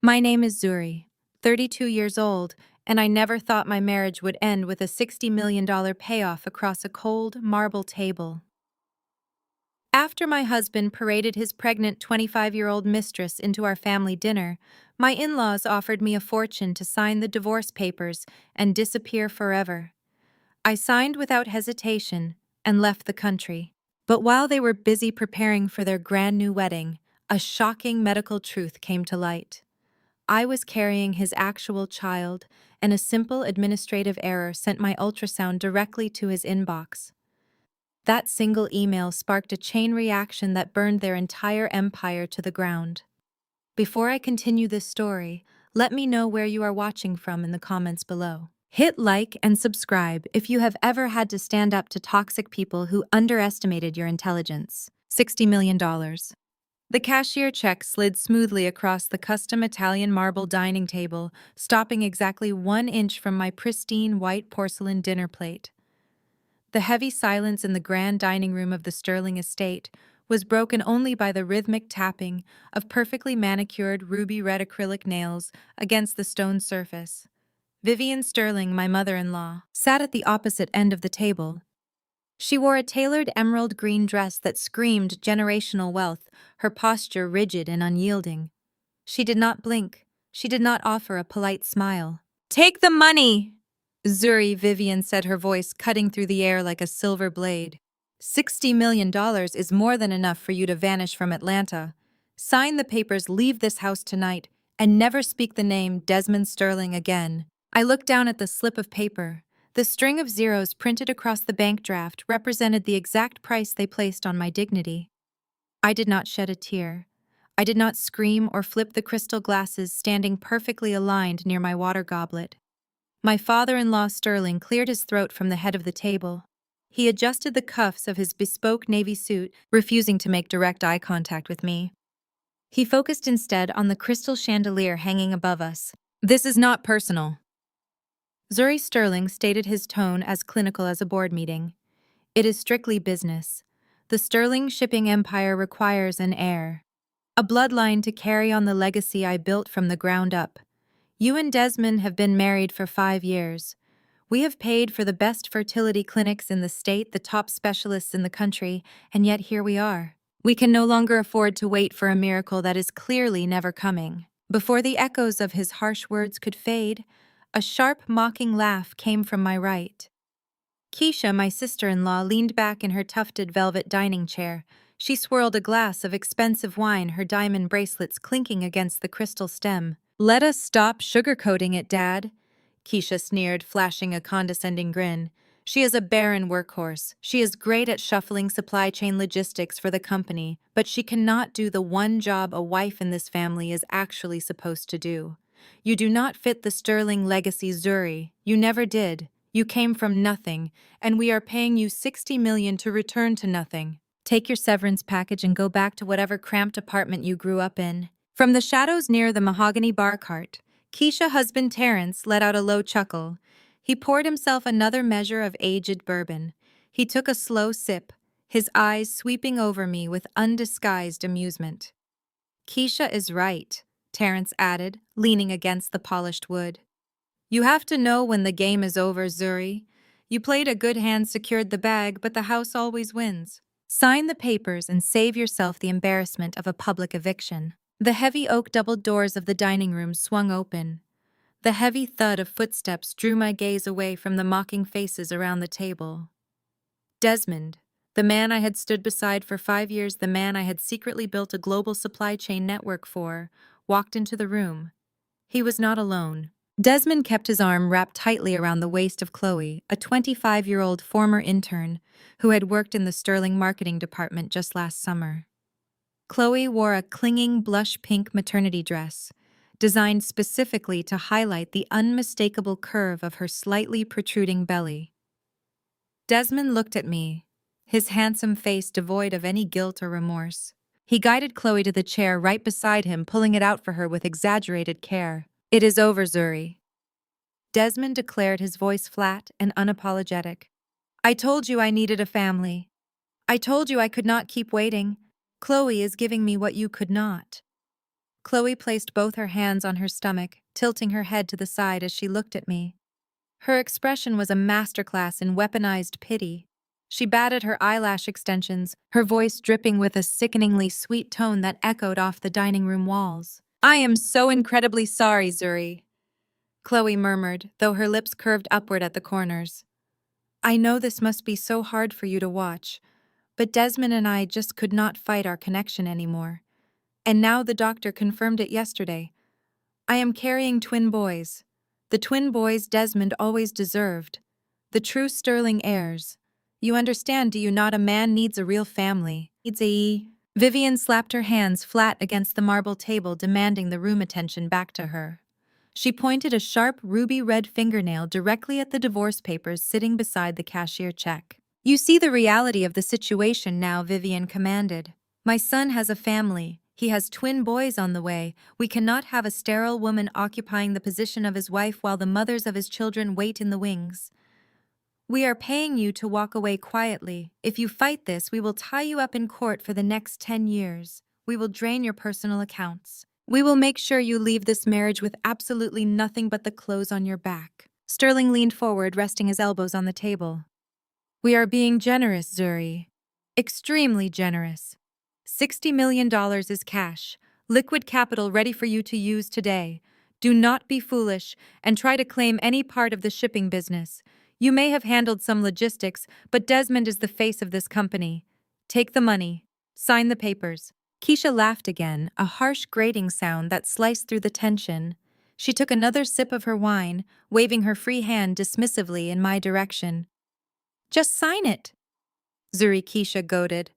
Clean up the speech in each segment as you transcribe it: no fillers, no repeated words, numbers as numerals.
My name is Zuri, 32 years old, and I never thought my marriage would end with a $60 million payoff across a cold, marble table. After my husband paraded his pregnant 25-year-old mistress into our family dinner, my in-laws offered me a fortune to sign the divorce papers and disappear forever. I signed without hesitation and left the country. But while they were busy preparing for their grand new wedding, a shocking medical truth came to light. I was carrying his actual child, and a simple administrative error sent my ultrasound directly to his inbox. That single email sparked a chain reaction that burned their entire empire to the ground. Before I continue this story, let me know where you are watching from in the comments below. Hit like and subscribe if you have ever had to stand up to toxic people who underestimated your intelligence. $60 million. The cashier check slid smoothly across the custom Italian marble dining table, stopping exactly 1 inch from my pristine white porcelain dinner plate. The heavy silence in the grand dining room of the Sterling estate was broken only by the rhythmic tapping of perfectly manicured ruby-red acrylic nails against the stone surface. Vivian Sterling, my mother-in-law, sat at the opposite end of the table. She wore a tailored emerald green dress that screamed generational wealth, her posture rigid and unyielding. She did not blink. She did not offer a polite smile. "Take the money!" Zuri, Vivian said, her voice cutting through the air like a silver blade. $60 million is more than enough for you to vanish from Atlanta. Sign the papers, leave this house tonight, and never speak the name Desmond Sterling again. I looked down at the slip of paper. The string of zeros printed across the bank draft represented the exact price they placed on my dignity. I did not shed a tear. I did not scream or flip the crystal glasses standing perfectly aligned near my water goblet. My father-in-law Sterling cleared his throat from the head of the table. He adjusted the cuffs of his bespoke navy suit, refusing to make direct eye contact with me. He focused instead on the crystal chandelier hanging above us. "This is not personal." Zuri Sterling stated, his tone as clinical as a board meeting. "It is strictly business. The Sterling shipping empire requires an heir. A bloodline to carry on the legacy I built from the ground up. You and Desmond have been married for 5 years. We have paid for the best fertility clinics in the state, the top specialists in the country, and yet here we are. We can no longer afford to wait for a miracle that is clearly never coming." Before the echoes of his harsh words could fade, a sharp, mocking laugh came from my right. Keisha, my sister-in-law, leaned back in her tufted velvet dining chair. She swirled a glass of expensive wine, her diamond bracelets clinking against the crystal stem. "Let us stop sugarcoating it, Dad," Keisha sneered, flashing a condescending grin. "She is a barren workhorse. She is great at shuffling supply chain logistics for the company, but she cannot do the one job a wife in this family is actually supposed to do. You do not fit the Sterling legacy, Zuri. You never did. You came from nothing, and we are paying you $60 million to return to nothing. Take your severance package and go back to whatever cramped apartment you grew up in." From the shadows near the mahogany bar cart, Keisha's husband Terrence let out a low chuckle. He poured himself another measure of aged bourbon. He took a slow sip, his eyes sweeping over me with undisguised amusement. "Keisha is right," Terrence added, leaning against the polished wood. "You have to know when the game is over, Zuri. You played a good hand, secured the bag, but the house always wins. Sign the papers and save yourself the embarrassment of a public eviction." The heavy oak double doors of the dining room swung open. The heavy thud of footsteps drew my gaze away from the mocking faces around the table. Desmond, the man I had stood beside for 5 years, the man I had secretly built a global supply chain network for, walked into the room. He was not alone. Desmond kept his arm wrapped tightly around the waist of Chloe, a 25-year-old former intern who had worked in the Sterling marketing department just last summer. Chloe wore a clinging blush-pink maternity dress, designed specifically to highlight the unmistakable curve of her slightly protruding belly. Desmond looked at me, his handsome face devoid of any guilt or remorse. He guided Chloe to the chair right beside him, pulling it out for her with exaggerated care. "It is over, Zuri," Desmond declared, his voice flat and unapologetic. "I told you I needed a family. I told you I could not keep waiting. Chloe is giving me what you could not." Chloe placed both her hands on her stomach, tilting her head to the side as she looked at me. Her expression was a masterclass in weaponized pity. She batted her eyelash extensions, her voice dripping with a sickeningly sweet tone that echoed off the dining room walls. "I am so incredibly sorry, Zuri," Chloe murmured, though her lips curved upward at the corners. "I know this must be so hard for you to watch, but Desmond and I just could not fight our connection anymore. And now the doctor confirmed it yesterday. I am carrying twin boys. The twin boys Desmond always deserved. The true sterling heirs. You understand, do you not? A man needs a real family. Vivian slapped her hands flat against the marble table, demanding the room attention back to her. She pointed a sharp ruby-red fingernail directly at the divorce papers sitting beside the cashier check. "You see the reality of the situation now," Vivian commanded. "My son has a family. He has twin boys on the way. We cannot have a sterile woman occupying the position of his wife while the mothers of his children wait in the wings. We are paying you to walk away quietly. If you fight this, we will tie you up in court for the next 10 years. We will drain your personal accounts. We will make sure you leave this marriage with absolutely nothing but the clothes on your back." Sterling leaned forward, resting his elbows on the table. "We are being generous, Zuri. Extremely generous. $60 million is cash, liquid capital ready for you to use today. Do not be foolish and try to claim any part of the shipping business. You may have handled some logistics, but Desmond is the face of this company. Take the money. Sign the papers." Keisha laughed again, a harsh grating sound that sliced through the tension. She took another sip of her wine, waving her free hand dismissively in my direction. "Just sign it," Zuri Keisha goaded.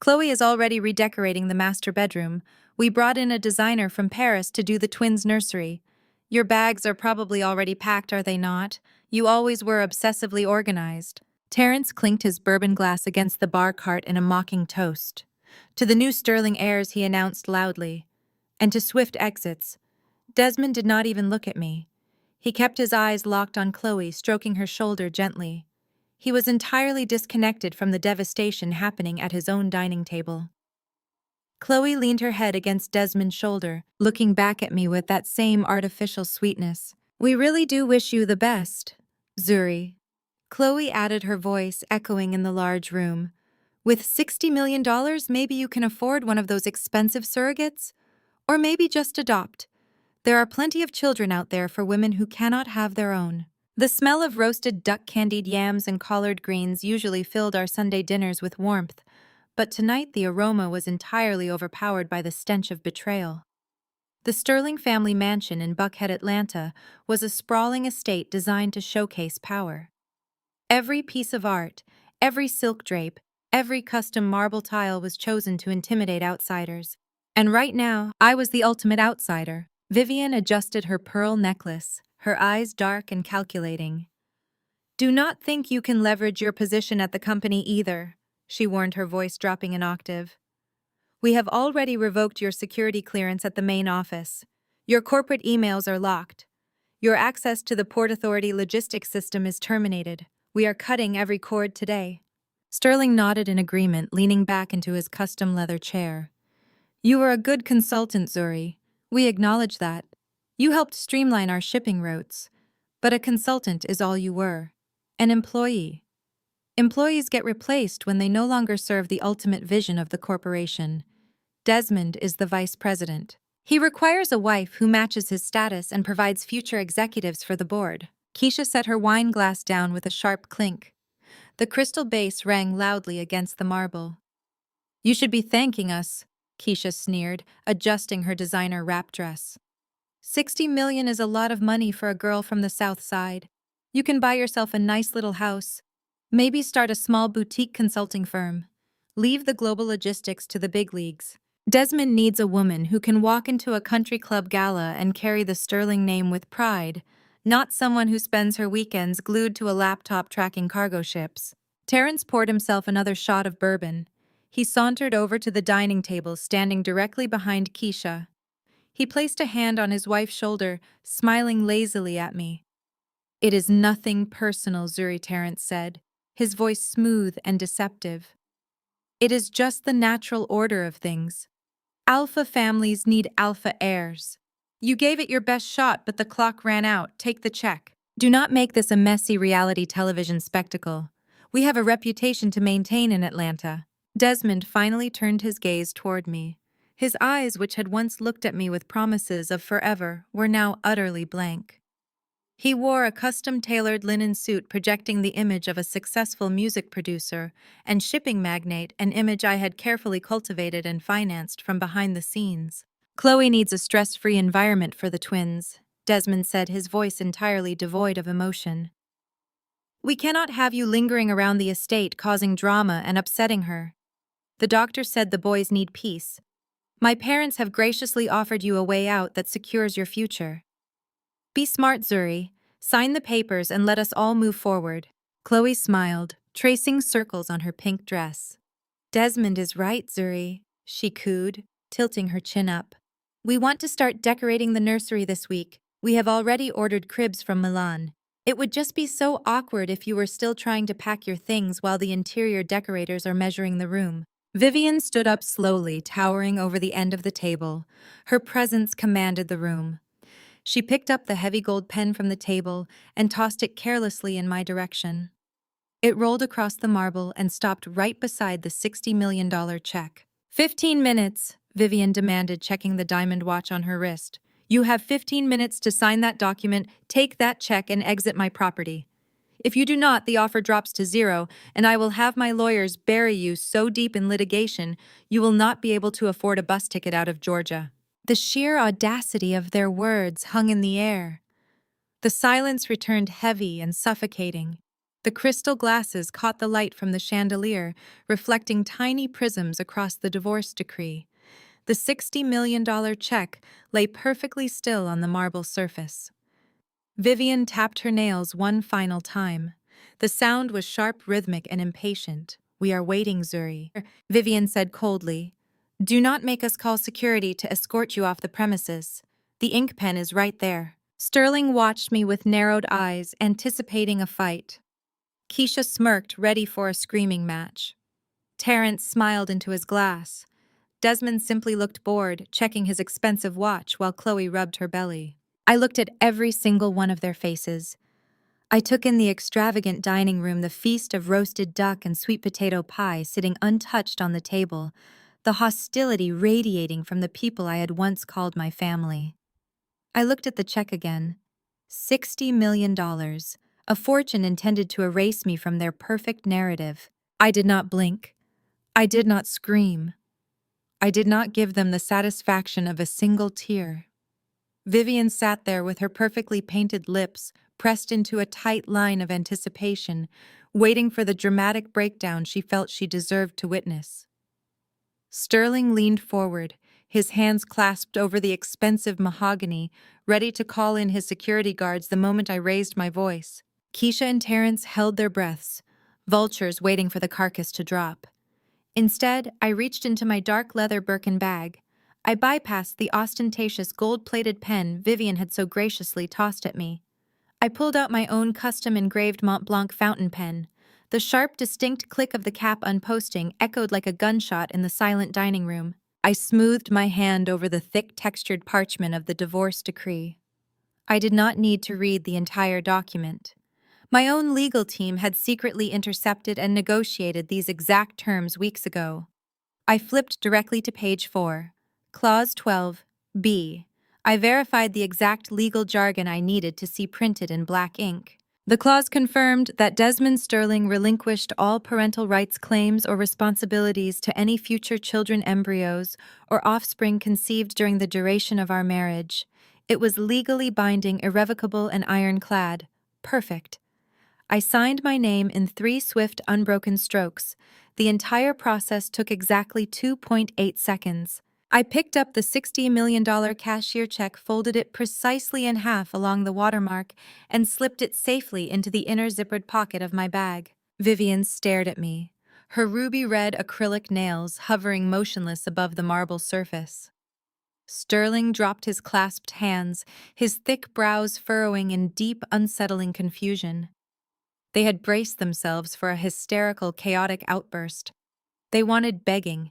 "Chloe is already redecorating the master bedroom. We brought in a designer from Paris to do the twins' nursery. Your bags are probably already packed, are they not? You always were obsessively organized." Terrence clinked his bourbon glass against the bar cart in a mocking toast. To the new sterling heirs, he announced loudly. And to swift exits. Desmond did not even look at me. He kept his eyes locked on Chloe, stroking her shoulder gently. He was entirely disconnected from the devastation happening at his own dining table. Chloe leaned her head against Desmond's shoulder, looking back at me with that same artificial sweetness. "We really do wish you the best, Zuri," Chloe added, her voice echoing in the large room. "With $60 million, maybe you can afford one of those expensive surrogates? Or maybe just adopt. There are plenty of children out there for women who cannot have their own." The smell of roasted duck, candied yams, and collard greens usually filled our Sunday dinners with warmth, but tonight the aroma was entirely overpowered by the stench of betrayal. The Sterling family mansion in Buckhead, Atlanta, was a sprawling estate designed to showcase power. Every piece of art, every silk drape, every custom marble tile was chosen to intimidate outsiders. And right now, I was the ultimate outsider. Vivian adjusted her pearl necklace, her eyes dark and calculating. "Do not think you can leverage your position at the company either," she warned, her voice dropping an octave. "We have already revoked your security clearance at the main office. Your corporate emails are locked. Your access to the Port Authority logistics system is terminated. We are cutting every cord today." Sterling nodded in agreement, leaning back into his custom leather chair. "You were a good consultant, Zuri. We acknowledge that. You helped streamline our shipping routes. But a consultant is all you were. An employee. Employees get replaced when they no longer serve the ultimate vision of the corporation. Desmond is the vice president. He requires a wife who matches his status and provides future executives for the board." Keisha set her wine glass down with a sharp clink. The crystal base rang loudly against the marble. "You should be thanking us," Keisha sneered, adjusting her designer wrap dress. $60 million is a lot of money for a girl from the South Side. You can buy yourself a nice little house. Maybe start a small boutique consulting firm. Leave the global logistics to the big leagues. Desmond needs a woman who can walk into a country club gala and carry the Sterling name with pride, not someone who spends her weekends glued to a laptop tracking cargo ships. Terrence poured himself another shot of bourbon. He sauntered over to the dining table, standing directly behind Keisha. He placed a hand on his wife's shoulder, smiling lazily at me. "It is nothing personal," Zuri Terrence said, his voice smooth and deceptive. "It is just the natural order of things. Alpha families need alpha heirs. You gave it your best shot, but the clock ran out. Take the check. Do not make this a messy reality television spectacle. We have a reputation to maintain in Atlanta. Desmond finally turned his gaze toward me. His eyes, which had once looked at me with promises of forever, were now utterly blank. He wore a custom-tailored linen suit projecting the image of a successful music producer and shipping magnate, an image I had carefully cultivated and financed from behind the scenes. Chloe needs a stress-free environment for the twins, Desmond said, his voice entirely devoid of emotion. We cannot have you lingering around the estate causing drama and upsetting her. The doctor said the boys need peace. My parents have graciously offered you a way out that secures your future. Be smart, Zuri. Sign the papers and let us all move forward. Chloe smiled, tracing circles on her pink dress. Desmond is right, Zuri, she cooed, tilting her chin up. We want to start decorating the nursery this week. We have already ordered cribs from Milan. It would just be so awkward if you were still trying to pack your things while the interior decorators are measuring the room. Vivian stood up slowly, towering over the end of the table. Her presence commanded the room. She picked up the heavy gold pen from the table and tossed it carelessly in my direction. It rolled across the marble and stopped right beside the $60 million check. 15 minutes, Vivian demanded, checking the diamond watch on her wrist. You have 15 minutes to sign that document, take that check, and exit my property. If you do not, the offer drops to zero, and I will have my lawyers bury you so deep in litigation you will not be able to afford a bus ticket out of Georgia. The sheer audacity of their words hung in the air. The silence returned heavy and suffocating. The crystal glasses caught the light from the chandelier, reflecting tiny prisms across the divorce decree. The $60 million check lay perfectly still on the marble surface. Vivian tapped her nails one final time. The sound was sharp, rhythmic, and impatient. We are waiting, Zuri, Vivian said coldly. Do not make us call security to escort you off the premises. The ink pen is right there. Sterling watched me with narrowed eyes, anticipating a fight. Keisha smirked, ready for a screaming match. Terrence smiled into his glass. Desmond simply looked bored, checking his expensive watch while Chloe rubbed her belly. I looked at every single one of their faces. I took in the extravagant dining room, the feast of roasted duck and sweet potato pie sitting untouched on the table, the hostility radiating from the people I had once called my family. I looked at the check again. $60 million, a fortune intended to erase me from their perfect narrative. I did not blink. I did not scream. I did not give them the satisfaction of a single tear. Vivian sat there with her perfectly painted lips pressed into a tight line of anticipation, waiting for the dramatic breakdown she felt she deserved to witness. Sterling leaned forward, his hands clasped over the expensive mahogany, ready to call in his security guards the moment I raised my voice. Keisha and Terrence held their breaths, vultures waiting for the carcass to drop. Instead, I reached into my dark leather Birkin bag. I bypassed the ostentatious gold-plated pen Vivian had so graciously tossed at me. I pulled out my own custom-engraved Mont Blanc fountain pen. The sharp, distinct click of the cap unposting echoed like a gunshot in the silent dining room. I smoothed my hand over the thick, textured parchment of the divorce decree. I did not need to read the entire document. My own legal team had secretly intercepted and negotiated these exact terms weeks ago. I flipped directly to page 4. Clause 12, B. I verified the exact legal jargon I needed to see printed in black ink. The clause confirmed that Desmond Sterling relinquished all parental rights claims or responsibilities to any future children, embryos, or offspring conceived during the duration of our marriage. It was legally binding, irrevocable, and ironclad. Perfect. I signed my name in 3 swift, unbroken strokes. The entire process took exactly 2.8 seconds. I picked up the $60 million cashier check, folded it precisely in half along the watermark, and slipped it safely into the inner zippered pocket of my bag. Vivian stared at me, her ruby-red acrylic nails hovering motionless above the marble surface. Sterling dropped his clasped hands, his thick brows furrowing in deep, unsettling confusion. They had braced themselves for a hysterical, chaotic outburst. They wanted begging.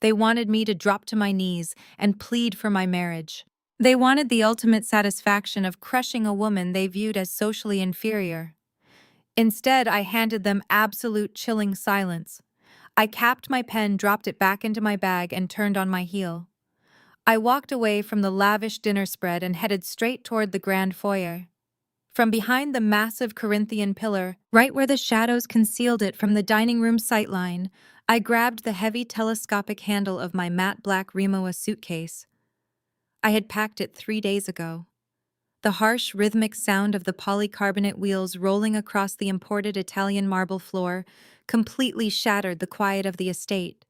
They wanted me to drop to my knees and plead for my marriage. They wanted the ultimate satisfaction of crushing a woman they viewed as socially inferior. Instead, I handed them absolute chilling silence. I capped my pen, dropped it back into my bag, and turned on my heel. I walked away from the lavish dinner spread and headed straight toward the grand foyer. From behind the massive Corinthian pillar, right where the shadows concealed it from the dining room sightline, I grabbed the heavy telescopic handle of my matte black Rimowa suitcase. I had packed it 3 days ago. The harsh, rhythmic sound of the polycarbonate wheels rolling across the imported Italian marble floor completely shattered the quiet of the estate.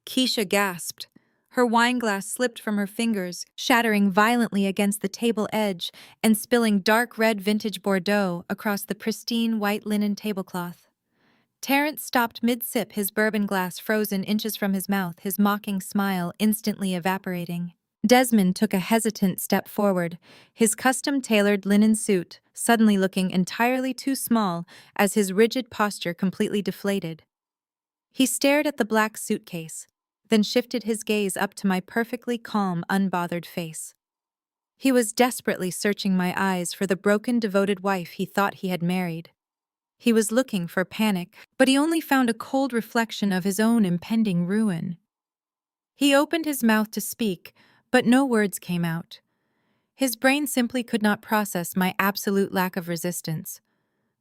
Keisha gasped. Her wineglass slipped from her fingers, shattering violently against the table edge and spilling dark red vintage Bordeaux across the pristine white linen tablecloth. Terrence stopped mid-sip, his bourbon glass frozen inches from his mouth, his mocking smile instantly evaporating. Desmond took a hesitant step forward, his custom-tailored linen suit suddenly looking entirely too small as his rigid posture completely deflated. He stared at the black suitcase, then shifted his gaze up to my perfectly calm, unbothered face. He was desperately searching my eyes for the broken, devoted wife he thought he had married. He was looking for panic, but he only found a cold reflection of his own impending ruin. He opened his mouth to speak, but no words came out. His brain simply could not process my absolute lack of resistance.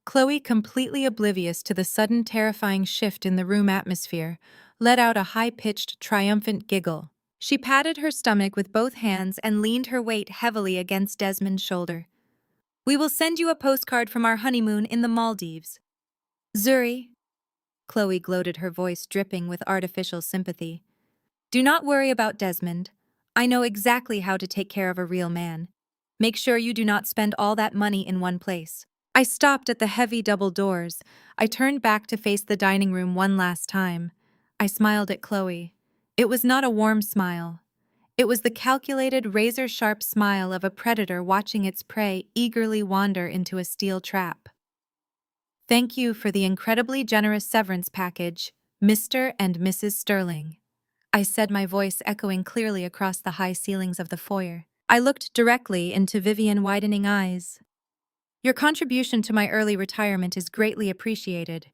Chloe, completely oblivious to the sudden terrifying shift in the room atmosphere, let out a high-pitched, triumphant giggle. She patted her stomach with both hands and leaned her weight heavily against Desmond's shoulder. "We will send you a postcard from our honeymoon in the Maldives." "Zuri," Chloe gloated, her voice dripping with artificial sympathy. "Do not worry about Desmond. I know exactly how to take care of a real man. Make sure you do not spend all that money in one place." I stopped at the heavy double doors. I turned back to face the dining room one last time. I smiled at Chloe. It was not a warm smile. It was the calculated, razor-sharp smile of a predator watching its prey eagerly wander into a steel trap. "Thank you for the incredibly generous severance package, Mr. and Mrs. Sterling," I said, my voice echoing clearly across the high ceilings of the foyer. I looked directly into Vivian's widening eyes. "Your contribution to my early retirement is greatly appreciated.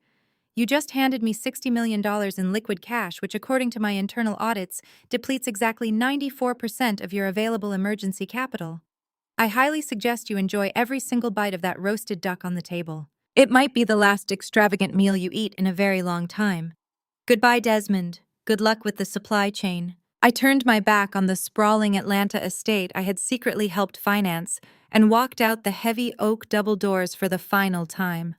You just handed me $60 million in liquid cash, which, according to my internal audits, depletes exactly 94% of your available emergency capital. I highly suggest you enjoy every single bite of that roasted duck on the table. It might be the last extravagant meal you eat in a very long time. Goodbye, Desmond. Good luck with the supply chain." I turned my back on the sprawling Atlanta estate I had secretly helped finance and walked out the heavy oak double doors for the final time.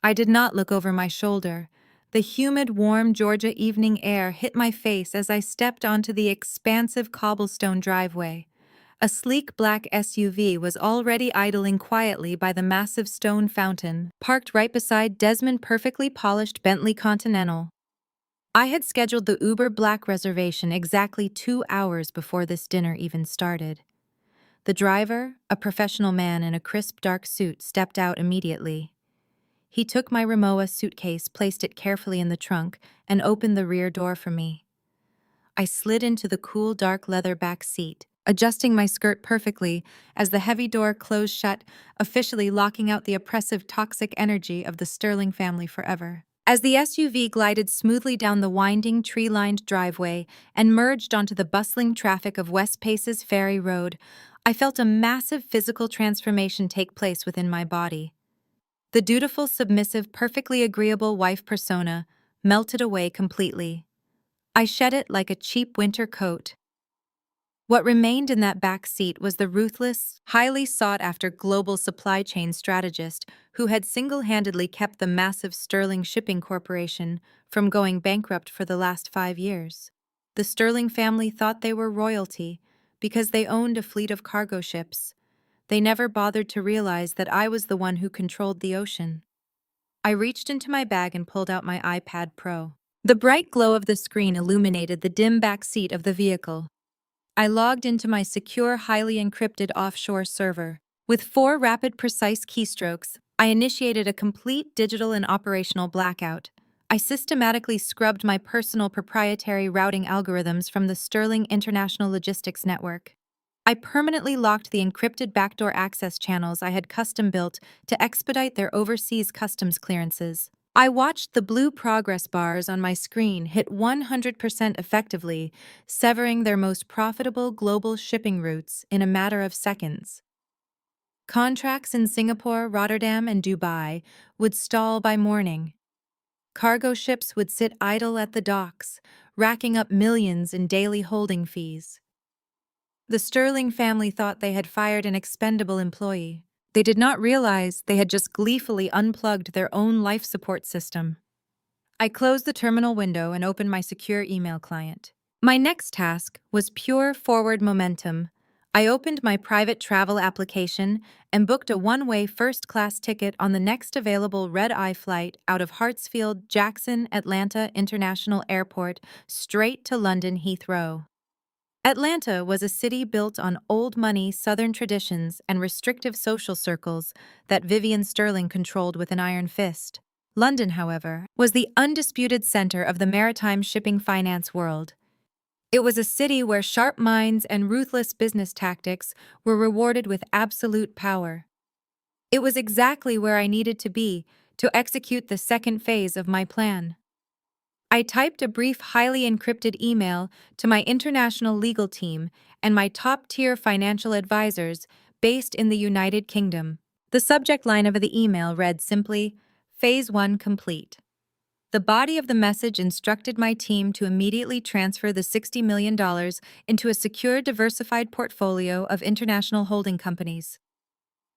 I did not look over my shoulder. The humid, warm Georgia evening air hit my face as I stepped onto the expansive cobblestone driveway. A sleek black SUV was already idling quietly by the massive stone fountain, parked right beside Desmond's perfectly polished Bentley Continental. I had scheduled the Uber Black reservation exactly 2 hours before this dinner even started. The driver, a professional man in a crisp dark suit, stepped out immediately. He took my Rimowa suitcase, placed it carefully in the trunk, and opened the rear door for me. I slid into the cool dark leather back seat, adjusting my skirt perfectly as the heavy door closed shut, officially locking out the oppressive toxic energy of the Sterling family forever. As the SUV glided smoothly down the winding, tree-lined driveway and merged onto the bustling traffic of West Pace's Ferry Road, I felt a massive physical transformation take place within my body. The dutiful, submissive, perfectly agreeable wife persona melted away completely. I shed it like a cheap winter coat. What remained in that back seat was the ruthless, highly sought-after global supply chain strategist who had single-handedly kept the massive Sterling Shipping Corporation from going bankrupt for the last 5 years. The Sterling family thought they were royalty because they owned a fleet of cargo ships. They never bothered to realize that I was the one who controlled the ocean. I reached into my bag and pulled out my iPad Pro. The bright glow of the screen illuminated the dim back seat of the vehicle. I logged into my secure, highly encrypted offshore server. With 4 rapid, precise keystrokes, I initiated a complete digital and operational blackout. I systematically scrubbed my personal proprietary routing algorithms from the Sterling International Logistics Network. I permanently locked the encrypted backdoor access channels I had custom built to expedite their overseas customs clearances. I watched the blue progress bars on my screen hit 100% effectively, severing their most profitable global shipping routes in a matter of seconds. Contracts in Singapore, Rotterdam, and Dubai would stall by morning. Cargo ships would sit idle at the docks, racking up millions in daily holding fees. The Sterling family thought they had fired an expendable employee. They did not realize they had just gleefully unplugged their own life support system. I closed the terminal window and opened my secure email client. My next task was pure forward momentum. I opened my private travel application and booked a one-way first-class ticket on the next available red-eye flight out of Hartsfield-Jackson Atlanta International Airport straight to London Heathrow. Atlanta was a city built on old money Southern traditions and restrictive social circles that Vivian Sterling controlled with an iron fist. London, however, was the undisputed center of the maritime shipping finance world. It was a city where sharp minds and ruthless business tactics were rewarded with absolute power. It was exactly where I needed to be to execute the second phase of my plan. I typed a brief, highly encrypted email to my international legal team and my top-tier financial advisors based in the United Kingdom. The subject line of the email read simply, Phase 1 complete. The body of the message instructed my team to immediately transfer the $60 million into a secure, diversified portfolio of international holding companies.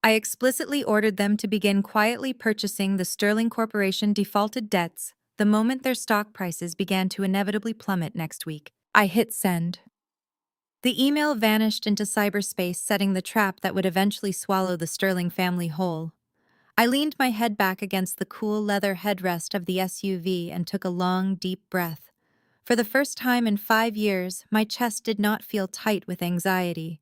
I explicitly ordered them to begin quietly purchasing the Sterling Corporation defaulted debts the moment their stock prices began to inevitably plummet next week. I hit send. The email vanished into cyberspace, setting the trap that would eventually swallow the Sterling family whole. I leaned my head back against the cool leather headrest of the SUV and took a long, deep breath. For the first time in 5 years, my chest did not feel tight with anxiety.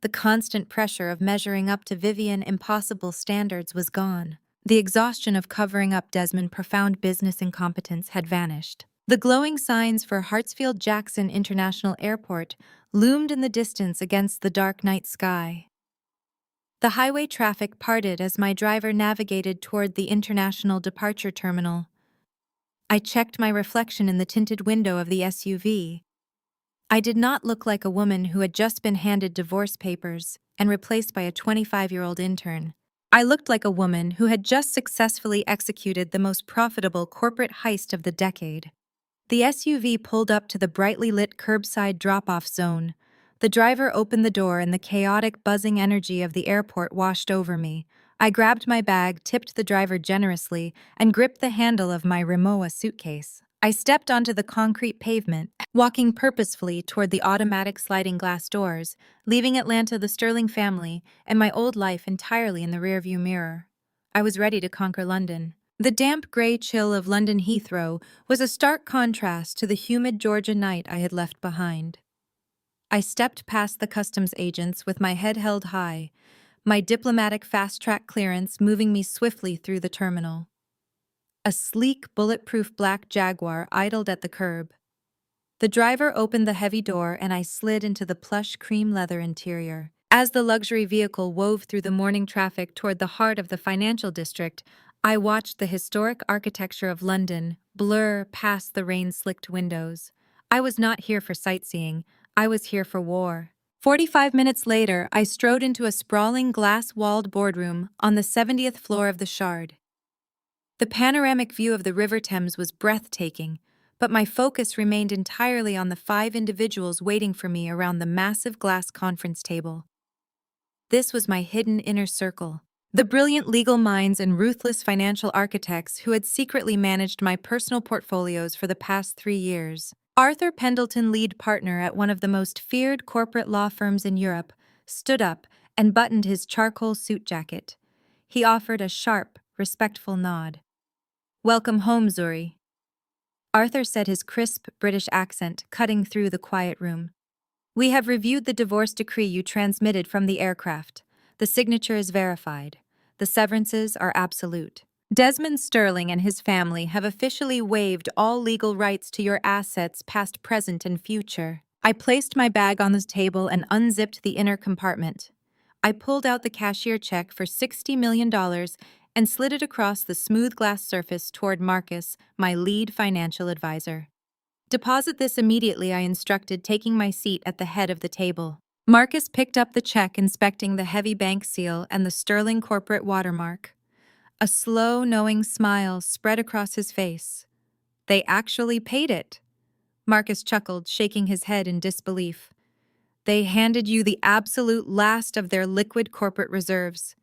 The constant pressure of measuring up to Vivian impossible standards was gone. The exhaustion of covering up Desmond's profound business incompetence had vanished. The glowing signs for Hartsfield-Jackson International Airport loomed in the distance against the dark night sky. The highway traffic parted as my driver navigated toward the international departure terminal. I checked my reflection in the tinted window of the SUV. I did not look like a woman who had just been handed divorce papers and replaced by a 25-year-old intern. I looked like a woman who had just successfully executed the most profitable corporate heist of the decade. The SUV pulled up to the brightly lit curbside drop-off zone. The driver opened the door and the chaotic, buzzing energy of the airport washed over me. I grabbed my bag, tipped the driver generously, and gripped the handle of my Rimowa suitcase. I stepped onto the concrete pavement, walking purposefully toward the automatic sliding glass doors, leaving Atlanta, the Sterling family, and my old life entirely in the rearview mirror. I was ready to conquer London. The damp gray chill of London Heathrow was a stark contrast to the humid Georgia night I had left behind. I stepped past the customs agents with my head held high, my diplomatic fast-track clearance moving me swiftly through the terminal. A sleek, bulletproof black Jaguar idled at the curb. The driver opened the heavy door and I slid into the plush cream leather interior. As the luxury vehicle wove through the morning traffic toward the heart of the financial district, I watched the historic architecture of London blur past the rain-slicked windows. I was not here for sightseeing. I was here for war. 45 minutes later, I strode into a sprawling glass-walled boardroom on the 70th floor of the Shard. The panoramic view of the River Thames was breathtaking, but my focus remained entirely on the 5 individuals waiting for me around the massive glass conference table. This was my hidden inner circle, the brilliant legal minds and ruthless financial architects who had secretly managed my personal portfolios for the past 3 years. Arthur Pendleton, lead partner at one of the most feared corporate law firms in Europe, stood up and buttoned his charcoal suit jacket. He offered a sharp, respectful nod. "Welcome home, Zuri," Arthur said, his crisp British accent cutting through the quiet room. "We have reviewed the divorce decree you transmitted from the aircraft. The signature is verified. The severances are absolute." Desmond Sterling and his family have officially waived all legal rights to your assets past, present, and future. I placed my bag on the table and unzipped the inner compartment. I pulled out the cashier check for $60 million and slid it across the smooth glass surface toward Marcus, my lead financial advisor. Deposit this immediately, I instructed, taking my seat at the head of the table. Marcus picked up the check, inspecting the heavy bank seal and the Sterling corporate watermark. A slow, knowing smile spread across his face. They actually paid it. Marcus chuckled, shaking his head in disbelief. They handed you the absolute last of their liquid corporate reserves.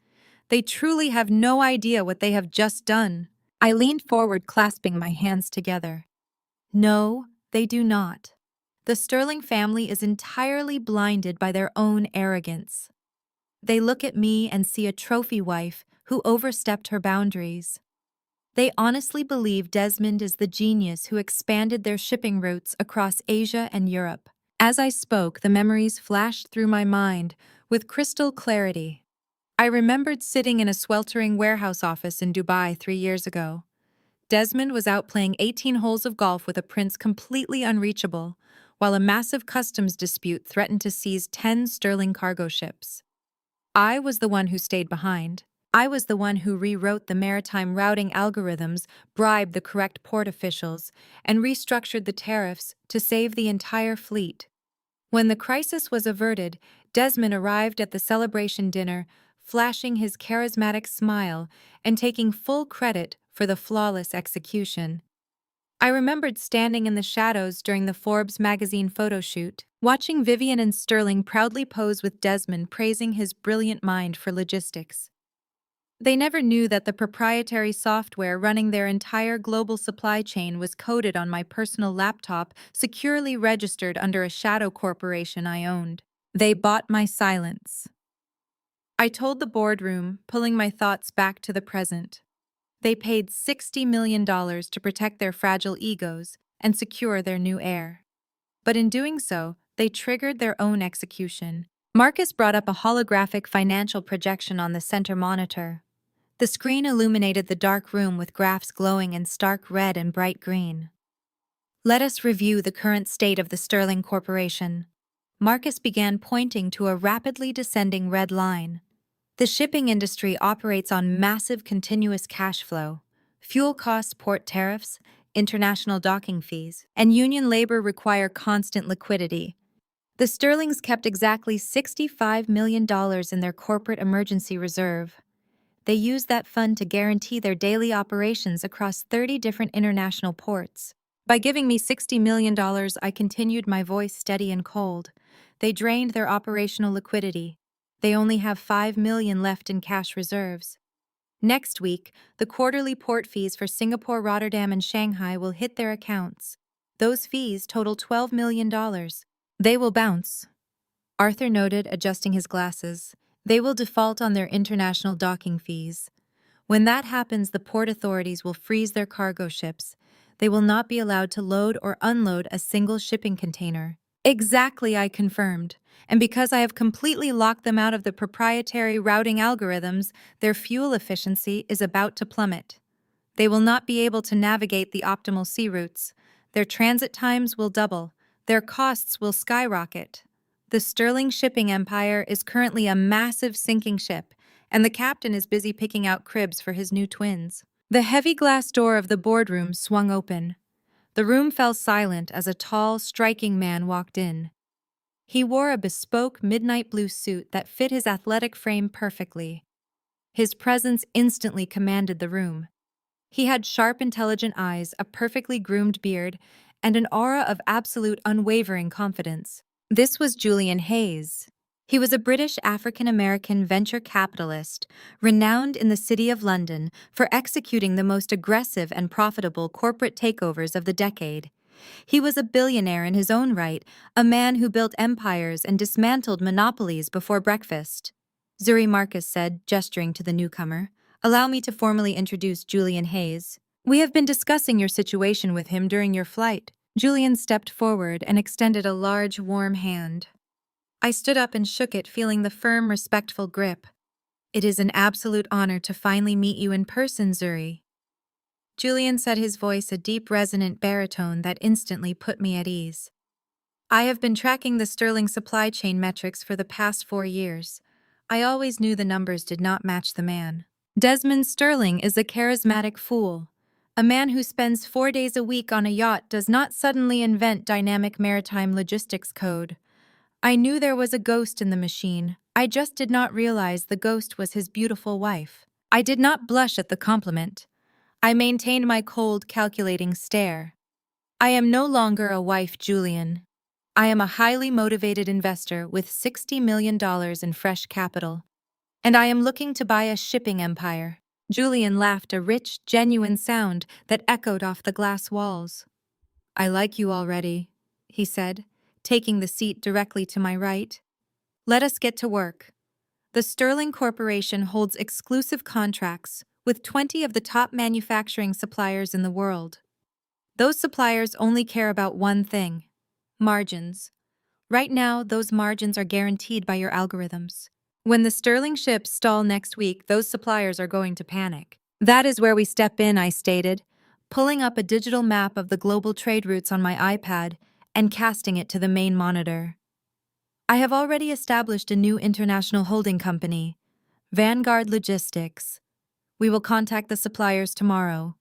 They truly have no idea what they have just done. I leaned forward, clasping my hands together. No, they do not. The Sterling family is entirely blinded by their own arrogance. They look at me and see a trophy wife who overstepped her boundaries. They honestly believe Desmond is the genius who expanded their shipping routes across Asia and Europe. As I spoke, the memories flashed through my mind with crystal clarity. I remembered sitting in a sweltering warehouse office in Dubai 3 years ago. Desmond was out playing 18 holes of golf with a prince completely unreachable, while a massive customs dispute threatened to seize 10 Sterling cargo ships. I was the one who stayed behind. I was the one who rewrote the maritime routing algorithms, bribed the correct port officials, and restructured the tariffs to save the entire fleet. When the crisis was averted, Desmond arrived at the celebration dinner, flashing his charismatic smile and taking full credit for the flawless execution. I remembered standing in the shadows during the Forbes magazine photo shoot, watching Vivian and Sterling proudly pose with Desmond, praising his brilliant mind for logistics. They never knew that the proprietary software running their entire global supply chain was coded on my personal laptop, securely registered under a shadow corporation I owned. They bought my silence. I told the boardroom, pulling my thoughts back to the present. They paid $60 million to protect their fragile egos and secure their new heir. But in doing so, they triggered their own execution. Marcus brought up a holographic financial projection on the center monitor. The screen illuminated the dark room with graphs glowing in stark red and bright green. Let us review the current state of the Sterling Corporation. Marcus began, pointing to a rapidly descending red line. The shipping industry operates on massive continuous cash flow. Fuel costs, port tariffs, international docking fees, and union labor require constant liquidity. The Sterlings kept exactly $65 million in their corporate emergency reserve. They used that fund to guarantee their daily operations across 30 different international ports. By giving me $60 million, I continued, my voice steady and cold. They drained their operational liquidity. They only have $5 million left in cash reserves. Next week, the quarterly port fees for Singapore, Rotterdam, and Shanghai will hit their accounts. Those fees total $12 million. They will bounce, Arthur noted, adjusting his glasses. They will default on their international docking fees. When that happens, the port authorities will freeze their cargo ships. They will not be allowed to load or unload a single shipping container. Exactly, I confirmed. And because I have completely locked them out of the proprietary routing algorithms, their fuel efficiency is about to plummet. They will not be able to navigate the optimal sea routes. Their transit times will double. Their costs will skyrocket. The Sterling shipping empire is currently a massive sinking ship, and the captain is busy picking out cribs for his new twins. The heavy glass door of the boardroom swung open. The room fell silent as a tall, striking man walked in. He wore a bespoke midnight blue suit that fit his athletic frame perfectly. His presence instantly commanded the room. He had sharp, intelligent eyes, a perfectly groomed beard, and an aura of absolute, unwavering confidence. This was Julian Hayes. He was a British African-American venture capitalist, renowned in the City of London for executing the most aggressive and profitable corporate takeovers of the decade. He was a billionaire in his own right, a man who built empires and dismantled monopolies before breakfast. Zuri, Marcus said, gesturing to the newcomer. Allow me to formally introduce Julian Hayes. We have been discussing your situation with him during your flight. Julian stepped forward and extended a large, warm hand. I stood up and shook it, feeling the firm, respectful grip. It is an absolute honor to finally meet you in person, Zuri. Julian said, his voice a deep resonant baritone that instantly put me at ease. I have been tracking the Sterling supply chain metrics for the past 4 years. I always knew the numbers did not match the man. Desmond Sterling is a charismatic fool. A man who spends 4 days a week on a yacht does not suddenly invent dynamic maritime logistics code. I knew there was a ghost in the machine. I just did not realize the ghost was his beautiful wife. I did not blush at the compliment. I maintained my cold, calculating stare. I am no longer a wife, Julian. I am a highly motivated investor with $60 million in fresh capital. And I am looking to buy a shipping empire. Julian laughed, a rich, genuine sound that echoed off the glass walls. I like you already, he said, taking the seat directly to my right. Let us get to work. The Sterling Corporation holds exclusive contracts with 20 of the top manufacturing suppliers in the world. Those suppliers only care about one thing: margins. Right now, those margins are guaranteed by your algorithms. When the Sterling ships stall next week, those suppliers are going to panic. That is where we step in, I stated, pulling up a digital map of the global trade routes on my iPad and casting it to the main monitor. I have already established a new international holding company, Vanguard Logistics. We will contact the suppliers tomorrow.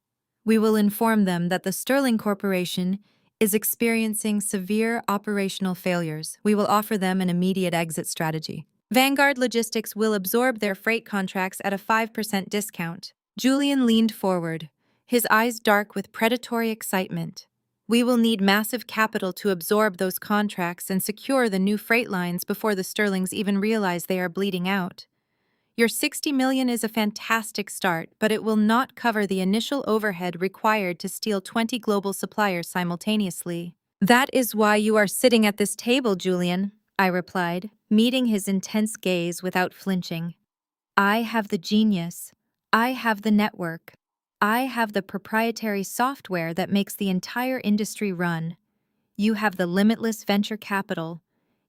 We will inform them that the Sterling Corporation is experiencing severe operational failures. We will offer them an immediate exit strategy. Vanguard Logistics will absorb their freight contracts at a 5% discount. Julian leaned forward, his eyes dark with predatory excitement. We will need massive capital to absorb those contracts and secure the new freight lines before the Sterlings even realize they are bleeding out. Your $60 million is a fantastic start, but it will not cover the initial overhead required to steal 20 global suppliers simultaneously. That is why you are sitting at this table, Julian, I replied, meeting his intense gaze without flinching. I have the genius. I have the network. I have the proprietary software that makes the entire industry run. You have the limitless venture capital.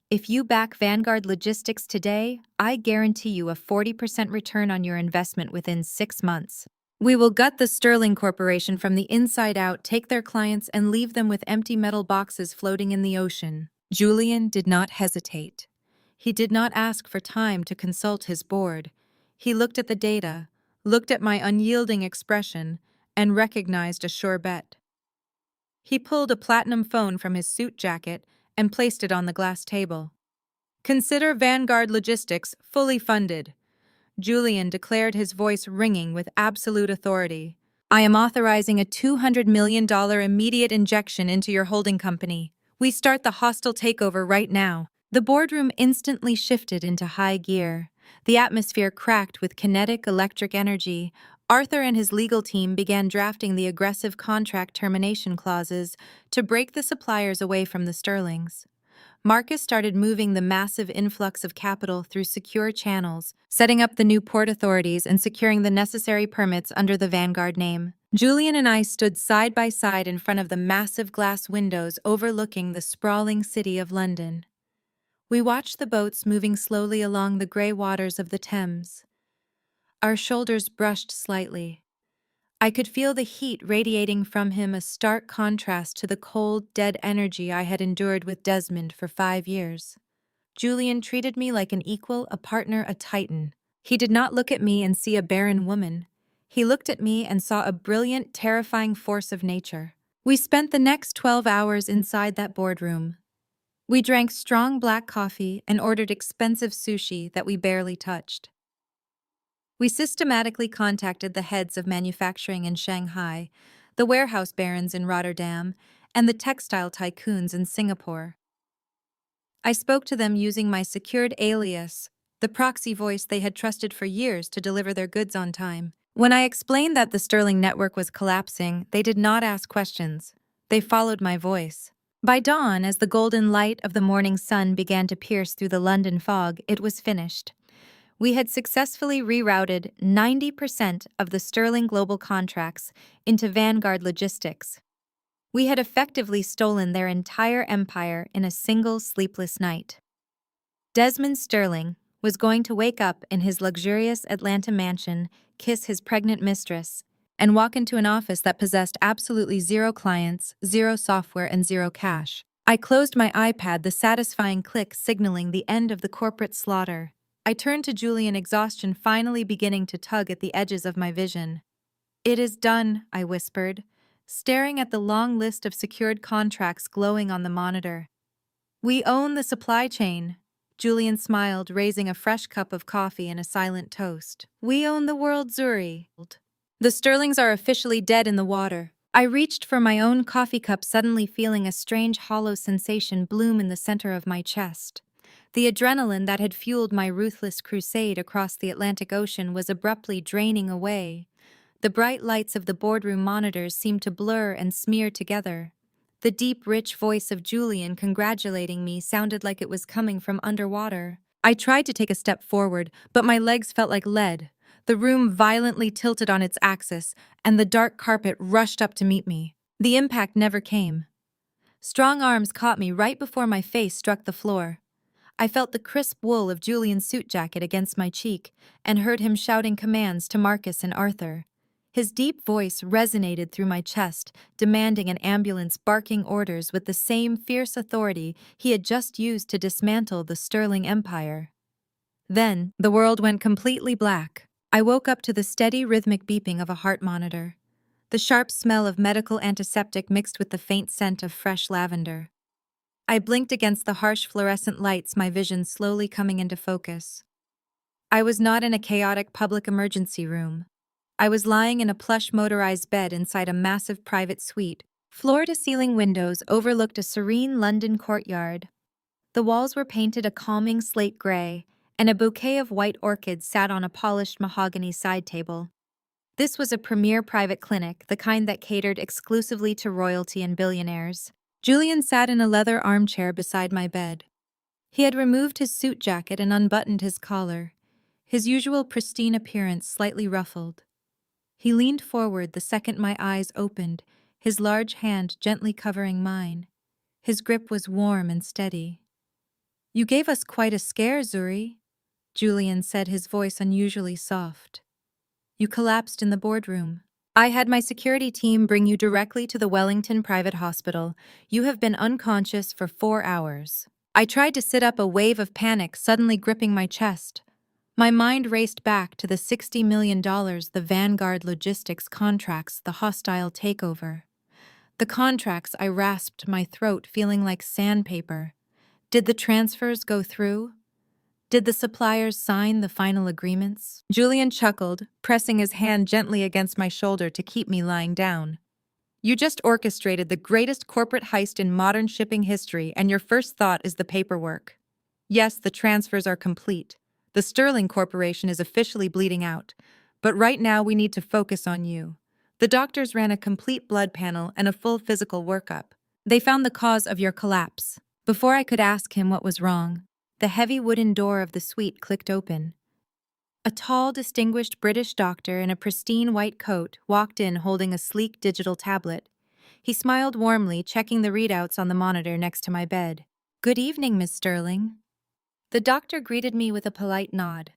If you back Vanguard Logistics today, I guarantee you a 40% return on your investment within 6 months. We will gut the Sterling Corporation from the inside out, take their clients, and leave them with empty metal boxes floating in the ocean. Julian did not hesitate. He did not ask for time to consult his board. He looked at the data, looked at my unyielding expression, and recognized a sure bet. He pulled a platinum phone from his suit jacket and placed it on the glass table. Consider Vanguard Logistics fully funded. Julian declared, his voice ringing with absolute authority. I am authorizing a $200 million immediate injection into your holding company. We start the hostile takeover right now. The boardroom instantly shifted into high gear. The atmosphere cracked with kinetic electric energy. Arthur and his legal team began drafting the aggressive contract termination clauses to break the suppliers away from the Sterlings. Marcus started moving the massive influx of capital through secure channels, setting up the new port authorities and securing the necessary permits under the Vanguard name. Julian and I stood side by side in front of the massive glass windows overlooking the sprawling city of London. We watched the boats moving slowly along the gray waters of the Thames. Our shoulders brushed slightly. I could feel the heat radiating from him, a stark contrast to the cold, dead energy I had endured with Desmond for 5 years. Julian treated me like an equal, a partner, a titan. He did not look at me and see a barren woman. He looked at me and saw a brilliant, terrifying force of nature. We spent the next 12 hours inside that boardroom. We drank strong black coffee and ordered expensive sushi that we barely touched. We systematically contacted the heads of manufacturing in Shanghai, the warehouse barons in Rotterdam, and the textile tycoons in Singapore. I spoke to them using my secured alias, the proxy voice they had trusted for years to deliver their goods on time. When I explained that the Sterling network was collapsing, they did not ask questions. They followed my voice. By dawn, as the golden light of the morning sun began to pierce through the London fog, it was finished. We had successfully rerouted 90% of the Sterling global contracts into Vanguard Logistics. We had effectively stolen their entire empire in a single sleepless night. Desmond Sterling, was going to wake up in his luxurious Atlanta mansion, kiss his pregnant mistress, and walk into an office that possessed absolutely zero clients, zero software, and zero cash. I closed my iPad, the satisfying click signaling the end of the corporate slaughter. I turned to Julian, exhaustion finally beginning to tug at the edges of my vision. "It is done," I whispered, staring at the long list of secured contracts glowing on the monitor. "We own the supply chain." Julian smiled, raising a fresh cup of coffee and a silent toast. "We own the world, Zuri. The Sterlings are officially dead in the water." I reached for my own coffee cup, suddenly feeling a strange hollow sensation bloom in the center of my chest. The adrenaline that had fueled my ruthless crusade across the Atlantic Ocean was abruptly draining away. The bright lights of the boardroom monitors seemed to blur and smear together. The deep, rich voice of Julian congratulating me sounded like it was coming from underwater. I tried to take a step forward, but my legs felt like lead. The room violently tilted on its axis, and the dark carpet rushed up to meet me. The impact never came. Strong arms caught me right before my face struck the floor. I felt the crisp wool of Julian's suit jacket against my cheek and heard him shouting commands to Marcus and Arthur. His deep voice resonated through my chest, demanding an ambulance, barking orders with the same fierce authority he had just used to dismantle the Sterling Empire. Then, the world went completely black. I woke up to the steady, rhythmic beeping of a heart monitor, the sharp smell of medical antiseptic mixed with the faint scent of fresh lavender. I blinked against the harsh fluorescent lights, my vision slowly coming into focus. I was not in a chaotic public emergency room. I was lying in a plush motorized bed inside a massive private suite. Floor-to-ceiling windows overlooked a serene London courtyard. The walls were painted a calming slate gray, and a bouquet of white orchids sat on a polished mahogany side table. This was a premier private clinic, the kind that catered exclusively to royalty and billionaires. Julian sat in a leather armchair beside my bed. He had removed his suit jacket and unbuttoned his collar, his usual pristine appearance slightly ruffled. He leaned forward the second my eyes opened, his large hand gently covering mine. His grip was warm and steady. "You gave us quite a scare, Zuri," Julian said, his voice unusually soft. "You collapsed in the boardroom. I had my security team bring you directly to the Wellington Private Hospital. You have been unconscious for 4 hours." I tried to sit up, a wave of panic suddenly gripping my chest. My mind raced back to the $60 million, the Vanguard Logistics contracts, the hostile takeover. The contracts, I rasped my throat, feeling like sandpaper. Did the transfers go through? Did the suppliers sign the final agreements? Julian chuckled, pressing his hand gently against my shoulder to keep me lying down. "You just orchestrated the greatest corporate heist in modern shipping history, and your first thought is the paperwork. Yes, the transfers are complete. The Sterling Corporation is officially bleeding out. But right now we need to focus on you." The doctors ran a complete blood panel and a full physical workup. They found the cause of your collapse. Before I could ask him what was wrong, the heavy wooden door of the suite clicked open. A tall, distinguished British doctor in a pristine white coat walked in holding a sleek digital tablet. He smiled warmly, checking the readouts on the monitor next to my bed. "Good evening, Miss Sterling." The doctor greeted me with a polite nod.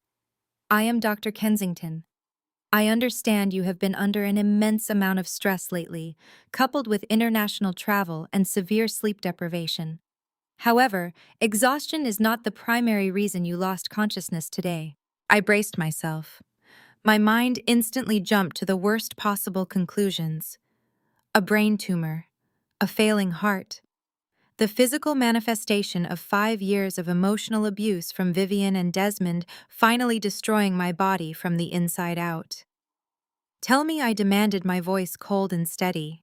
"I am Dr. Kensington. I understand you have been under an immense amount of stress lately, coupled with international travel and severe sleep deprivation. However, exhaustion is not the primary reason you lost consciousness today." I braced myself. My mind instantly jumped to the worst possible conclusions. A brain tumor, a failing heart, the physical manifestation of 5 years of emotional abuse from Vivian and Desmond finally destroying my body from the inside out. "Tell me," I demanded, my voice cold and steady.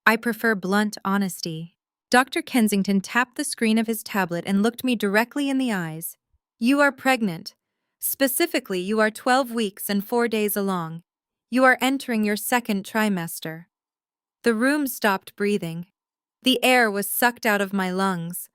"I prefer blunt honesty." Dr. Kensington tapped the screen of his tablet and looked me directly in the eyes. "You are pregnant. Specifically, you are 12 weeks and 4 days along. You are entering your second trimester." The room stopped breathing. The air was sucked out of my lungs.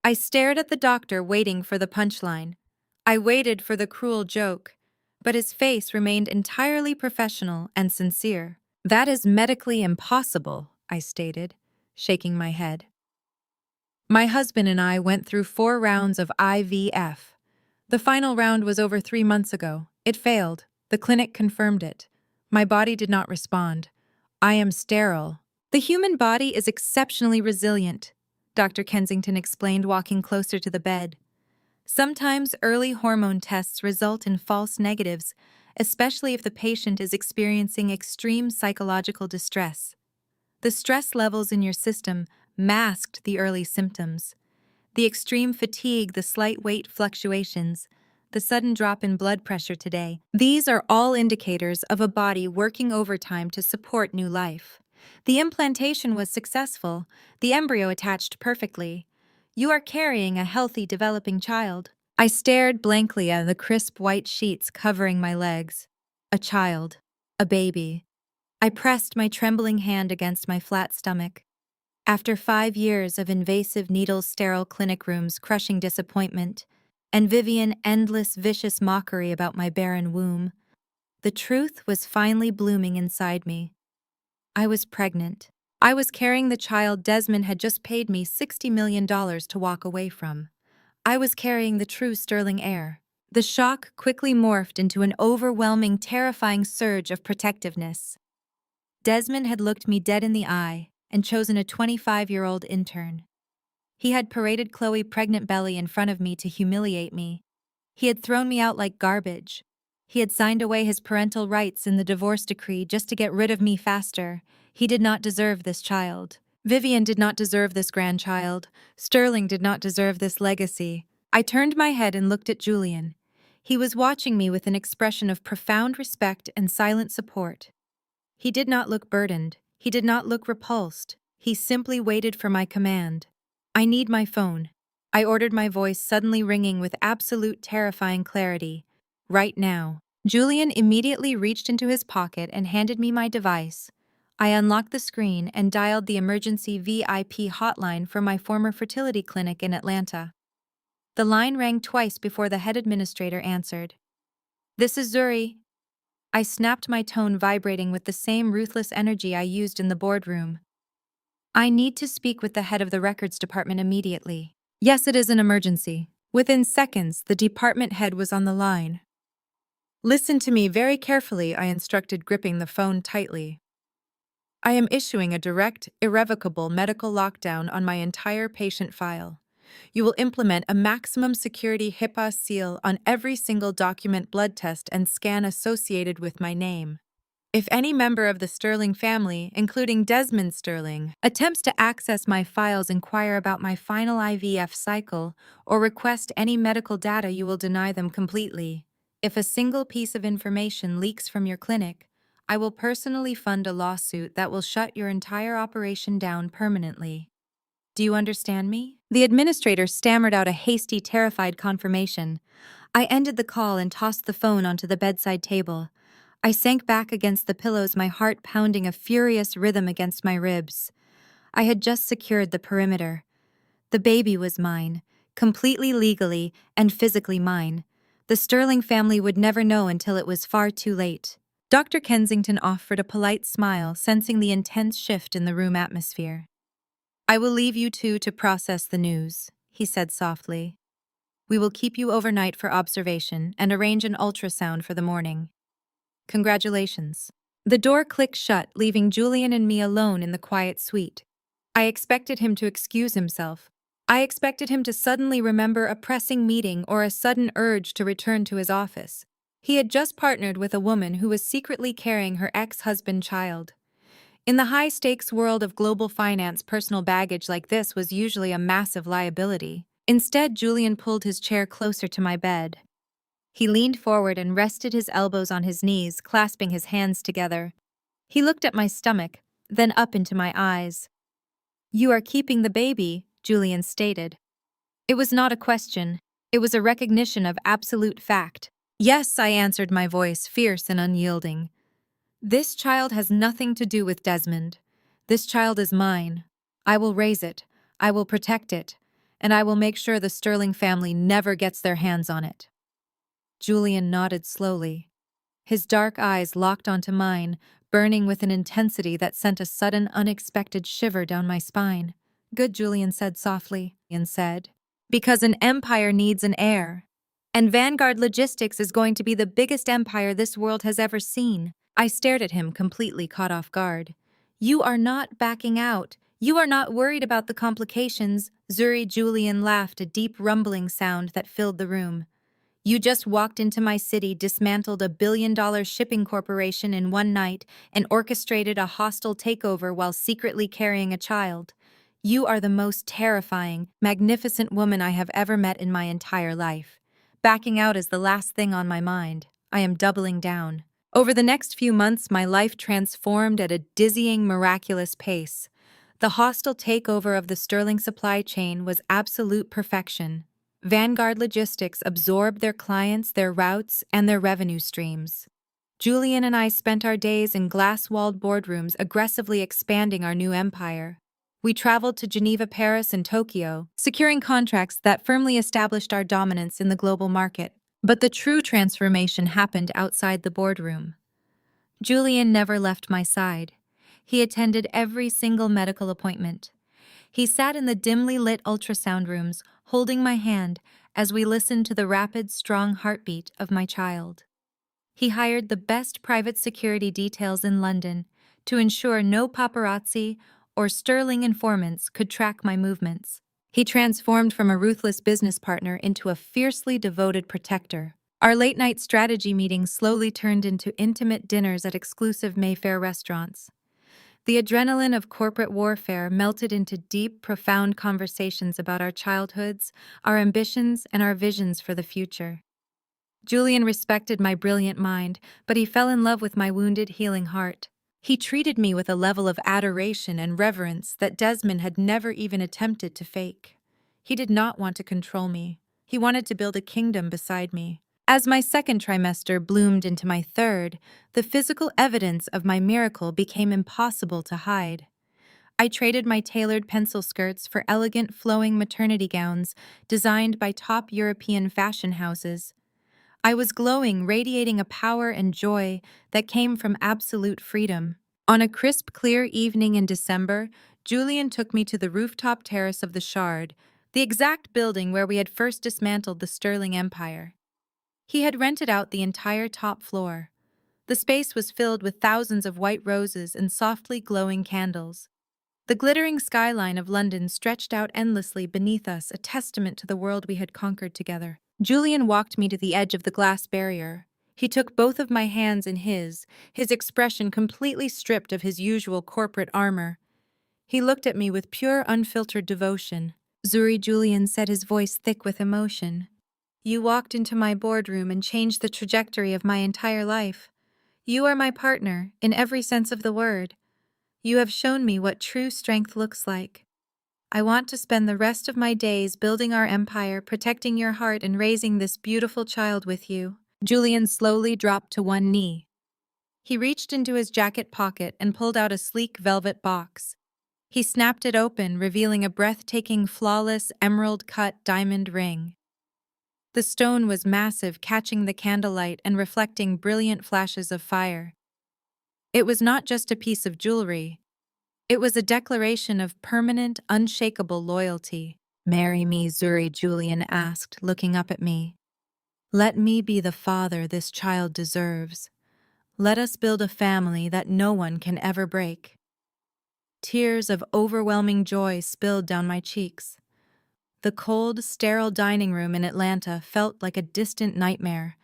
I stared at the doctor, waiting for the punchline. I waited for the cruel joke, but his face remained entirely professional and sincere. "That is medically impossible," I stated, shaking my head. "My husband and I went through 4 rounds of IVF. The final round was over 3 months ago. It failed. The clinic confirmed it. My body did not respond. I am sterile. The human body is exceptionally resilient, Dr. Kensington explained, walking closer to the bed. Sometimes early hormone tests result in false negatives, especially if the patient is experiencing extreme psychological distress. The stress levels in your system masked the early symptoms. The extreme fatigue, the slight weight fluctuations, the sudden drop in blood pressure today. These are all indicators of a body working overtime to support new life. The implantation was successful. The embryo attached perfectly. You are carrying a healthy, developing child. I stared blankly at the crisp white sheets covering my legs. A child. A baby. I pressed my trembling hand against my flat stomach. After 5 years of invasive needle-sterile clinic rooms crushing disappointment, and Vivian endless vicious mockery about my barren womb, the truth was finally blooming inside me. I was pregnant. I was carrying the child Desmond had just paid me $60 million to walk away from. I was carrying the true Sterling heir. The shock quickly morphed into an overwhelming, terrifying surge of protectiveness. Desmond had looked me dead in the eye and chosen a 25-year-old intern. He had paraded Chloe's pregnant belly in front of me to humiliate me. He had thrown me out like garbage. He had signed away his parental rights in the divorce decree just to get rid of me faster. He did not deserve this child. Vivian did not deserve this grandchild. Sterling did not deserve this legacy. I turned my head and looked at Julian. He was watching me with an expression of profound respect and silent support. He did not look burdened. He did not look repulsed. He simply waited for my command. I need my phone. I ordered, my voice suddenly ringing with absolute terrifying clarity. Right now. Julian immediately reached into his pocket and handed me my device. I unlocked the screen and dialed the emergency VIP hotline for my former fertility clinic in Atlanta. The line rang twice before the head administrator answered. "This is Zuri." I snapped, my tone vibrating with the same ruthless energy I used in the boardroom. "I need to speak with the head of the records department immediately." "Yes, it is an emergency." Within seconds, the department head was on the line. "Listen to me very carefully," I instructed, gripping the phone tightly. "I am issuing a direct, irrevocable medical lockdown on my entire patient file. You will implement a maximum security HIPAA seal on every single document, blood test, and scan associated with my name. If any member of the Sterling family, including Desmond Sterling, attempts to access my files, inquire about my final IVF cycle, or request any medical data, you will deny them completely. If a single piece of information leaks from your clinic, I will personally fund a lawsuit that will shut your entire operation down permanently. Do you understand me?" The administrator stammered out a hasty, terrified confirmation. I ended the call and tossed the phone onto the bedside table. I sank back against the pillows, my heart pounding a furious rhythm against my ribs. I had just secured the perimeter. The baby was mine, completely legally and physically mine. The Sterling family would never know until it was far too late. Dr. Kensington offered a polite smile, sensing the intense shift in the room atmosphere. "I will leave you two to process the news," he said softly. "We will keep you overnight for observation and arrange an ultrasound for the morning. Congratulations." The door clicked shut, leaving Julian and me alone in the quiet suite. I expected him to excuse himself. I expected him to suddenly remember a pressing meeting or a sudden urge to return to his office. He had just partnered with a woman who was secretly carrying her ex-husband's child. In the high-stakes world of global finance, personal baggage like this was usually a massive liability. Instead, Julian pulled his chair closer to my bed. He leaned forward and rested his elbows on his knees, clasping his hands together. He looked at my stomach, then up into my eyes. "You are keeping the baby," Julian stated. It was not a question. It was a recognition of absolute fact. "Yes," I answered, my voice fierce and unyielding. "This child has nothing to do with Desmond. This child is mine. I will raise it. I will protect it. And I will make sure the Sterling family never gets their hands on it." Julian nodded slowly. His dark eyes locked onto mine, burning with an intensity that sent a sudden, unexpected shiver down my spine. "Good," Julian said softly, and said, "Because an empire needs an heir. And Vanguard Logistics is going to be the biggest empire this world has ever seen. I stared at him, completely caught off guard. You are not backing out. You are not worried about the complications. Zuri Julian laughed, a deep rumbling sound that filled the room. You just walked into my city, dismantled a billion-dollar shipping corporation in one night, and orchestrated a hostile takeover while secretly carrying a child. You are the most terrifying, magnificent woman I have ever met in my entire life. Backing out is the last thing on my mind. I am doubling down. Over the next few months, my life transformed at a dizzying, miraculous pace. The hostile takeover of the Sterling supply chain was absolute perfection. Vanguard Logistics absorbed their clients, their routes, and their revenue streams. Julian and I spent our days in glass-walled boardrooms aggressively expanding our new empire. We traveled to Geneva, Paris, and Tokyo, securing contracts that firmly established our dominance in the global market. But the true transformation happened outside the boardroom. Julian never left my side. He attended every single medical appointment. He sat in the dimly lit ultrasound rooms, holding my hand as we listened to the rapid, strong heartbeat of my child. He hired the best private security details in London to ensure no paparazzi or sterling informants could track my movements. He transformed from a ruthless business partner into a fiercely devoted protector. Our late-night strategy meetings slowly turned into intimate dinners at exclusive Mayfair restaurants. The adrenaline of corporate warfare melted into deep, profound conversations about our childhoods, our ambitions, and our visions for the future. Julian respected my brilliant mind, but he fell in love with my wounded, healing heart. He treated me with a level of adoration and reverence that Desmond had never even attempted to fake. He did not want to control me. He wanted to build a kingdom beside me. As my second trimester bloomed into my third, the physical evidence of my miracle became impossible to hide. I traded my tailored pencil skirts for elegant flowing maternity gowns designed by top European fashion houses. I was glowing, radiating a power and joy that came from absolute freedom. On a crisp, clear evening in December, Julian took me to the rooftop terrace of the Shard, the exact building where we had first dismantled the Sterling Empire. He had rented out the entire top floor. The space was filled with thousands of white roses and softly glowing candles. The glittering skyline of London stretched out endlessly beneath us, a testament to the world we had conquered together. Julian walked me to the edge of the glass barrier. He took both of my hands in his expression completely stripped of his usual corporate armor. He looked at me with pure, unfiltered devotion. Zuri, Julian said, his voice thick with emotion. You walked into my boardroom and changed the trajectory of my entire life. You are my partner, in every sense of the word. You have shown me what true strength looks like. I want to spend the rest of my days building our empire, protecting your heart, and raising this beautiful child with you. Julian slowly dropped to one knee. He reached into his jacket pocket and pulled out a sleek velvet box. He snapped it open, revealing a breathtaking, flawless, emerald-cut diamond ring. The stone was massive, catching the candlelight and reflecting brilliant flashes of fire. It was not just a piece of jewelry. It was a declaration of permanent, unshakable loyalty. Marry me, Zuri, Julian asked, looking up at me. Let me be the father this child deserves. Let us build a family that no one can ever break. Tears of overwhelming joy spilled down my cheeks. The cold, sterile dining room in Atlanta felt like a distant nightmare.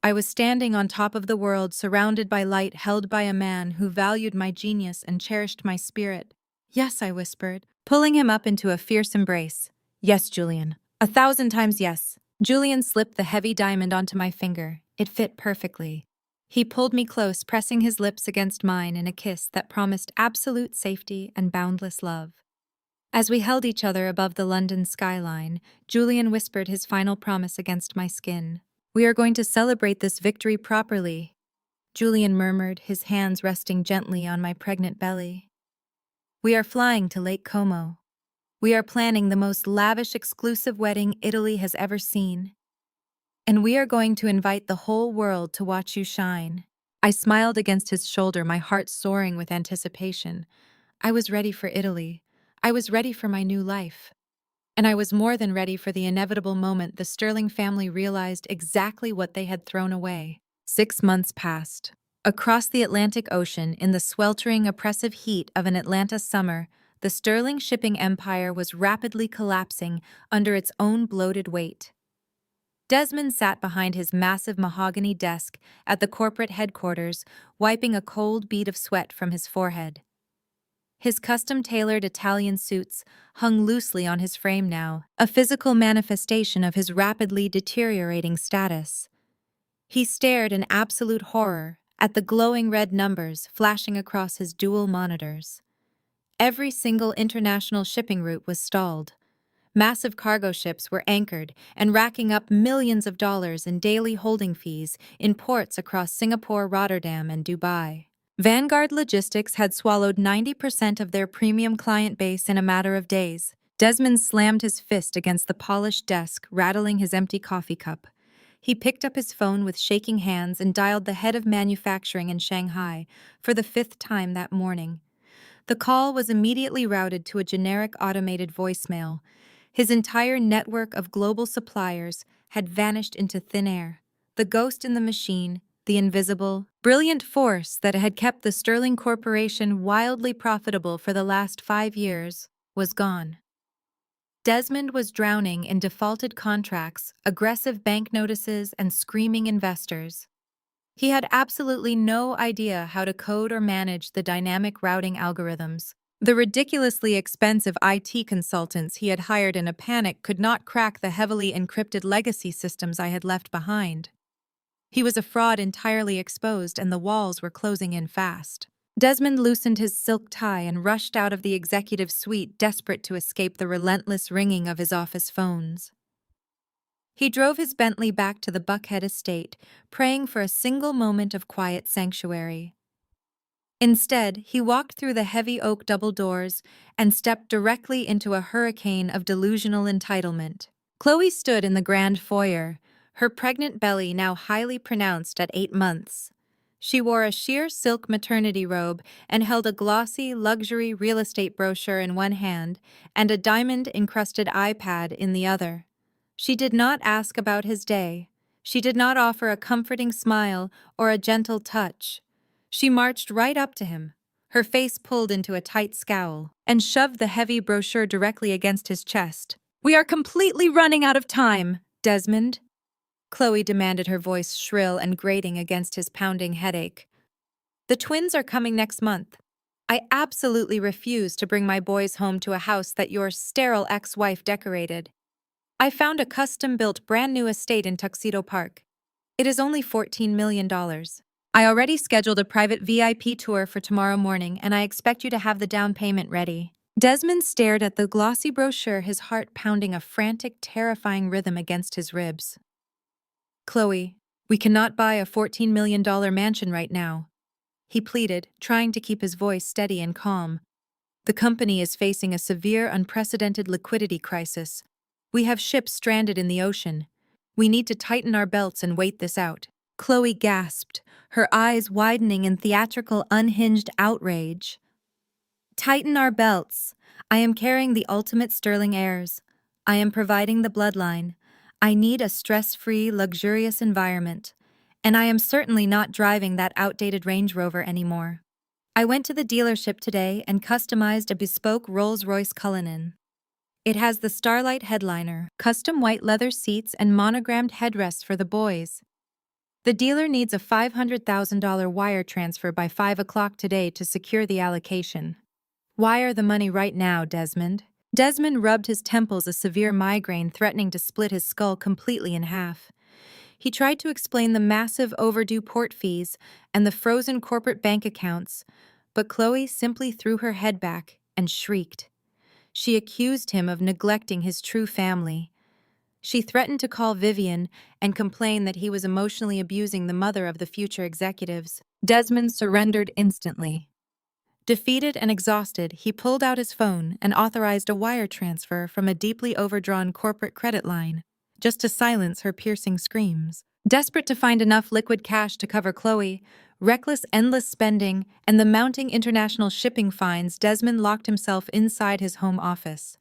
I was standing on top of the world, surrounded by light, held by a man who valued my genius and cherished my spirit. Yes, I whispered, pulling him up into a fierce embrace. Yes, Julian. 1,000 times yes. Julian slipped the heavy diamond onto my finger. It fit perfectly. He pulled me close, pressing his lips against mine in a kiss that promised absolute safety and boundless love. As we held each other above the London skyline, Julian whispered his final promise against my skin. We are going to celebrate this victory properly, Julian murmured, his hands resting gently on my pregnant belly. We are flying to Lake Como. We are planning the most lavish, exclusive wedding Italy has ever seen. And we are going to invite the whole world to watch you shine. I smiled against his shoulder, my heart soaring with anticipation. I was ready for Italy. I was ready for my new life. and I was more than ready for the inevitable moment the Sterling family realized exactly what they had thrown away. 6 months passed. Across the Atlantic Ocean, in the sweltering, oppressive heat of an Atlanta summer, the Sterling shipping empire was rapidly collapsing under its own bloated weight. Desmond sat behind his massive mahogany desk at the corporate headquarters, wiping a cold bead of sweat from his forehead. His custom-tailored Italian suits hung loosely on his frame now, a physical manifestation of his rapidly deteriorating status. He stared in absolute horror at the glowing red numbers flashing across his dual monitors. Every single international shipping route was stalled. Massive cargo ships were anchored and racking up millions of dollars in daily holding fees in ports across Singapore, Rotterdam, and Dubai. Vanguard Logistics had swallowed 90% of their premium client base in a matter of days. Desmond slammed his fist against the polished desk, rattling his empty coffee cup. He picked up his phone with shaking hands and dialed the head of manufacturing in Shanghai for the 5th time that morning. The call was immediately routed to a generic automated voicemail. His entire network of global suppliers had vanished into thin air. The ghost in the machine, the invisible, brilliant force that had kept the Sterling Corporation wildly profitable for the last 5 years, was gone. Desmond was drowning in defaulted contracts, aggressive bank notices, and screaming investors. He had absolutely no idea how to code or manage the dynamic routing algorithms. The ridiculously expensive IT consultants he had hired in a panic could not crack the heavily encrypted legacy systems I had left behind. He was a fraud entirely exposed, and the walls were closing in fast. Desmond loosened his silk tie and rushed out of the executive suite, desperate to escape the relentless ringing of his office phones. He drove his Bentley back to the Buckhead estate, praying for a single moment of quiet sanctuary. Instead, he walked through the heavy oak double doors and stepped directly into a hurricane of delusional entitlement. Chloe stood in the grand foyer, her pregnant belly now highly pronounced at 8 months. She wore a sheer silk maternity robe and held a glossy, luxury real estate brochure in one hand and a diamond-encrusted iPad in the other. She did not ask about his day. She did not offer a comforting smile or a gentle touch. She marched right up to him, her face pulled into a tight scowl, and shoved the heavy brochure directly against his chest. "We are completely running out of time, Desmond," Chloe demanded, her voice shrill and grating against his pounding headache. "The twins are coming next month. I absolutely refuse to bring my boys home to a house that your sterile ex-wife decorated. I found a custom-built brand-new estate in Tuxedo Park. It is only $14 million. I already scheduled a private VIP tour for tomorrow morning, and I expect you to have the down payment ready." Desmond stared at the glossy brochure, his heart pounding a frantic, terrifying rhythm against his ribs. "Chloe, we cannot buy a $14 million mansion right now," he pleaded, trying to keep his voice steady and calm. "The company is facing a severe, unprecedented liquidity crisis. We have ships stranded in the ocean. We need to tighten our belts and wait this out." Chloe gasped, her eyes widening in theatrical, unhinged outrage. "Tighten our belts. I am carrying the ultimate Sterling heirs. I am providing the bloodline. I need a stress-free, luxurious environment. And I am certainly not driving that outdated Range Rover anymore. I went to the dealership today and customized a bespoke Rolls-Royce Cullinan. It has the Starlight headliner, custom white leather seats, and monogrammed headrests for the boys. The dealer needs a $500,000 wire transfer by 5 o'clock today to secure the allocation. Wire the money right now, Desmond." Desmond rubbed his temples, a severe migraine threatening to split his skull completely in half. He tried to explain the massive overdue port fees and the frozen corporate bank accounts, but Chloe simply threw her head back and shrieked. She accused him of neglecting his true family. She threatened to call Vivian and complain that he was emotionally abusing the mother of the future executives. Desmond surrendered instantly. Defeated and exhausted, he pulled out his phone and authorized a wire transfer from a deeply overdrawn corporate credit line, just to silence her piercing screams. Desperate to find enough liquid cash to cover Chloe, reckless, endless spending, and the mounting international shipping fines, Desmond locked himself inside his home office.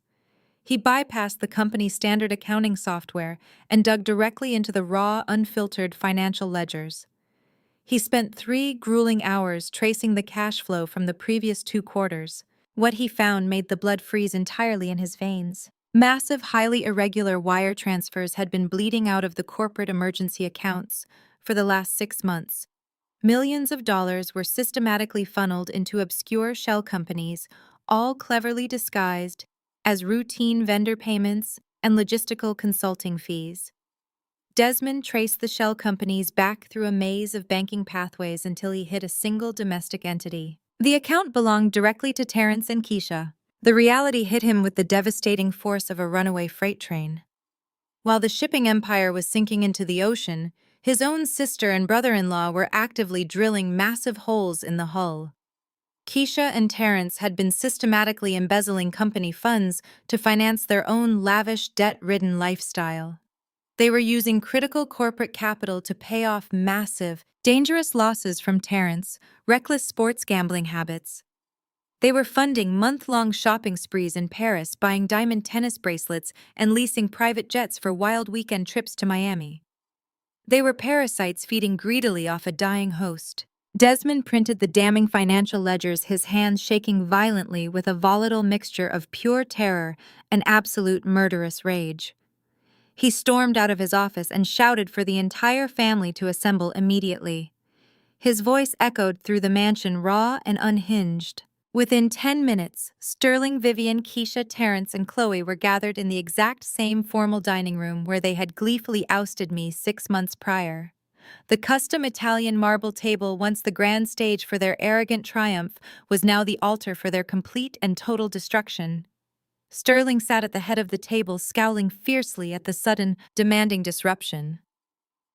He bypassed the company's standard accounting software and dug directly into the raw, unfiltered financial ledgers. He spent 3 grueling hours tracing the cash flow from the previous 2 quarters. What he found made the blood freeze entirely in his veins. Massive, highly irregular wire transfers had been bleeding out of the corporate emergency accounts for the last 6 months. Millions of dollars were systematically funneled into obscure shell companies, all cleverly disguised as routine vendor payments and logistical consulting fees. Desmond traced the shell companies back through a maze of banking pathways until he hit a single domestic entity. The account belonged directly to Terrence and Keisha. The reality hit him with the devastating force of a runaway freight train. While the shipping empire was sinking into the ocean, his own sister and brother-in-law were actively drilling massive holes in the hull. Keisha and Terrence had been systematically embezzling company funds to finance their own lavish, debt-ridden lifestyle. They were using critical corporate capital to pay off massive, dangerous losses from Terrence, reckless sports gambling habits. They were funding month-long shopping sprees in Paris, buying diamond tennis bracelets, and leasing private jets for wild weekend trips to Miami. They were parasites feeding greedily off a dying host. Desmond printed the damning financial ledgers, his hands shaking violently with a volatile mixture of pure terror and absolute murderous rage. He stormed out of his office and shouted for the entire family to assemble immediately. His voice echoed through the mansion, raw and unhinged. Within 10 minutes, Sterling, Vivian, Keisha, Terrence, and Chloe were gathered in the exact same formal dining room where they had gleefully ousted me 6 months prior. The custom Italian marble table, once the grand stage for their arrogant triumph, was now the altar for their complete and total destruction. Sterling sat at the head of the table, scowling fiercely at the sudden, demanding disruption.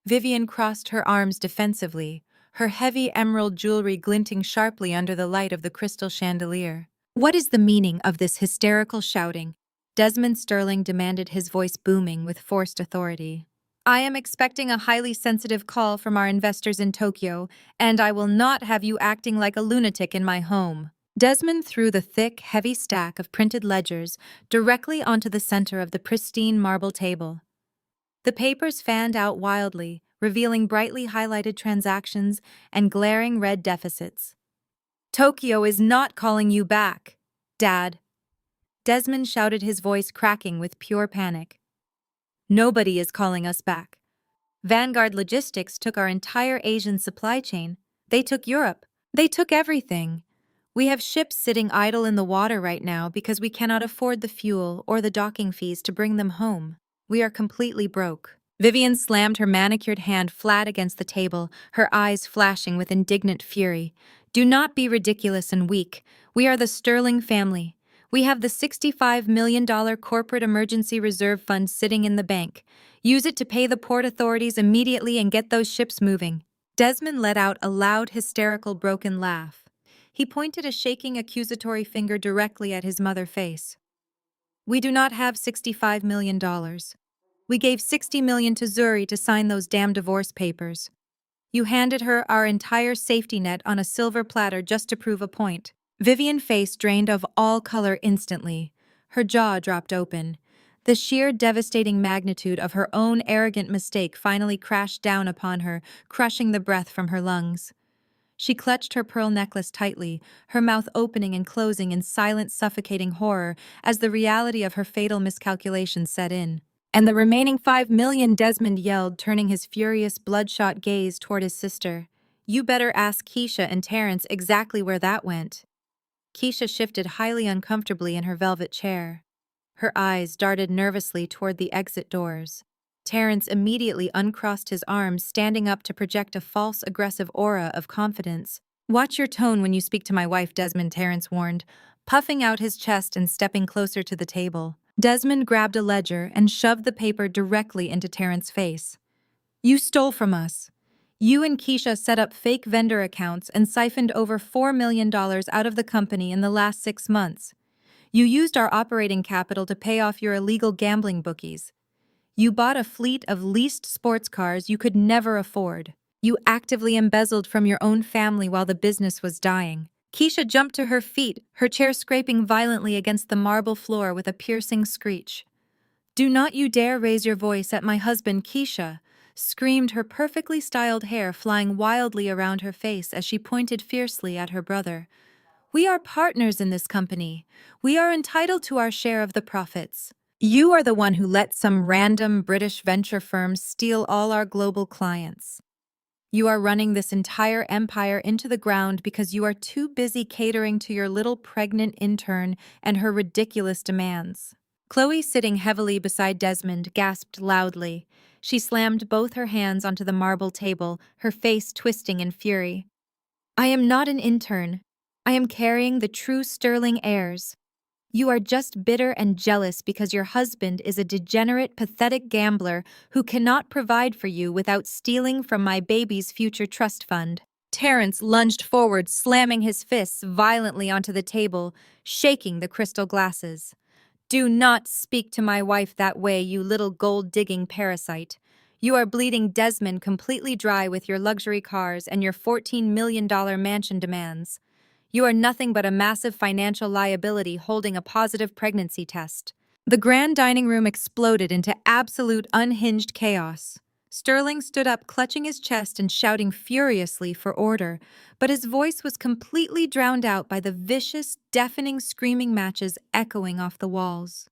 Vivian crossed her arms defensively, her heavy emerald jewelry glinting sharply under the light of the crystal chandelier. "What is the meaning of this hysterical shouting?" Desmond Sterling demanded, his voice booming with forced authority. "I am expecting a highly sensitive call from our investors in Tokyo, and I will not have you acting like a lunatic in my home." Desmond threw the thick, heavy stack of printed ledgers directly onto the center of the pristine marble table. The papers fanned out wildly, revealing brightly highlighted transactions and glaring red deficits. "Tokyo is not calling you back, Dad," Desmond shouted, his voice cracking with pure panic. "Nobody is calling us back. Vanguard Logistics took our entire Asian supply chain. They took Europe. They took everything. We have ships sitting idle in the water right now because we cannot afford the fuel or the docking fees to bring them home. We are completely broke." Vivian slammed her manicured hand flat against the table, her eyes flashing with indignant fury. "Do not be ridiculous and weak. We are the Sterling family. We have the $65 million corporate emergency reserve fund sitting in the bank. Use it to pay the port authorities immediately and get those ships moving." Desmond let out a loud, hysterical, broken laugh. He pointed a shaking, accusatory finger directly at his mother's face. "We do not have $65 million. We gave $60 million to Zuri to sign those damn divorce papers. You handed her our entire safety net on a silver platter just to prove a point." Vivian's face drained of all color instantly. Her jaw dropped open. The sheer devastating magnitude of her own arrogant mistake finally crashed down upon her, crushing the breath from her lungs. She clutched her pearl necklace tightly, her mouth opening and closing in silent, suffocating horror as the reality of her fatal miscalculation set in. "And the remaining $5 million, Desmond yelled, turning his furious, bloodshot gaze toward his sister. "You better ask Keisha and Terrence exactly where that went." Keisha shifted highly uncomfortably in her velvet chair. Her eyes darted nervously toward the exit doors. Terrence immediately uncrossed his arms, standing up to project a false, aggressive aura of confidence. "Watch your tone when you speak to my wife, Desmond," Terrence warned, puffing out his chest and stepping closer to the table. Desmond grabbed a ledger and shoved the paper directly into Terrence's face. "You stole from us. You and Keisha set up fake vendor accounts and siphoned over $4 million out of the company in the last 6 months. You used our operating capital to pay off your illegal gambling bookies. You bought a fleet of leased sports cars you could never afford. You actively embezzled from your own family while the business was dying." Keisha jumped to her feet, her chair scraping violently against the marble floor with a piercing screech. "Do not you dare raise your voice at my husband, Keisha," screamed, her perfectly styled hair flying wildly around her face as she pointed fiercely at her brother. "We are partners in this company. We are entitled to our share of the profits. You are the one who let some random British venture firm steal all our global clients. You are running this entire empire into the ground because you are too busy catering to your little pregnant intern and her ridiculous demands." Chloe, sitting heavily beside Desmond, gasped loudly. She slammed both her hands onto the marble table, her face twisting in fury. "I am not an intern. I am carrying the true Sterling heirs. You are just bitter and jealous because your husband is a degenerate, pathetic gambler who cannot provide for you without stealing from my baby's future trust fund." Terrence lunged forward, slamming his fists violently onto the table, shaking the crystal glasses. "Do not speak to my wife that way, you little gold-digging parasite. You are bleeding Desmond completely dry with your luxury cars and your $14 million mansion demands. You are nothing but a massive financial liability holding a positive pregnancy test." The grand dining room exploded into absolute unhinged chaos. Sterling stood up, clutching his chest and shouting furiously for order, but his voice was completely drowned out by the vicious, deafening screaming matches echoing off the walls.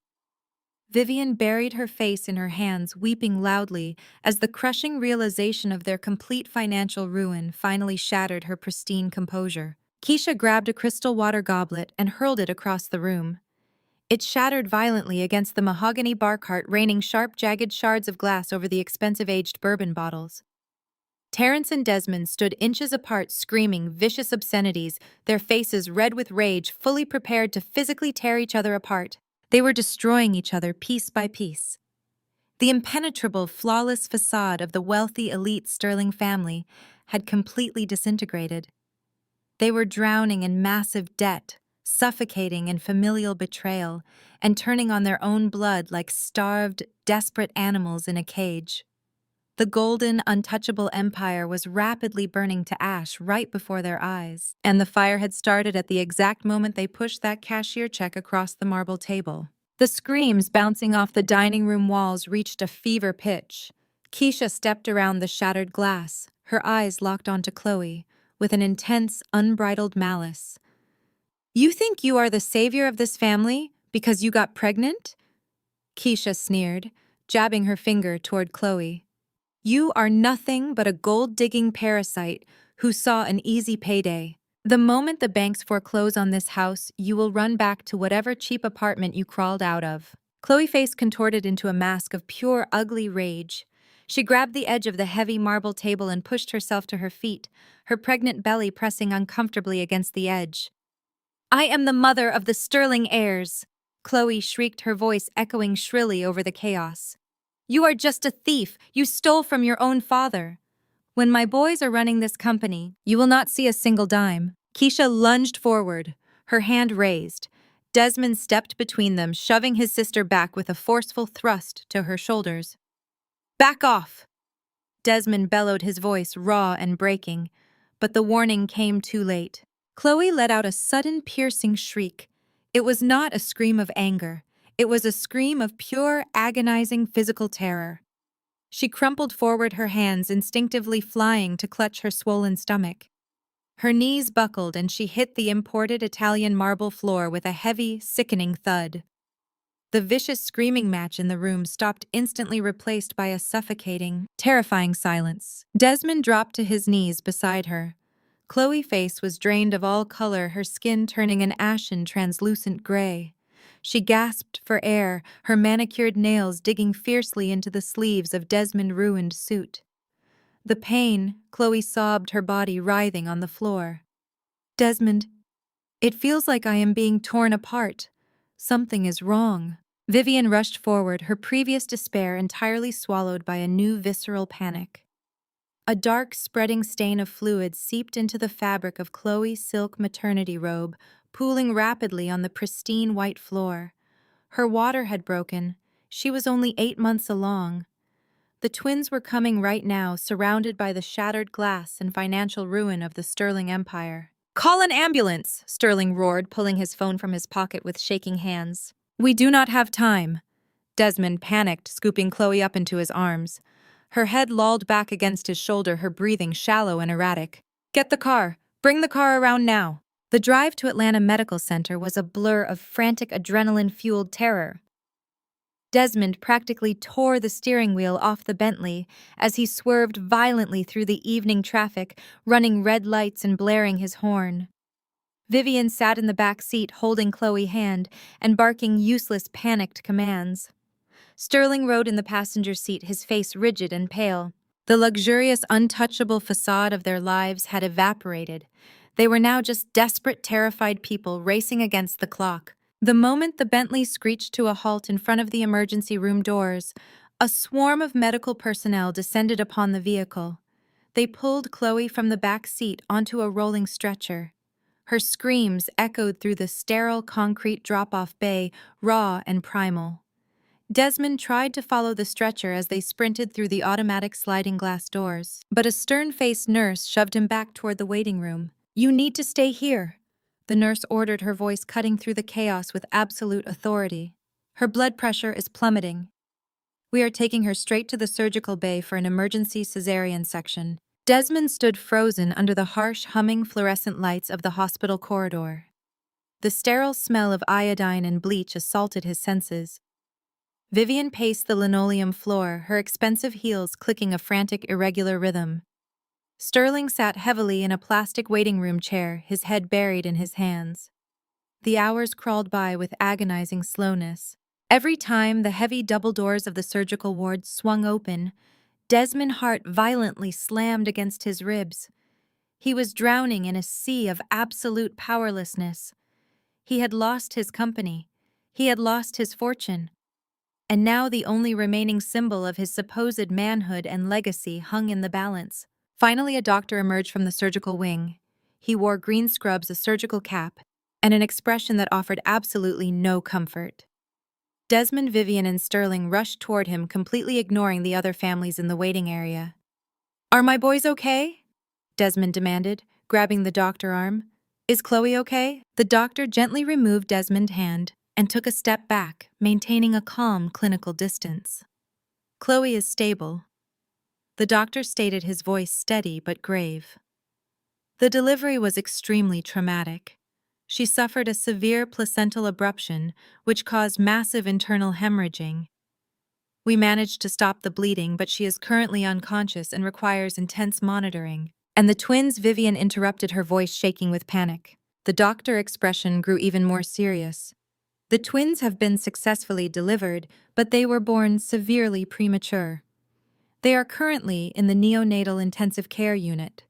Vivian buried her face in her hands, weeping loudly, as the crushing realization of their complete financial ruin finally shattered her pristine composure. Keisha grabbed a crystal water goblet and hurled it across the room. It shattered violently against the mahogany bar cart, raining sharp, jagged shards of glass over the expensive aged bourbon bottles. Terrence and Desmond stood inches apart, screaming vicious obscenities, their faces red with rage, fully prepared to physically tear each other apart. They were destroying each other piece by piece. The impenetrable, flawless facade of the wealthy, elite Sterling family had completely disintegrated. They were drowning in massive debt, suffocating in familial betrayal, and turning on their own blood like starved, desperate animals in a cage. The golden, untouchable empire was rapidly burning to ash right before their eyes, and the fire had started at the exact moment they pushed that cashier check across the marble table. The screams bouncing off the dining room walls reached a fever pitch. Keisha stepped around the shattered glass, her eyes locked onto Chloe, with an intense, unbridled malice. "You think you are the savior of this family because you got pregnant?" Keisha sneered, jabbing her finger toward Chloe. "You are nothing but a gold-digging parasite who saw an easy payday. The moment the banks foreclose on this house, you will run back to whatever cheap apartment you crawled out of." Chloe's face contorted into a mask of pure, ugly rage. She grabbed the edge of the heavy marble table and pushed herself to her feet, her pregnant belly pressing uncomfortably against the edge. "I am the mother of the Sterling heirs," Chloe shrieked, her voice echoing shrilly over the chaos. "You are just a thief. You stole from your own father. When my boys are running this company, you will not see a single dime." Keisha lunged forward, her hand raised. Desmond stepped between them, shoving his sister back with a forceful thrust to her shoulders. "Back off!" Desmond bellowed, his voice raw and breaking, but the warning came too late. Chloe let out a sudden, piercing shriek. It was not a scream of anger. It was a scream of pure, agonizing physical terror. She crumpled forward, her hands instinctively flying to clutch her swollen stomach. Her knees buckled and she hit the imported Italian marble floor with a heavy, sickening thud. The vicious screaming match in the room stopped, instantly replaced by a suffocating, terrifying silence. Desmond dropped to his knees beside her. Chloe's face was drained of all color, her skin turning an ashen, translucent gray. She gasped for air, her manicured nails digging fiercely into the sleeves of Desmond's ruined suit. The pain, Chloe sobbed, her body writhing on the floor. "Desmond, it feels like I am being torn apart. Something is wrong." Vivian rushed forward, her previous despair entirely swallowed by a new visceral panic. A dark, spreading stain of fluid seeped into the fabric of Chloe's silk maternity robe, pooling rapidly on the pristine white floor. Her water had broken. She was only 8 months along. The twins were coming right now, surrounded by the shattered glass and financial ruin of the Sterling Empire. Call an ambulance, Sterling roared, pulling his phone from his pocket with shaking hands. We do not have time. Desmond panicked, scooping Chloe up into his arms. Her head lolled back against his shoulder, her breathing shallow and erratic. Get the car. Bring the car around now. The drive to Atlanta Medical Center was a blur of frantic adrenaline-fueled terror. Desmond practically tore the steering wheel off the Bentley as he swerved violently through the evening traffic, running red lights and blaring his horn. Vivian sat in the back seat holding Chloe's hand and barking useless, panicked commands. Sterling rode in the passenger seat, his face rigid and pale. The luxurious, untouchable facade of their lives had evaporated. They were now just desperate, terrified people racing against the clock. The moment the Bentley screeched to a halt in front of the emergency room doors, a swarm of medical personnel descended upon the vehicle. They pulled Chloe from the back seat onto a rolling stretcher. Her screams echoed through the sterile concrete drop-off bay, raw and primal. Desmond tried to follow the stretcher as they sprinted through the automatic sliding glass doors, but a stern-faced nurse shoved him back toward the waiting room. You need to stay here, the nurse ordered, her voice cutting through the chaos with absolute authority. Her blood pressure is plummeting. We are taking her straight to the surgical bay for an emergency cesarean section. Desmond stood frozen under the harsh, humming fluorescent lights of the hospital corridor. The sterile smell of iodine and bleach assaulted his senses. Vivian paced the linoleum floor, her expensive heels clicking a frantic, irregular rhythm. Sterling sat heavily in a plastic waiting room chair, his head buried in his hands. The hours crawled by with agonizing slowness. Every time the heavy double doors of the surgical ward swung open, Desmond's heart violently slammed against his ribs. He was drowning in a sea of absolute powerlessness. He had lost his company. He had lost his fortune. And now the only remaining symbol of his supposed manhood and legacy hung in the balance. Finally, a doctor emerged from the surgical wing. He wore green scrubs, a surgical cap, and an expression that offered absolutely no comfort. Desmond, Vivian, and Sterling rushed toward him, completely ignoring the other families in the waiting area. Are my boys okay? Desmond demanded, grabbing the doctor's arm. Is Chloe okay? The doctor gently removed Desmond's hand and took a step back, maintaining a calm, clinical distance. Chloe is stable. The doctor stated, his voice steady but grave. The delivery was extremely traumatic. She suffered a severe placental abruption, which caused massive internal hemorrhaging. We managed to stop the bleeding, but she is currently unconscious and requires intense monitoring. And the twins, Vivian interrupted, her voice shaking with panic. The doctor's expression grew even more serious. The twins have been successfully delivered, but they were born severely premature. They are currently in the neonatal intensive care unit.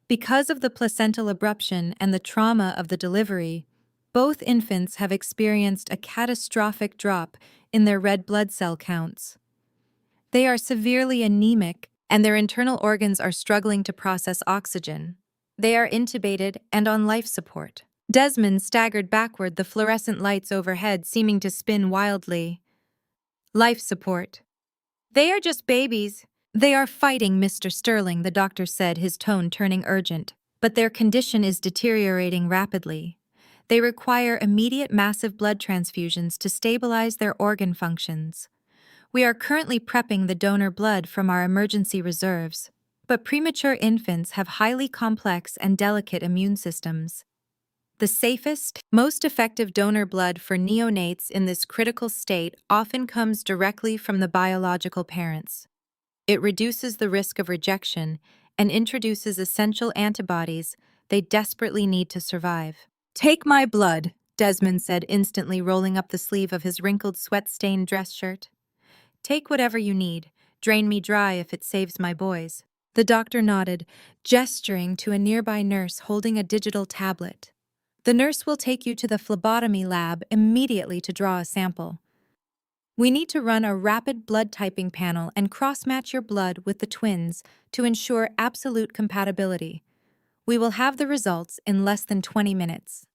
Because of the placental abruption and the trauma of the delivery, both infants have experienced a catastrophic drop in their red blood cell counts. They are severely anemic, and their internal organs are struggling to process oxygen. They are intubated and on life support. Desmond staggered backward, the fluorescent lights overhead seeming to spin wildly. Life support. They are just babies. They are fighting, Mr. Sterling, the doctor said, his tone turning urgent. But their condition is deteriorating rapidly. They require immediate massive blood transfusions to stabilize their organ functions. We are currently prepping the donor blood from our emergency reserves, but premature infants have highly complex and delicate immune systems. The safest, most effective donor blood for neonates in this critical state often comes directly from the biological parents. It reduces the risk of rejection and introduces essential antibodies they desperately need to survive. Take my blood, Desmond said, instantly rolling up the sleeve of his wrinkled, sweat-stained dress shirt. Take whatever you need. Drain me dry if it saves my boys. The doctor nodded, gesturing to a nearby nurse holding a digital tablet. The nurse will take you to the phlebotomy lab immediately to draw a sample. We need to run a rapid blood typing panel and cross-match your blood with the twins to ensure absolute compatibility. We will have the results in less than 20 minutes.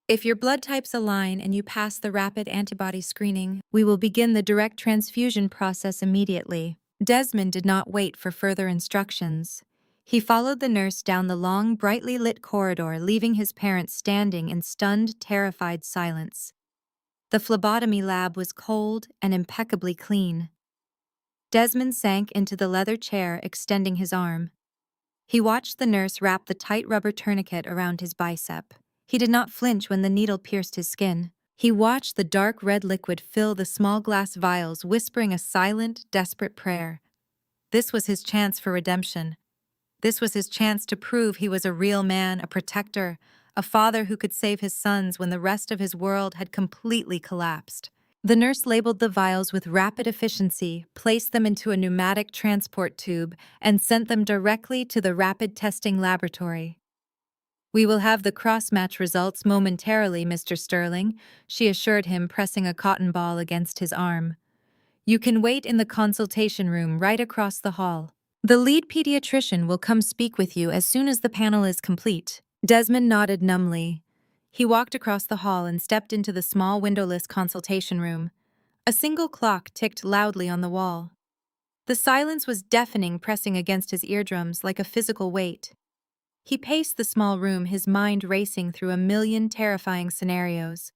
If your blood types align and you pass the rapid antibody screening, we will begin the direct transfusion process immediately. Desmond did not wait for further instructions. He followed the nurse down the long, brightly lit corridor, leaving his parents standing in stunned, terrified silence. The phlebotomy lab was cold and impeccably clean. Desmond sank into the leather chair, extending his arm. He watched the nurse wrap the tight rubber tourniquet around his bicep. He did not flinch when the needle pierced his skin. He watched the dark red liquid fill the small glass vials, whispering a silent, desperate prayer. This was his chance for redemption. This was his chance to prove he was a real man, a protector, a father who could save his sons when the rest of his world had completely collapsed. The nurse labeled the vials with rapid efficiency, placed them into a pneumatic transport tube, and sent them directly to the rapid testing laboratory. "We will have the cross-match results momentarily, Mr. Sterling," she assured him, pressing a cotton ball against his arm. "You can wait in the consultation room right across the hall. The lead pediatrician will come speak with you as soon as the panel is complete." Desmond nodded numbly. He walked across the hall and stepped into the small windowless consultation room. A single clock ticked loudly on the wall. The silence was deafening, pressing against his eardrums like a physical weight. He paced the small room, his mind racing through a million terrifying scenarios.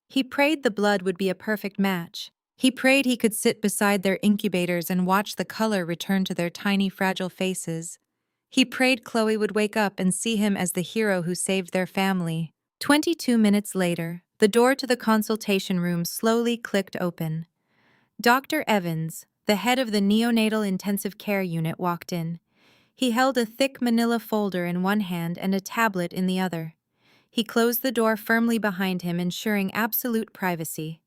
He prayed the blood would be a perfect match. He prayed he could sit beside their incubators and watch the color return to their tiny, fragile faces. He prayed Chloe would wake up and see him as the hero who saved their family. 22 minutes later, the door to the consultation room slowly clicked open. Dr. Evans, the head of the neonatal intensive care unit, walked in. He held a thick manila folder in one hand and a tablet in the other. He closed the door firmly behind him, ensuring absolute privacy.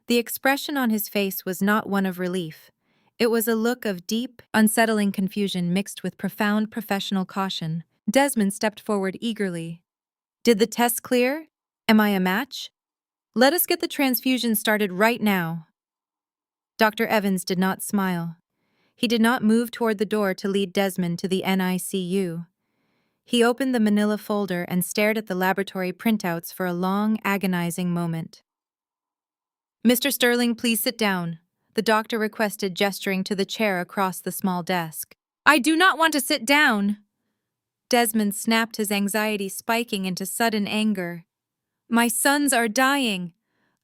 The expression on his face was not one of relief. It was a look of deep, unsettling confusion mixed with profound professional caution. Desmond stepped forward eagerly. "Did the test clear? Am I a match? Let us get the transfusion started right now." Dr. Evans did not smile. He did not move toward the door to lead Desmond to the NICU. He opened the manila folder and stared at the laboratory printouts for a long, agonizing moment. "Mr. Sterling, please sit down," the doctor requested, gesturing to the chair across the small desk. "I do not want to sit down." Desmond snapped, his anxiety spiking into sudden anger. "My sons are dying.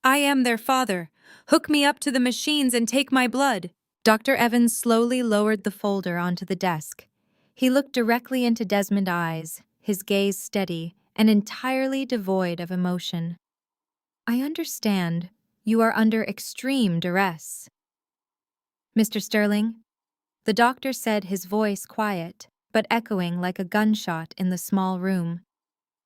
I am their father. Hook me up to the machines and take my blood." Dr. Evans slowly lowered the folder onto the desk. He looked directly into Desmond's eyes, his gaze steady and entirely devoid of emotion. "I understand. You are under extreme duress, Mr. Sterling," the doctor said, his voice quiet, but echoing like a gunshot in the small room.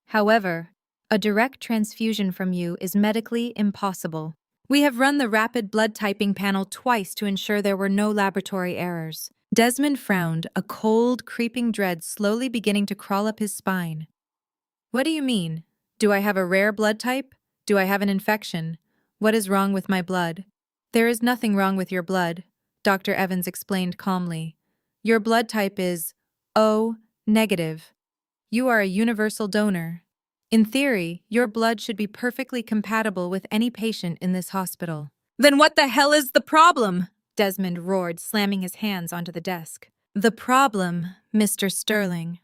"However, a direct transfusion from you is medically impossible. We have run the rapid blood typing panel twice to ensure there were no laboratory errors." Desmond frowned, a cold, creeping dread slowly beginning to crawl up his spine. "What do you mean? Do I have a rare blood type? Do I have an infection? What is wrong with my blood?" "There is nothing wrong with your blood," Dr. Evans explained calmly. "Your blood type is O negative. You are a universal donor. In theory, your blood should be perfectly compatible with any patient in this hospital." "Then what the hell is the problem?" Desmond roared, slamming his hands onto the desk. "The problem, Mr. Sterling."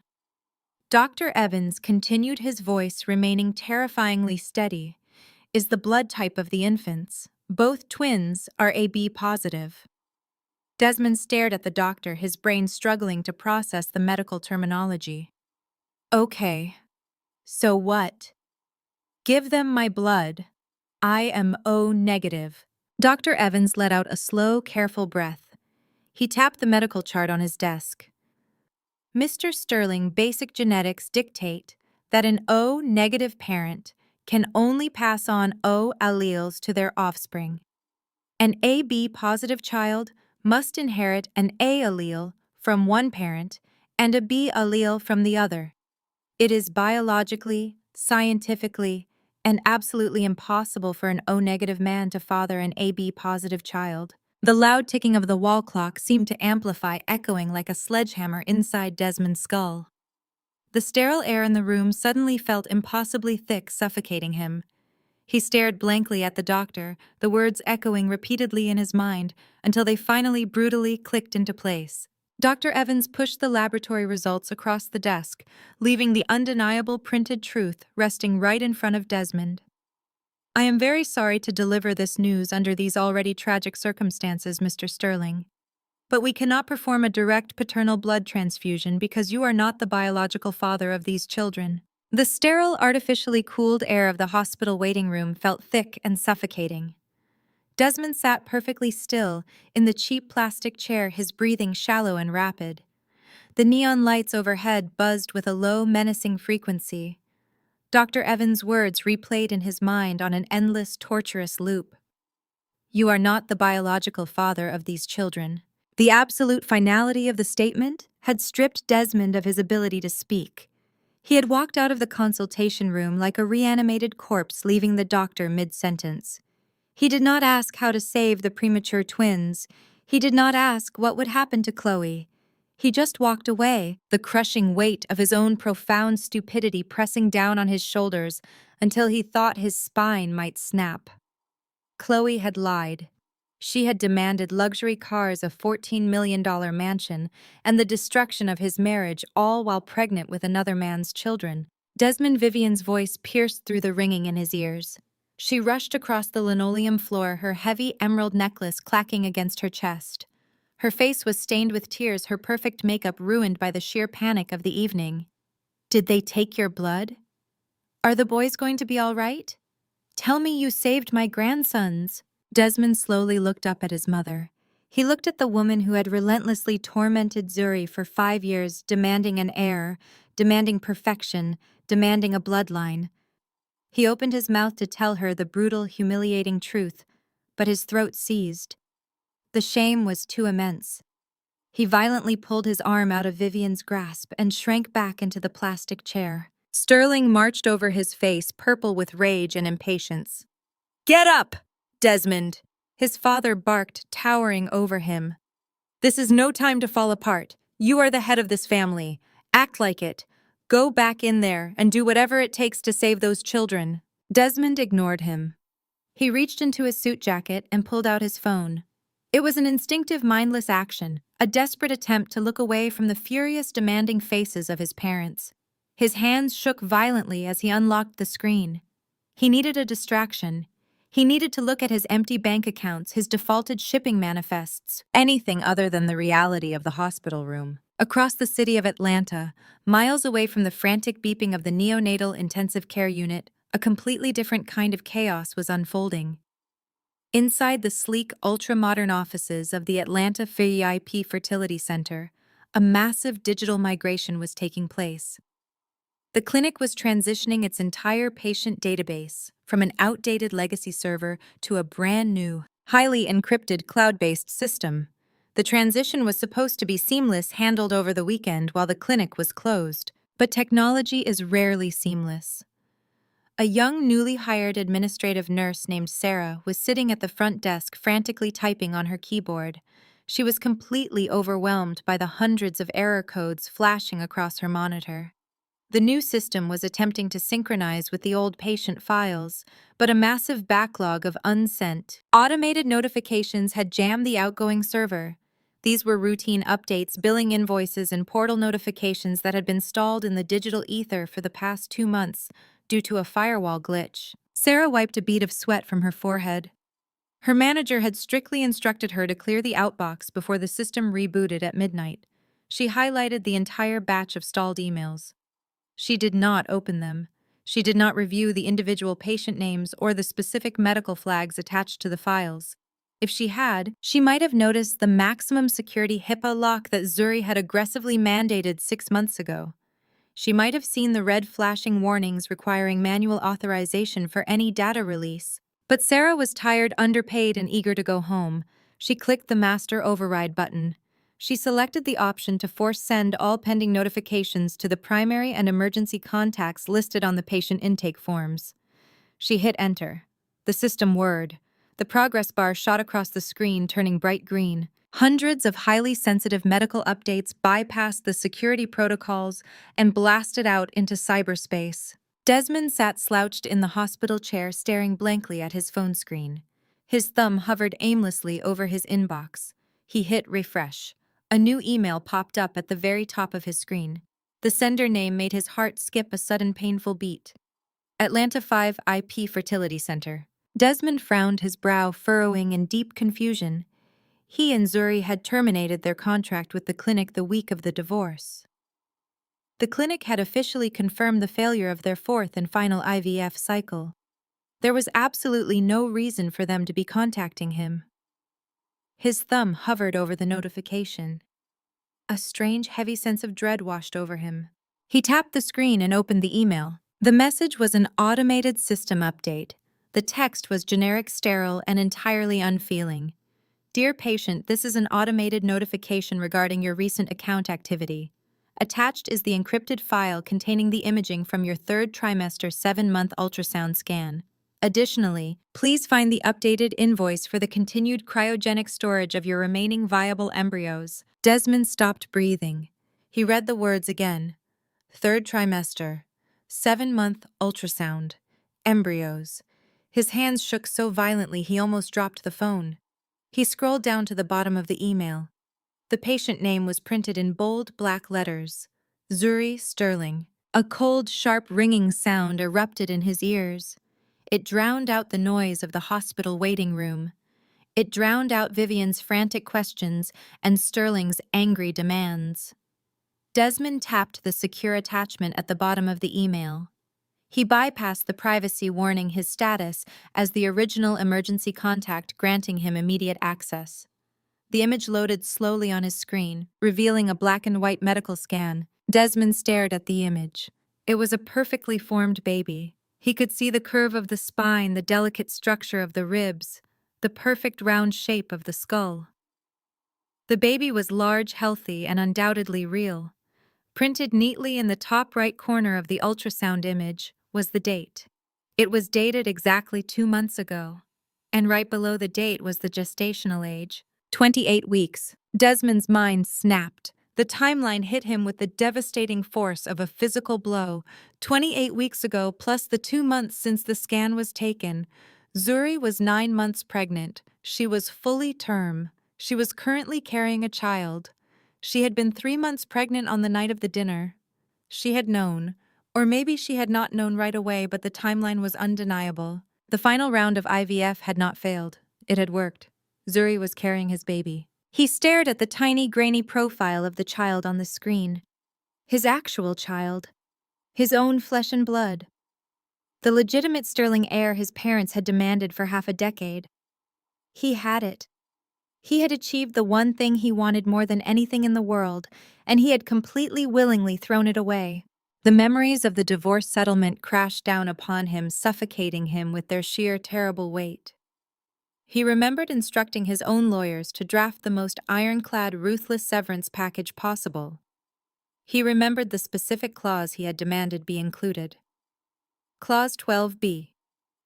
Dr. Evans continued, his voice remaining terrifyingly steady, "is the blood type of the infants. Both twins are AB positive." Desmond stared at the doctor, his brain struggling to process the medical terminology. "Okay, so what? Give them my blood. I am O negative." Dr. Evans let out a slow, careful breath. He tapped the medical chart on his desk. "Mr. Sterling, basic genetics dictate that an O negative parent can only pass on O alleles to their offspring. An AB positive child must inherit an A allele from one parent and a B allele from the other. It is biologically, scientifically, and absolutely impossible for an O-negative man to father an AB-positive child." The loud ticking of the wall clock seemed to amplify, echoing like a sledgehammer inside Desmond's skull. The sterile air in the room suddenly felt impossibly thick, suffocating him. He stared blankly at the doctor, the words echoing repeatedly in his mind until they finally brutally clicked into place. Dr. Evans pushed the laboratory results across the desk, leaving the undeniable printed truth resting right in front of Desmond. I am very sorry to deliver this news under these already tragic circumstances, Mr. Sterling. But we cannot perform a direct paternal blood transfusion because you are not the biological father of these children. The sterile, artificially cooled air of the hospital waiting room felt thick and suffocating. Desmond sat perfectly still, in the cheap plastic chair, his breathing shallow and rapid. The neon lights overhead buzzed with a low, menacing frequency. Dr. Evans' words replayed in his mind on an endless, torturous loop. You are not the biological father of these children. The absolute finality of the statement had stripped Desmond of his ability to speak. He had walked out of the consultation room like a reanimated corpse leaving the doctor mid-sentence. He did not ask how to save the premature twins. He did not ask what would happen to Chloe. He just walked away, the crushing weight of his own profound stupidity pressing down on his shoulders until he thought his spine might snap. Chloe had lied. She had demanded luxury cars, a $14 million mansion, and the destruction of his marriage, all while pregnant with another man's children. Desmond Vivian's voice pierced through the ringing in his ears. She rushed across the linoleum floor, her heavy emerald necklace clacking against her chest. Her face was stained with tears, her perfect makeup ruined by the sheer panic of the evening. Did they take your blood? Are the boys going to be all right? Tell me you saved my grandsons. Desmond slowly looked up at his mother. He looked at the woman who had relentlessly tormented Zuri for 5 years, demanding an heir, demanding perfection, demanding a bloodline. He opened his mouth to tell her the brutal, humiliating truth, but his throat seized. The shame was too immense. He violently pulled his arm out of Vivian's grasp and shrank back into the plastic chair. Sterling marched over his face, purple with rage and impatience. Get up, Desmond! His father barked, towering over him. This is no time to fall apart. You are the head of this family. Act like it. Go back in there and do whatever it takes to save those children. Desmond ignored him. He reached into his suit jacket and pulled out his phone. It was an instinctive, mindless action, a desperate attempt to look away from the furious, demanding faces of his parents. His hands shook violently as he unlocked the screen. He needed a distraction. He needed to look at his empty bank accounts, his defaulted shipping manifests, anything other than the reality of the hospital room. Across the city of Atlanta, miles away from the frantic beeping of the neonatal intensive care unit, a completely different kind of chaos was unfolding. Inside the sleek, ultra-modern offices of the Atlanta VIP Fertility Center, a massive digital migration was taking place. The clinic was transitioning its entire patient database from an outdated legacy server to a brand new, highly encrypted cloud-based system. The transition was supposed to be seamless, handled over the weekend while the clinic was closed, but technology is rarely seamless. A young, newly hired administrative nurse named Sarah was sitting at the front desk, frantically typing on her keyboard. She was completely overwhelmed by the hundreds of error codes flashing across her monitor. The new system was attempting to synchronize with the old patient files, but a massive backlog of unsent, automated notifications had jammed the outgoing server. These were routine updates, billing invoices, and portal notifications that had been stalled in the digital ether for the past 2 months due to a firewall glitch. Sarah wiped a bead of sweat from her forehead. Her manager had strictly instructed her to clear the outbox before the system rebooted at midnight. She highlighted the entire batch of stalled emails. She did not open them. She did not review the individual patient names or the specific medical flags attached to the files. If she had, she might have noticed the maximum security HIPAA lock that Zuri had aggressively mandated 6 months ago. She might have seen the red flashing warnings requiring manual authorization for any data release. But Sarah was tired, underpaid, and eager to go home. She clicked the master override button. She selected the option to force send all pending notifications to the primary and emergency contacts listed on the patient intake forms. She hit enter. The system whirred. The progress bar shot across the screen, turning bright green. Hundreds of highly sensitive medical updates bypassed the security protocols and blasted out into cyberspace. Desmond sat slouched in the hospital chair, staring blankly at his phone screen. His thumb hovered aimlessly over his inbox. He hit refresh. A new email popped up at the very top of his screen. The sender name made his heart skip a sudden painful beat. Atlanta 5 IP Fertility Center. Desmond frowned, his brow furrowing in deep confusion. He and Zuri had terminated their contract with the clinic the week of the divorce. The clinic had officially confirmed the failure of their fourth and final IVF cycle. There was absolutely no reason for them to be contacting him. His thumb hovered over the notification. A strange, heavy sense of dread washed over him. He tapped the screen and opened the email. The message was an automated system update. The text was generic, sterile, and entirely unfeeling. Dear patient, this is an automated notification regarding your recent account activity. Attached is the encrypted file containing the imaging from your third trimester 7-month ultrasound scan. Additionally, please find the updated invoice for the continued cryogenic storage of your remaining viable embryos. Desmond stopped breathing. He read the words again. Third trimester, 7-month ultrasound, embryos. His hands shook so violently he almost dropped the phone. He scrolled down to the bottom of the email. The patient name was printed in bold black letters. Zuri Sterling. A cold, sharp ringing sound erupted in his ears. It drowned out the noise of the hospital waiting room. It drowned out Vivian's frantic questions and Sterling's angry demands. Desmond tapped the secure attachment at the bottom of the email. He bypassed the privacy warning his status as the original emergency contact, granting him immediate access. The image loaded slowly on his screen, revealing a black and white medical scan. Desmond stared at the image. It was a perfectly formed baby. He could see the curve of the spine, the delicate structure of the ribs, the perfect round shape of the skull. The baby was large, healthy, and undoubtedly real. Printed neatly in the top right corner of the ultrasound image was the date. It was dated exactly 2 months ago. And right below the date was the gestational age, 28 weeks. Desmond's mind snapped. The timeline hit him with the devastating force of a physical blow. 28 weeks ago, plus the 2 months since the scan was taken. Zuri was 9 months pregnant. She was fully term. She was currently carrying a child. She had been 3 months pregnant on the night of the dinner. She had known, or maybe she had not known right away, but the timeline was undeniable. The final round of IVF had not failed. It had worked. Zuri was carrying his baby. He stared at the tiny, grainy profile of the child on the screen. His actual child. His own flesh and blood. The legitimate Sterling heir his parents had demanded for half a decade. He had it. He had achieved the one thing he wanted more than anything in the world, and he had completely willingly thrown it away. The memories of the divorce settlement crashed down upon him, suffocating him with their sheer terrible weight. He remembered instructing his own lawyers to draft the most ironclad, ruthless severance package possible. He remembered the specific clause he had demanded be included. Clause 12B.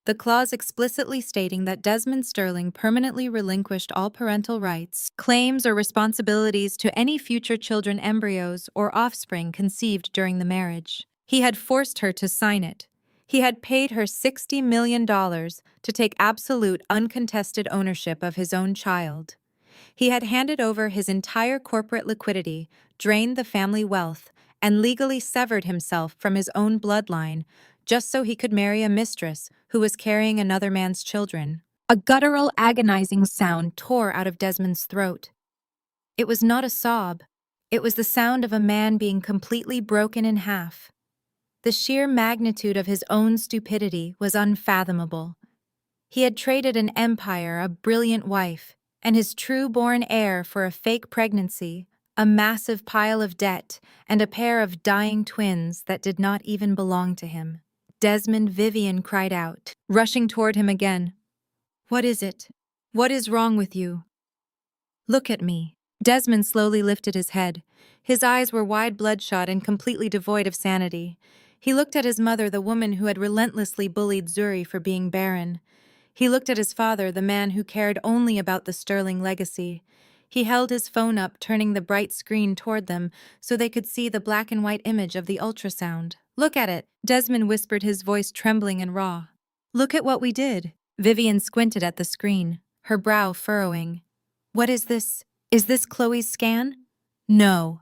The clause explicitly stating that Desmond Sterling permanently relinquished all parental rights, claims, or responsibilities to any future children, embryos, or offspring conceived during the marriage. He had forced her to sign it. He had paid her $60 million to take absolute, uncontested ownership of his own child. He had handed over his entire corporate liquidity, drained the family wealth, and legally severed himself from his own bloodline, just so he could marry a mistress who was carrying another man's children. A guttural, agonizing sound tore out of Desmond's throat. It was not a sob. It was the sound of a man being completely broken in half. The sheer magnitude of his own stupidity was unfathomable. He had traded an empire, a brilliant wife, and his true-born heir for a fake pregnancy, a massive pile of debt, and a pair of dying twins that did not even belong to him. Desmond, Vivian cried out, rushing toward him again. "What is it? What is wrong with you? Look at me." Desmond slowly lifted his head. His eyes were wide, bloodshot, and completely devoid of sanity. He looked at his mother, the woman who had relentlessly bullied Zuri for being barren. He looked at his father, the man who cared only about the Sterling legacy. He held his phone up, turning the bright screen toward them so they could see the black and white image of the ultrasound. "Look at it," Desmond whispered, his voice trembling and raw. "Look at what we did." Vivian squinted at the screen, her brow furrowing. "What is this? Is this Chloe's scan?" No.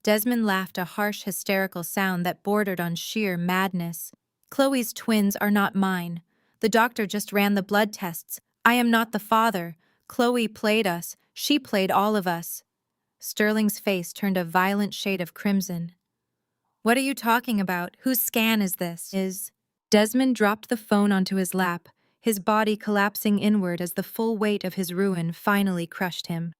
Desmond laughed, a harsh, hysterical sound that bordered on sheer madness. Chloe's twins are not mine. The doctor just ran the blood tests. I am not the father. Chloe played us. She played all of us. Sterling's face turned a violent shade of crimson. What are you talking about? Whose scan is this? Desmond dropped the phone onto his lap, his body collapsing inward as the full weight of his ruin finally crushed him.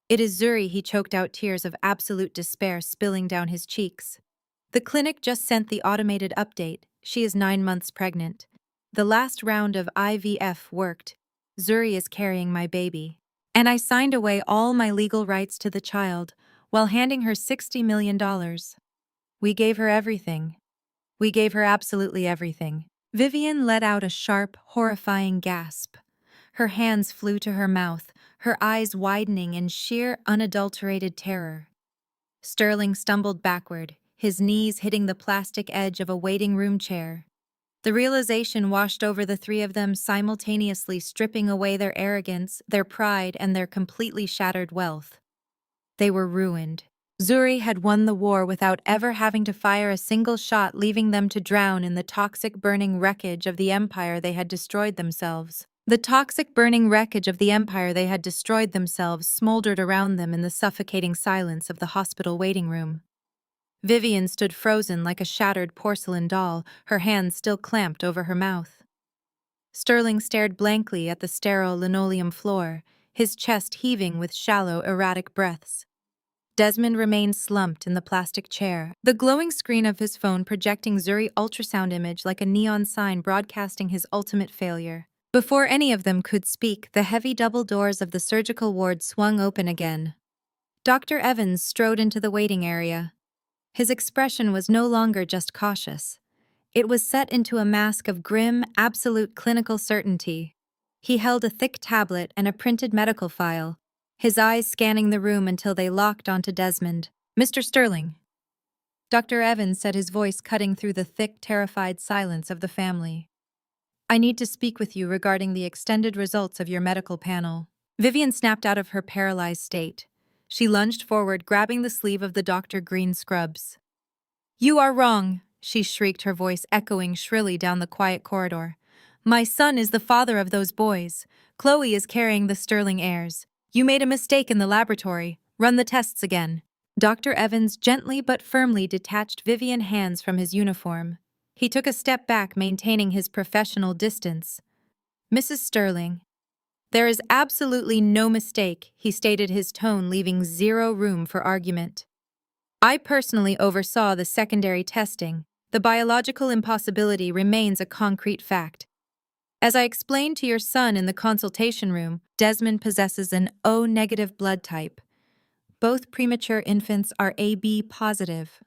It is Zuri, he choked out, tears of absolute despair spilling down his cheeks. The clinic just sent the automated update. She is 9 months pregnant. The last round of IVF worked. Zuri is carrying my baby. And I signed away all my legal rights to the child, while handing her $60 million. We gave her everything. We gave her absolutely everything. Vivian let out a sharp, horrifying gasp. Her hands flew to her mouth, her eyes widening in sheer, unadulterated terror. Sterling stumbled backward, his knees hitting the plastic edge of a waiting room chair. The realization washed over the three of them, simultaneously stripping away their arrogance, their pride, and their completely shattered wealth. They were ruined. Zuri had won the war without ever having to fire a single shot, leaving them to drown in the toxic burning wreckage of the empire they had destroyed themselves. The toxic burning wreckage of the empire they had destroyed themselves smoldered around them in the suffocating silence of the hospital waiting room. Vivian stood frozen like a shattered porcelain doll, her hands still clamped over her mouth. Sterling stared blankly at the sterile linoleum floor, his chest heaving with shallow, erratic breaths. Desmond remained slumped in the plastic chair, the glowing screen of his phone projecting Zuri ultrasound image like a neon sign broadcasting his ultimate failure. Before any of them could speak, the heavy double doors of the surgical ward swung open again. Dr. Evans strode into the waiting area. His expression was no longer just cautious. It was set into a mask of grim, absolute clinical certainty. He held a thick tablet and a printed medical file, his eyes scanning the room until they locked onto Desmond. "Mr. Sterling." Dr. Evans said, his voice cutting through the thick, terrified silence of the family. "I need to speak with you regarding the extended results of your medical panel." Vivian snapped out of her paralyzed state. She lunged forward, grabbing the sleeve of the Dr. Green scrubs. "You are wrong," she shrieked, her voice echoing shrilly down the quiet corridor. "My son is the father of those boys. Chloe is carrying the Sterling heirs. You made a mistake in the laboratory. Run the tests again." Dr. Evans gently but firmly detached Vivian's hands from his uniform. He took a step back, maintaining his professional distance. "Mrs. Sterling, there is absolutely no mistake," he stated, his tone leaving zero room for argument. "I personally oversaw the secondary testing. The biological impossibility remains a concrete fact. As I explained to your son in the consultation room, Desmond possesses an O-negative blood type. Both premature infants are AB positive.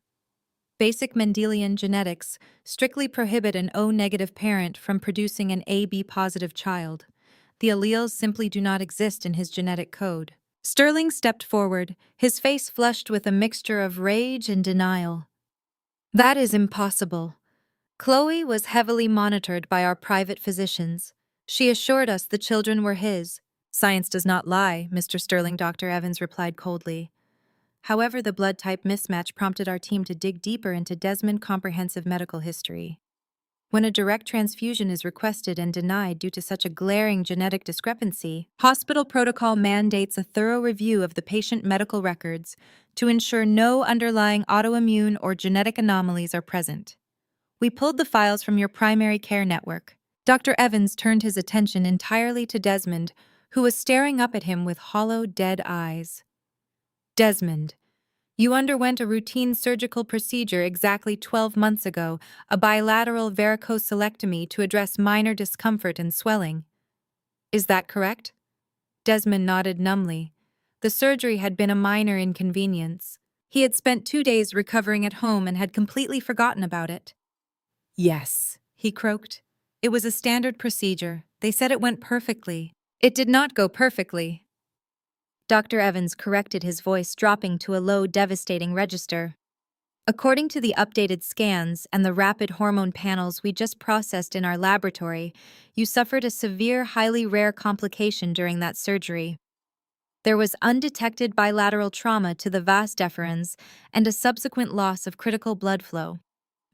Basic Mendelian genetics strictly prohibit an O-negative parent from producing an AB positive child. The alleles simply do not exist in his genetic code." Sterling stepped forward, his face flushed with a mixture of rage and denial. "That is impossible. Chloe was heavily monitored by our private physicians. She assured us the children were his." "Science does not lie, Mr. Sterling," Dr. Evans replied coldly. However, the blood type mismatch prompted our team to dig deeper into Desmond's comprehensive medical history. When a direct transfusion is requested and denied due to such a glaring genetic discrepancy, hospital protocol mandates a thorough review of the patient medical records to ensure no underlying autoimmune or genetic anomalies are present. We pulled the files from your primary care network. Dr. Evans turned his attention entirely to Desmond, who was staring up at him with hollow, dead eyes. "Desmond, you underwent a routine surgical procedure exactly 12 months ago, a bilateral varicocelectomy to address minor discomfort and swelling. Is that correct?" Desmond nodded numbly. The surgery had been a minor inconvenience. He had spent 2 days recovering at home and had completely forgotten about it. "Yes," he croaked. "It was a standard procedure. They said it went perfectly." "It did not go perfectly." Dr. Evans corrected, his voice dropping to a low, devastating register. "According to the updated scans and the rapid hormone panels we just processed in our laboratory, you suffered a severe, highly rare complication during that surgery. There was undetected bilateral trauma to the vas deferens and a subsequent loss of critical blood flow.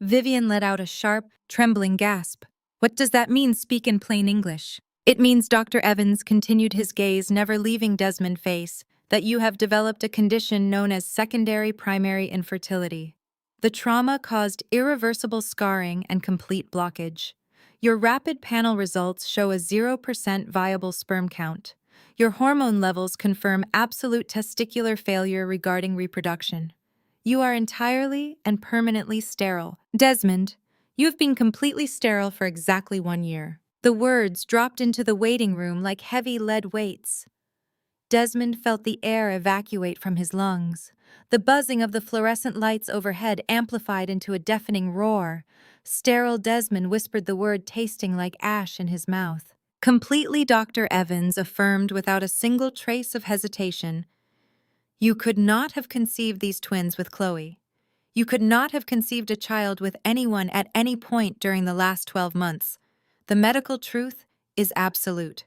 Vivian let out a sharp, trembling gasp. What does that mean? Speak in plain English. It means, Dr. Evans continued, his gaze never leaving Desmond's face, that you have developed a condition known as secondary primary infertility. The trauma caused irreversible scarring and complete blockage. Your rapid panel results show a 0% viable sperm count. Your hormone levels confirm absolute testicular failure regarding reproduction. You are entirely and permanently sterile. Desmond, you have been completely sterile for exactly 1 year. The words dropped into the waiting room like heavy lead weights. Desmond felt the air evacuate from his lungs. The buzzing of the fluorescent lights overhead amplified into a deafening roar. Sterile Desmond whispered the word, tasting like ash in his mouth. Completely, Dr. Evans affirmed without a single trace of hesitation. You could not have conceived these twins with Chloe. You could not have conceived a child with anyone at any point during the last 12 months. The medical truth is absolute.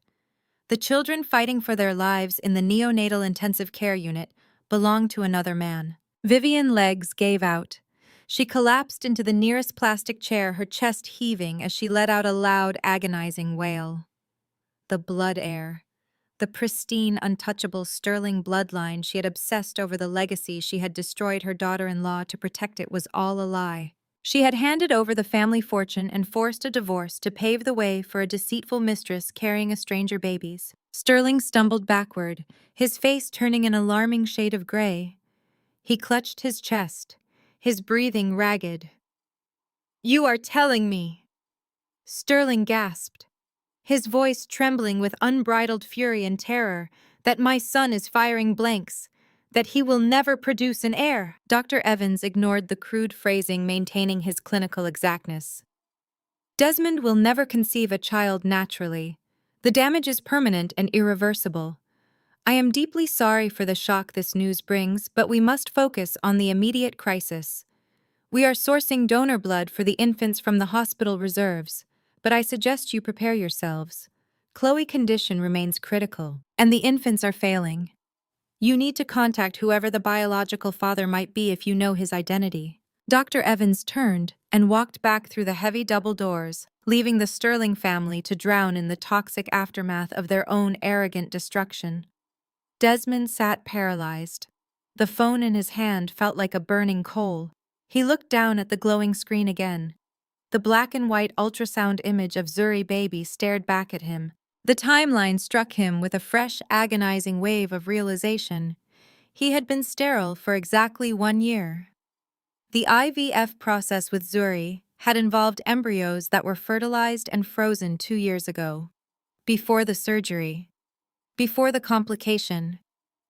The children fighting for their lives in the neonatal intensive care unit belonged to another man. Vivian's legs gave out. She collapsed into the nearest plastic chair, her chest heaving as she let out a loud, agonizing wail. The blood heir. The pristine, untouchable Sterling bloodline she had obsessed over, the legacy she had destroyed her daughter-in-law to protect, it was all a lie. She had handed over the family fortune and forced a divorce to pave the way for a deceitful mistress carrying a stranger babies. Sterling stumbled backward, his face turning an alarming shade of gray. He clutched his chest, his breathing ragged. "You are telling me!" Sterling gasped, his voice trembling with unbridled fury and terror, "that my son is firing blanks, that he will never produce an heir." Dr. Evans ignored the crude phrasing, maintaining his clinical exactness. "Desmond will never conceive a child naturally. The damage is permanent and irreversible. I am deeply sorry for the shock this news brings, but we must focus on the immediate crisis. We are sourcing donor blood for the infants from the hospital reserves, but I suggest you prepare yourselves. Chloe's condition remains critical, and the infants are failing. You need to contact whoever the biological father might be if you know his identity." Dr. Evans turned and walked back through the heavy double doors, leaving the Sterling family to drown in the toxic aftermath of their own arrogant destruction. Desmond sat paralyzed. The phone in his hand felt like a burning coal. He looked down at the glowing screen again. The black and white ultrasound image of Zuri baby stared back at him. The timeline struck him with a fresh, agonizing wave of realization. He had been sterile for exactly 1 year. The IVF process with Zuri had involved embryos that were fertilized and frozen 2 years ago. Before the surgery. Before the complication.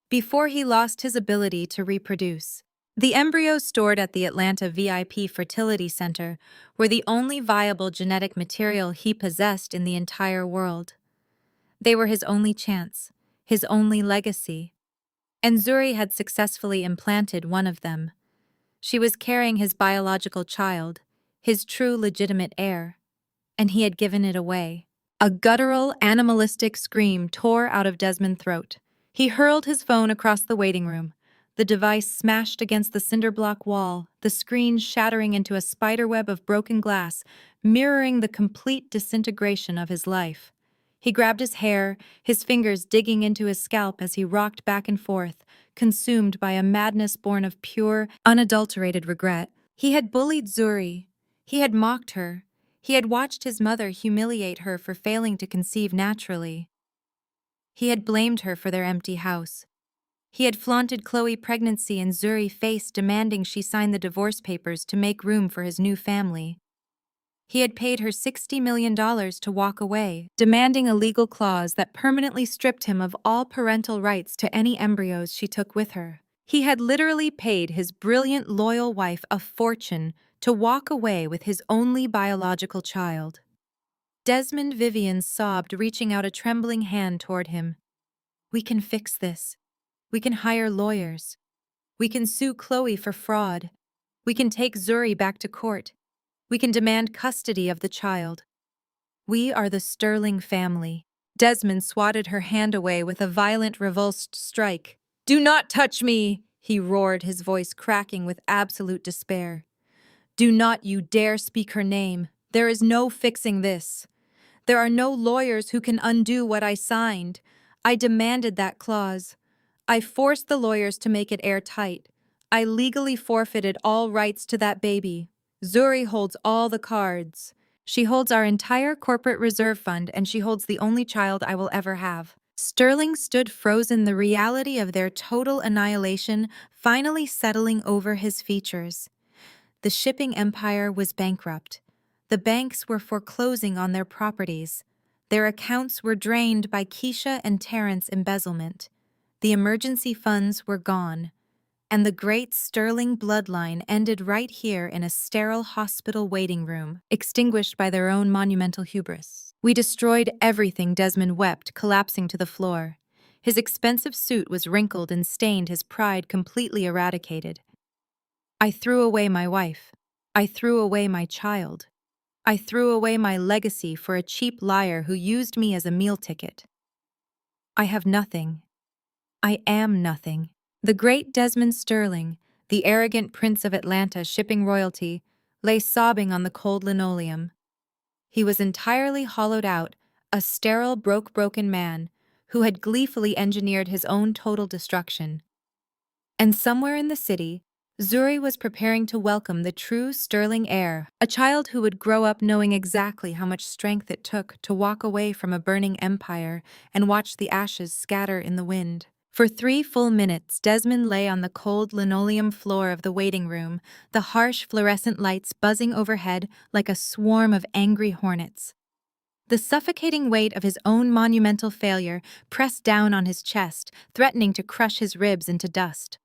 Before he lost his ability to reproduce. The embryos stored at the Atlanta VIP Fertility Center were the only viable genetic material he possessed in the entire world. They were his only chance, his only legacy. And Zuri had successfully implanted one of them. She was carrying his biological child, his true legitimate heir, and he had given it away. A guttural, animalistic scream tore out of Desmond's throat. He hurled his phone across the waiting room. The device smashed against the cinderblock wall, the screen shattering into a spiderweb of broken glass, mirroring the complete disintegration of his life. He grabbed his hair, his fingers digging into his scalp as he rocked back and forth, consumed by a madness born of pure, unadulterated regret. He had bullied Zuri. He had mocked her. He had watched his mother humiliate her for failing to conceive naturally. He had blamed her for their empty house. He had flaunted Chloe's pregnancy in Zuri's face, demanding she sign the divorce papers to make room for his new family. He had paid her $60 million to walk away, demanding a legal clause that permanently stripped him of all parental rights to any embryos she took with her. He had literally paid his brilliant, loyal wife a fortune to walk away with his only biological child. Desmond Vivian sobbed, reaching out a trembling hand toward him. "We can fix this. We can hire lawyers. We can sue Chloe for fraud. We can take Zuri back to court. We can demand custody of the child. We are the Sterling family." Desmond swatted her hand away with a violent, revulsed strike. "Do not touch me!" he roared, his voice cracking with absolute despair. "Do not you dare speak her name. There is no fixing this. There are no lawyers who can undo what I signed. I demanded that clause. I forced the lawyers to make it airtight. I legally forfeited all rights to that baby. Zuri holds all the cards. She holds our entire corporate reserve fund, and she holds the only child I will ever have." Sterling stood frozen, the reality of their total annihilation finally settling over his features. The shipping empire was bankrupt. The banks were foreclosing on their properties. Their accounts were drained by Keisha and Terrence embezzlement. The emergency funds were gone. And the great Sterling bloodline ended right here in a sterile hospital waiting room, extinguished by their own monumental hubris. "We destroyed everything," Desmond wept, collapsing to the floor. His expensive suit was wrinkled and stained, his pride completely eradicated. "I threw away my wife. I threw away my child. I threw away my legacy for a cheap liar who used me as a meal ticket. I have nothing. I am nothing." The great Desmond Sterling, the arrogant prince of Atlanta shipping royalty, lay sobbing on the cold linoleum. He was entirely hollowed out, a sterile, broken man who had gleefully engineered his own total destruction. And somewhere in the city, Zuri was preparing to welcome the true Sterling heir, a child who would grow up knowing exactly how much strength it took to walk away from a burning empire and watch the ashes scatter in the wind. For 3 full minutes, Desmond lay on the cold linoleum floor of the waiting room, the harsh fluorescent lights buzzing overhead like a swarm of angry hornets. The suffocating weight of his own monumental failure pressed down on his chest, threatening to crush his ribs into dust.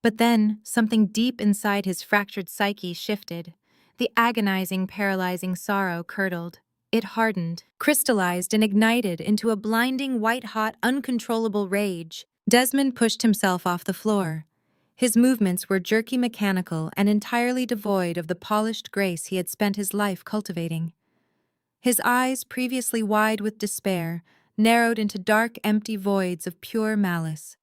But then, something deep inside his fractured psyche shifted. The agonizing, paralyzing sorrow curdled. It hardened, crystallized, and ignited into a blinding, white-hot, uncontrollable rage. Desmond pushed himself off the floor. His movements were jerky, mechanical, and entirely devoid of the polished grace he had spent his life cultivating. His eyes, previously wide with despair, narrowed into dark, empty voids of pure malice.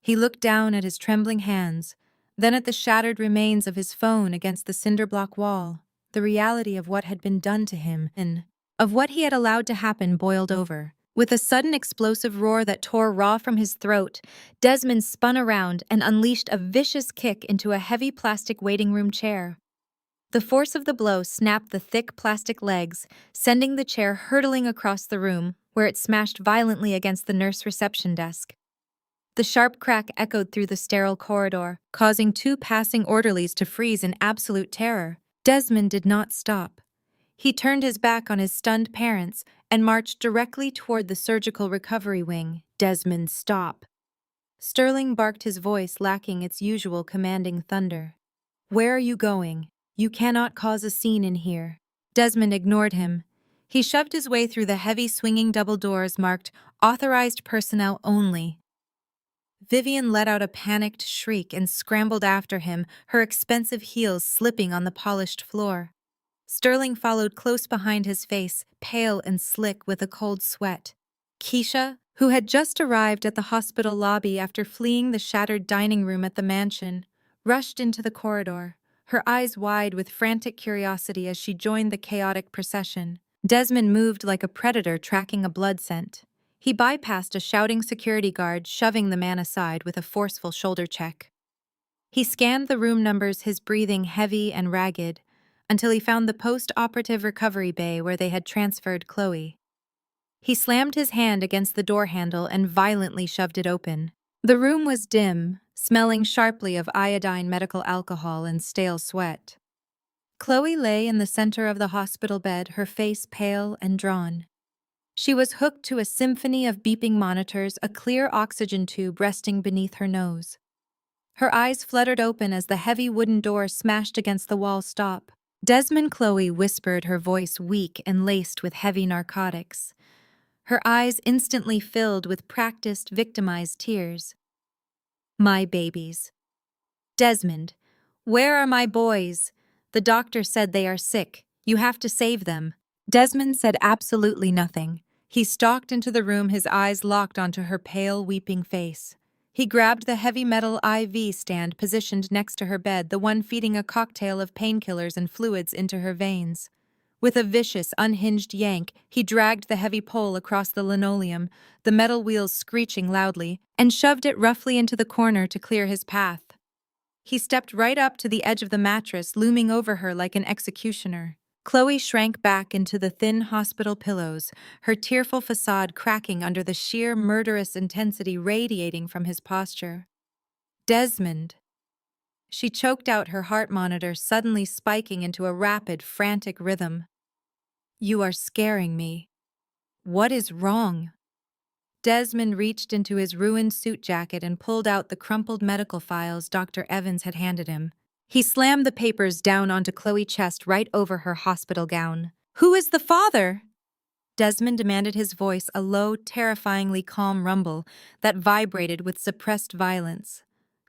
He looked down at his trembling hands, then at the shattered remains of his phone against the cinder-block wall. The reality of what had been done to him, and of what he had allowed to happen, boiled over. With a sudden explosive roar that tore raw from his throat, Desmond spun around and unleashed a vicious kick into a heavy plastic waiting room chair. The force of the blow snapped the thick plastic legs, sending the chair hurtling across the room, where it smashed violently against the nurse reception desk. The sharp crack echoed through the sterile corridor, causing 2 passing orderlies to freeze in absolute terror. Desmond did not stop. He turned his back on his stunned parents and marched directly toward the surgical recovery wing. "Desmond, stop!" Sterling barked, his voice lacking its usual commanding thunder. "Where are you going? You cannot cause a scene in here." Desmond ignored him. He shoved his way through the heavy swinging double doors marked "Authorized Personnel Only." Vivian let out a panicked shriek and scrambled after him, her expensive heels slipping on the polished floor. Sterling followed close behind, his face pale and slick with a cold sweat. Keisha, who had just arrived at the hospital lobby after fleeing the shattered dining room at the mansion, rushed into the corridor, her eyes wide with frantic curiosity as she joined the chaotic procession. Desmond moved like a predator tracking a blood scent. He bypassed a shouting security guard, shoving the man aside with a forceful shoulder check. He scanned the room numbers, his breathing heavy and ragged, until he found the post-operative recovery bay where they had transferred Chloe. He slammed his hand against the door handle and violently shoved it open. The room was dim, smelling sharply of iodine, medical alcohol, and stale sweat. Chloe lay in the center of the hospital bed, her face pale and drawn. She was hooked to a symphony of beeping monitors, a clear oxygen tube resting beneath her nose. Her eyes fluttered open as the heavy wooden door smashed against the wall. "Stop." Desmond, Chloe whispered, her voice weak and laced with heavy narcotics. Her eyes instantly filled with practiced, victimized tears. "My babies. Desmond, where are my boys? The doctor said they are sick. You have to save them." Desmond said absolutely nothing. He stalked into the room, his eyes locked onto her pale, weeping face. He grabbed the heavy metal IV stand positioned next to her bed, the one feeding a cocktail of painkillers and fluids into her veins. With a vicious, unhinged yank, he dragged the heavy pole across the linoleum, the metal wheels screeching loudly, and shoved it roughly into the corner to clear his path. He stepped right up to the edge of the mattress, looming over her like an executioner. Chloe shrank back into the thin hospital pillows, her tearful facade cracking under the sheer murderous intensity radiating from his posture. Desmond. She choked out, her heart monitor suddenly spiking into a rapid, frantic rhythm. You are scaring me. What is wrong? Desmond reached into his ruined suit jacket and pulled out the crumpled medical files Dr. Evans had handed him. He slammed the papers down onto Chloe's chest right over her hospital gown. Who is the father? Desmond demanded, his voice a low, terrifyingly calm rumble that vibrated with suppressed violence.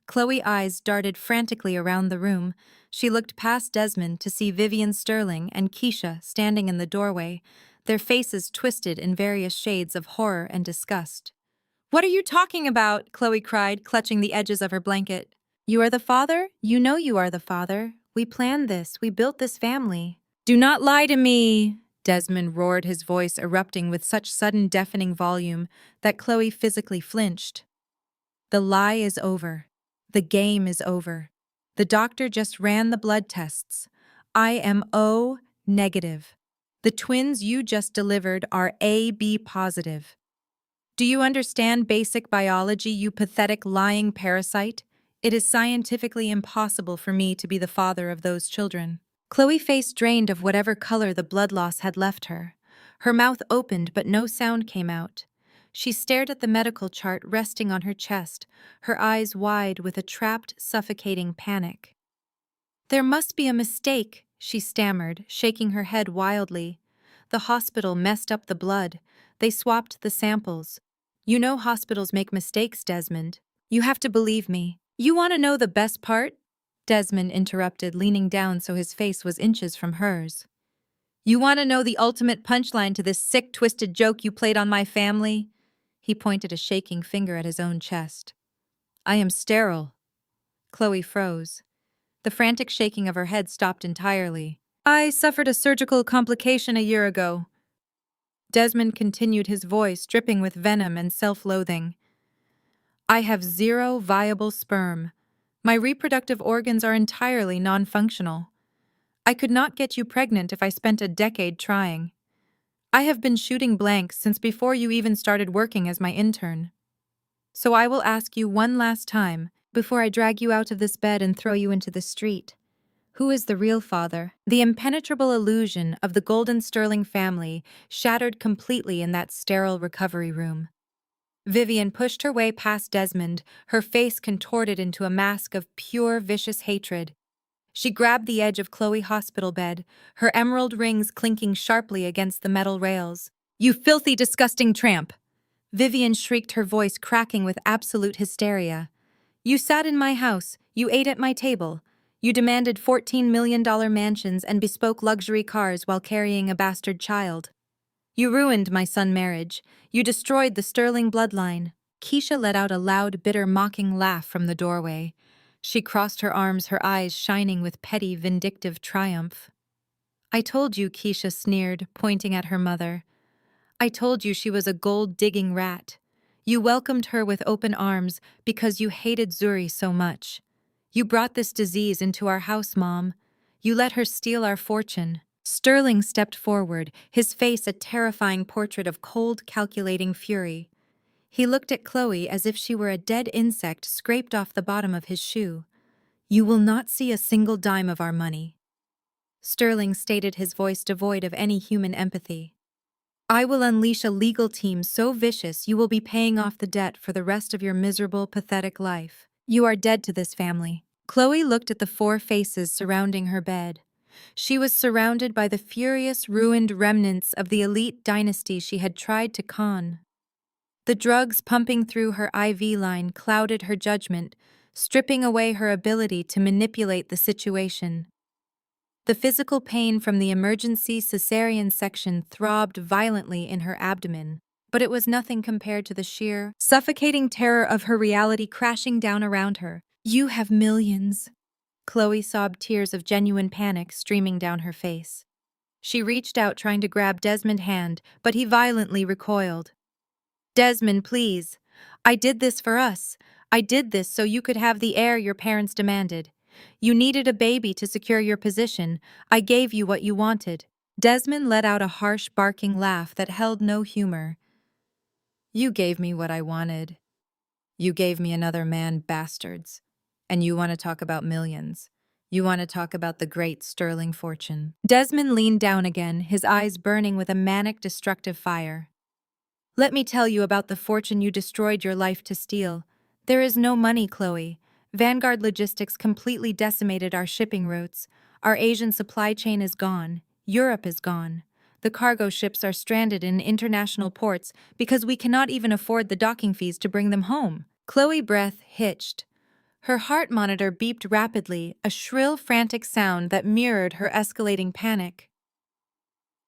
Chloe's eyes darted frantically around the room. She looked past Desmond to see Vivian Sterling and Keisha standing in the doorway, their faces twisted in various shades of horror and disgust. What are you talking about? Chloe cried, clutching the edges of her blanket. You are the father? You know you are the father. We planned this. We built this family. Do not lie to me, Desmond roared, his voice erupting with such sudden deafening volume that Chloe physically flinched. The lie is over. The game is over. The doctor just ran the blood tests. I am O negative. The twins you just delivered are AB positive. Do you understand basic biology, you pathetic lying parasite? It is scientifically impossible for me to be the father of those children. Chloe's face drained of whatever color the blood loss had left her. Her mouth opened, but no sound came out. She stared at the medical chart resting on her chest, her eyes wide with a trapped, suffocating panic. There must be a mistake, she stammered, shaking her head wildly. The hospital messed up the blood. They swapped the samples. You know hospitals make mistakes, Desmond. You have to believe me. You want to know the best part? Desmond interrupted, leaning down so his face was inches from hers. You want to know the ultimate punchline to this sick, twisted joke you played on my family? He pointed a shaking finger at his own chest. I am sterile. Chloe froze. The frantic shaking of her head stopped entirely. I suffered a surgical complication a year ago. Desmond continued, his voice dripping with venom and self-loathing. I have 0 viable sperm. My reproductive organs are entirely non-functional. I could not get you pregnant if I spent a decade trying. I have been shooting blanks since before you even started working as my intern. So I will ask you one last time, before I drag you out of this bed and throw you into the street. Who is the real father? The impenetrable illusion of the Golden Sterling family shattered completely in that sterile recovery room. Vivian pushed her way past Desmond, her face contorted into a mask of pure, vicious hatred. She grabbed the edge of Chloe's hospital bed, her emerald rings clinking sharply against the metal rails. You filthy, disgusting tramp! Vivian shrieked, her voice cracking with absolute hysteria. You sat in my house, you ate at my table. You demanded $14 million mansions and bespoke luxury cars while carrying a bastard child. You ruined my son's marriage. You destroyed the Sterling bloodline. Keisha let out a loud, bitter, mocking laugh from the doorway. She crossed her arms, her eyes shining with petty, vindictive triumph. I told you, Keisha sneered, pointing at her mother. I told you she was a gold-digging rat. You welcomed her with open arms because you hated Zuri so much. You brought this disease into our house, Mom. You let her steal our fortune. Sterling stepped forward, his face a terrifying portrait of cold, calculating fury. He looked at Chloe as if she were a dead insect scraped off the bottom of his shoe. You will not see a single dime of our money. Sterling stated, his voice devoid of any human empathy. I will unleash a legal team so vicious you will be paying off the debt for the rest of your miserable, pathetic life. You are dead to this family. Chloe looked at the 4 faces surrounding her bed. She was surrounded by the furious, ruined remnants of the elite dynasty she had tried to con. The drugs pumping through her IV line clouded her judgment, stripping away her ability to manipulate the situation. The physical pain from the emergency cesarean section throbbed violently in her abdomen, but it was nothing compared to the sheer, suffocating terror of her reality crashing down around her. "You have millions." Chloe sobbed, tears of genuine panic streaming down her face. She reached out trying to grab Desmond's hand, but he violently recoiled. "Desmond, please. I did this for us. I did this so you could have the heir your parents demanded. You needed a baby to secure your position. I gave you what you wanted." Desmond let out a harsh, barking laugh that held no humor. "You gave me what I wanted. You gave me another man, bastards. And you want to talk about millions. You want to talk about the great sterling fortune." Desmond leaned down again, his eyes burning with a manic, destructive fire. "Let me tell you about the fortune you destroyed your life to steal. There is no money, Chloe. Vanguard Logistics completely decimated our shipping routes. Our Asian supply chain is gone. Europe is gone. The cargo ships are stranded in international ports because we cannot even afford the docking fees to bring them home." Chloe's breath hitched. Her heart monitor beeped rapidly, a shrill, frantic sound that mirrored her escalating panic.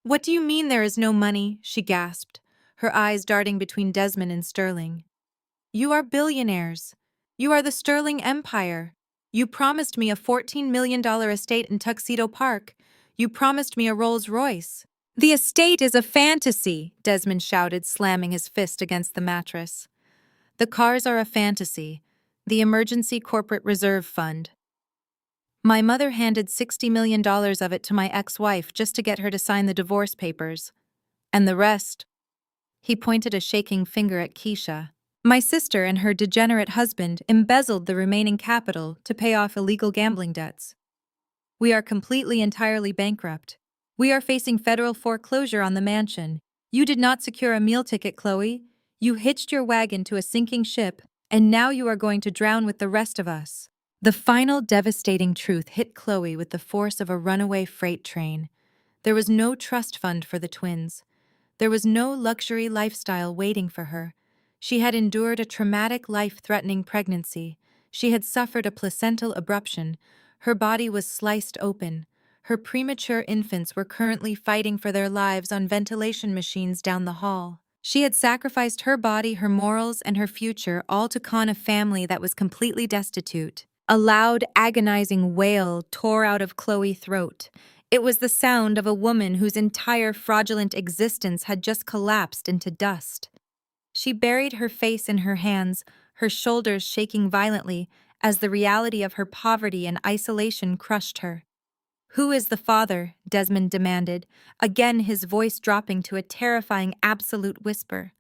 "What do you mean there is no money?" she gasped, her eyes darting between Desmond and Sterling. "You are billionaires. You are the Sterling Empire. You promised me a $14 million estate in Tuxedo Park. You promised me a Rolls-Royce." "The estate is a fantasy," Desmond shouted, slamming his fist against the mattress. "The cars are a fantasy. The Emergency Corporate Reserve Fund. My mother handed $60 million of it to my ex-wife just to get her to sign the divorce papers. And the rest," he pointed a shaking finger at Keisha, "my sister and her degenerate husband embezzled the remaining capital to pay off illegal gambling debts. We are entirely bankrupt. We are facing federal foreclosure on the mansion. You did not secure a meal ticket, Chloe. You hitched your wagon to a sinking ship, and now you are going to drown with the rest of us." The final devastating truth hit Chloe with the force of a runaway freight train. There was no trust fund for the twins. There was no luxury lifestyle waiting for her. She had endured a traumatic, life-threatening pregnancy. She had suffered a placental abruption. Her body was sliced open. Her premature infants were currently fighting for their lives on ventilation machines down the hall. She had sacrificed her body, her morals, and her future, all to con a family that was completely destitute. A loud, agonizing wail tore out of Chloe's throat. It was the sound of a woman whose entire fraudulent existence had just collapsed into dust. She buried her face in her hands, her shoulders shaking violently as the reality of her poverty and isolation crushed her. "Who is the father?" Desmond demanded, again his voice dropping to a terrifying absolute whisper.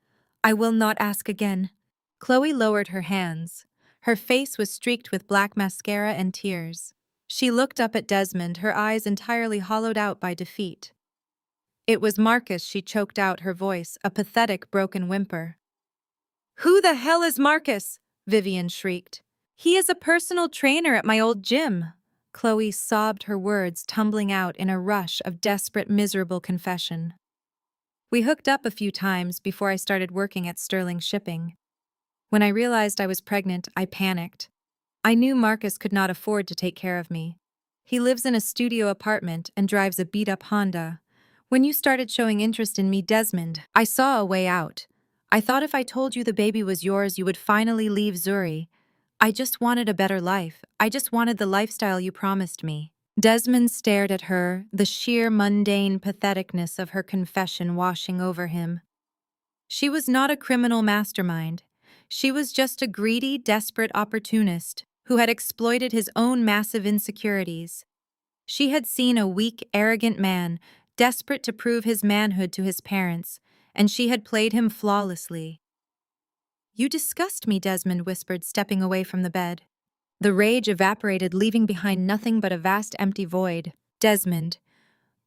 "I will not ask again." Chloe lowered her hands. Her face was streaked with black mascara and tears. She looked up at Desmond, her eyes entirely hollowed out by defeat. "It was Marcus," she choked out, her voice a pathetic, broken whimper. "Who the hell is Marcus?" Vivian shrieked. "He is a personal trainer at my old gym." Chloe sobbed, her words tumbling out in a rush of desperate, miserable confession. "We hooked up a few times before I started working at Sterling Shipping. When I realized I was pregnant, I panicked. I knew Marcus could not afford to take care of me. He lives in a studio apartment and drives a beat-up Honda. When you started showing interest in me, Desmond, I saw a way out. I thought if I told you the baby was yours, you would finally leave Zuri. I just wanted a better life. I just wanted the lifestyle you promised me." Desmond stared at her, the sheer mundane patheticness of her confession washing over him. She was not a criminal mastermind. She was just a greedy, desperate opportunist who had exploited his own massive insecurities. She had seen a weak, arrogant man, desperate to prove his manhood to his parents, and she had played him flawlessly. "You disgust me," Desmond whispered, stepping away from the bed. The rage evaporated, leaving behind nothing but a vast empty void. "Desmond,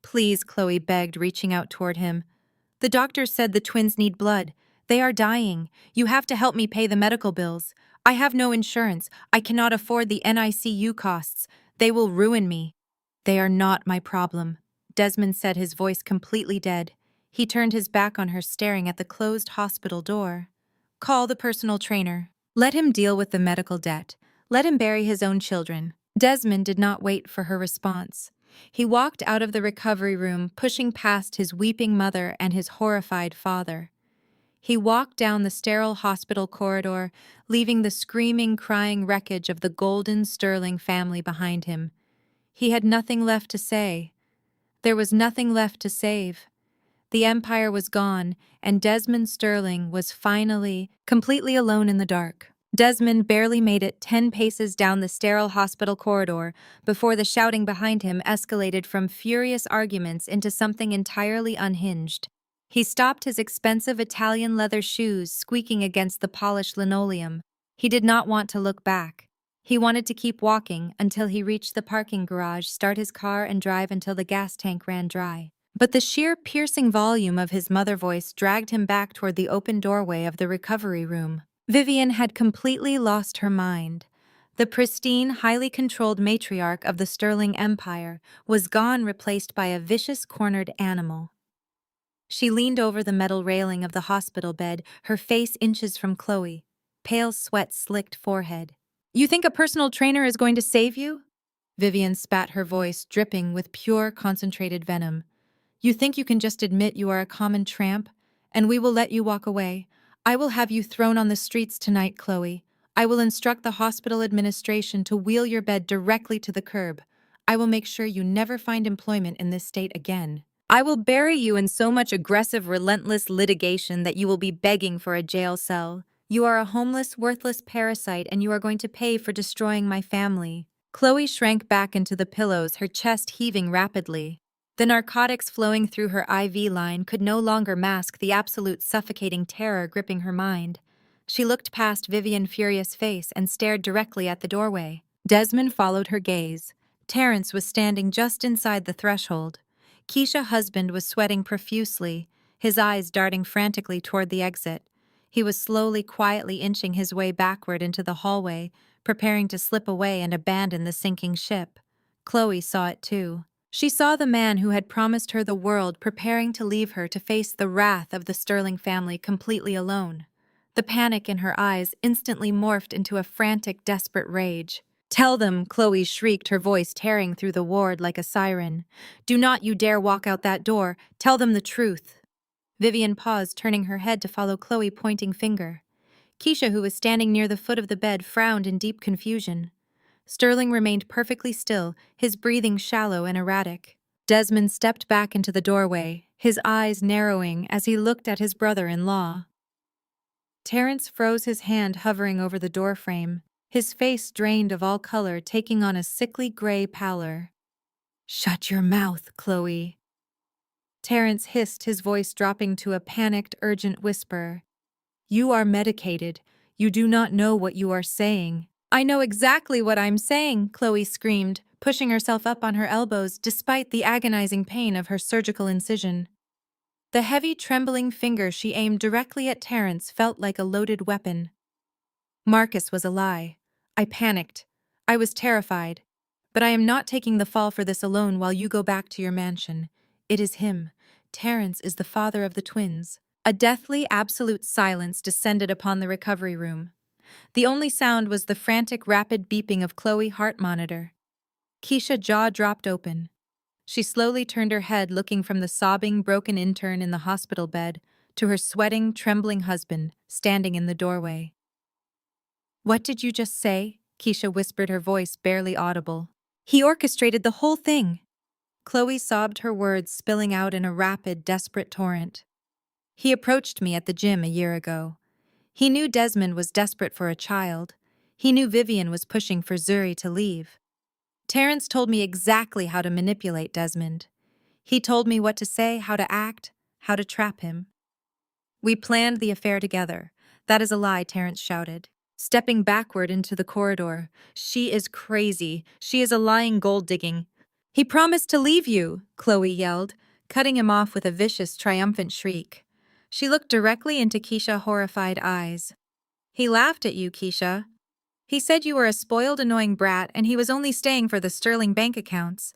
please," Chloe begged, reaching out toward him. "The doctor said the twins need blood. They are dying. You have to help me pay the medical bills. I have no insurance. I cannot afford the NICU costs. They will ruin me." "They are not my problem," Desmond said, his voice completely dead. He turned his back on her, staring at the closed hospital door. "Call the personal trainer. Let him deal with the medical debt. Let him bury his own children." Desmond did not wait for her response. He walked out of the recovery room, pushing past his weeping mother and his horrified father. He walked down the sterile hospital corridor, leaving the screaming, crying wreckage of the golden Sterling family behind him. He had nothing left to say. There was nothing left to save. The empire was gone, and Desmond Sterling was finally completely alone in the dark. Desmond barely made it 10 paces down the sterile hospital corridor before the shouting behind him escalated from furious arguments into something entirely unhinged. He stopped, his expensive Italian leather shoes squeaking against the polished linoleum. He did not want to look back. He wanted to keep walking until he reached the parking garage, start his car, and drive until the gas tank ran dry. But the sheer piercing volume of his mother's voice dragged him back toward the open doorway of the recovery room. Vivian had completely lost her mind. The pristine, highly controlled matriarch of the Sterling Empire was gone, replaced by a vicious, cornered animal. She leaned over the metal railing of the hospital bed, her face inches from Chloe, pale sweat-slicked forehead. "You think a personal trainer is going to save you?" Vivian spat, her voice dripping with pure, concentrated venom. "You think you can just admit you are a common tramp, and we will let you walk away? I will have you thrown on the streets tonight, Chloe. I will instruct the hospital administration to wheel your bed directly to the curb. I will make sure you never find employment in this state again. I will bury you in so much aggressive, relentless litigation that you will be begging for a jail cell. You are a homeless, worthless parasite, and you are going to pay for destroying my family." Chloe shrank back into the pillows, her chest heaving rapidly. The narcotics flowing through her IV line could no longer mask the absolute suffocating terror gripping her mind. She looked past Vivian's furious face and stared directly at the doorway. Desmond followed her gaze. Terrence was standing just inside the threshold. Keisha's husband was sweating profusely, his eyes darting frantically toward the exit. He was slowly, quietly inching his way backward into the hallway, preparing to slip away and abandon the sinking ship. Chloe saw it too. She saw the man who had promised her the world preparing to leave her to face the wrath of the Sterling family completely alone. The panic in her eyes instantly morphed into a frantic, desperate rage. "Tell them," Chloe shrieked, her voice tearing through the ward like a siren. "Do not you dare walk out that door. Tell them the truth." Vivian paused, turning her head to follow Chloe's pointing finger. Keisha, who was standing near the foot of the bed, frowned in deep confusion. Sterling remained perfectly still, his breathing shallow and erratic. Desmond stepped back into the doorway, his eyes narrowing as he looked at his brother-in-law. Terrence froze, his hand hovering over the doorframe, his face drained of all color, taking on a sickly gray pallor. "Shut your mouth, Chloe," Terrence hissed, his voice dropping to a panicked, urgent whisper. "You are medicated. You do not know what you are saying." "I know exactly what I'm saying," Chloe screamed, pushing herself up on her elbows despite the agonizing pain of her surgical incision. The heavy, trembling finger she aimed directly at Terrence felt like a loaded weapon. Marcus was a lie. I panicked. I was terrified. But I am not taking the fall for this alone while you go back to your mansion. It is him. Terrence is the father of the twins. A deathly, absolute silence descended upon the recovery room. The only sound was the frantic, rapid beeping of Chloe's heart monitor. Keisha's jaw dropped open. She slowly turned her head, looking from the sobbing, broken intern in the hospital bed to her sweating, trembling husband standing in the doorway. "What did you just say?" Keisha whispered, her voice barely audible. "He orchestrated the whole thing." Chloe sobbed, her words spilling out in a rapid, desperate torrent. "He approached me at the gym a year ago. He knew Desmond was desperate for a child. He knew Vivian was pushing for Zuri to leave. Terrence told me exactly how to manipulate Desmond. He told me what to say, how to act, how to trap him. We planned the affair together." "That is a lie," Terrence shouted, stepping backward into the corridor. "She is crazy. She is a lying gold-digging." "He promised to leave you," Chloe yelled, cutting him off with a vicious, triumphant shriek. She looked directly into Keisha's horrified eyes. "He laughed at you, Keisha. He said you were a spoiled, annoying brat and he was only staying for the Sterling bank accounts.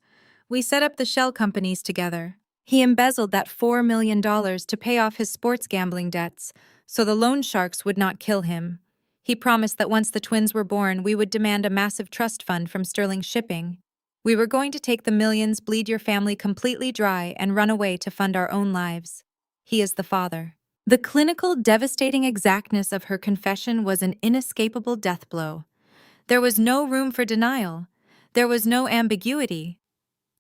We set up the shell companies together. He embezzled that $4 million to pay off his sports gambling debts, so the loan sharks would not kill him. He promised that once the twins were born, we would demand a massive trust fund from Sterling Shipping. We were going to take the millions, bleed your family completely dry, and run away to fund our own lives. He is the father. The clinical, devastating exactness of her confession was an inescapable death blow. There was no room for denial. There was no ambiguity.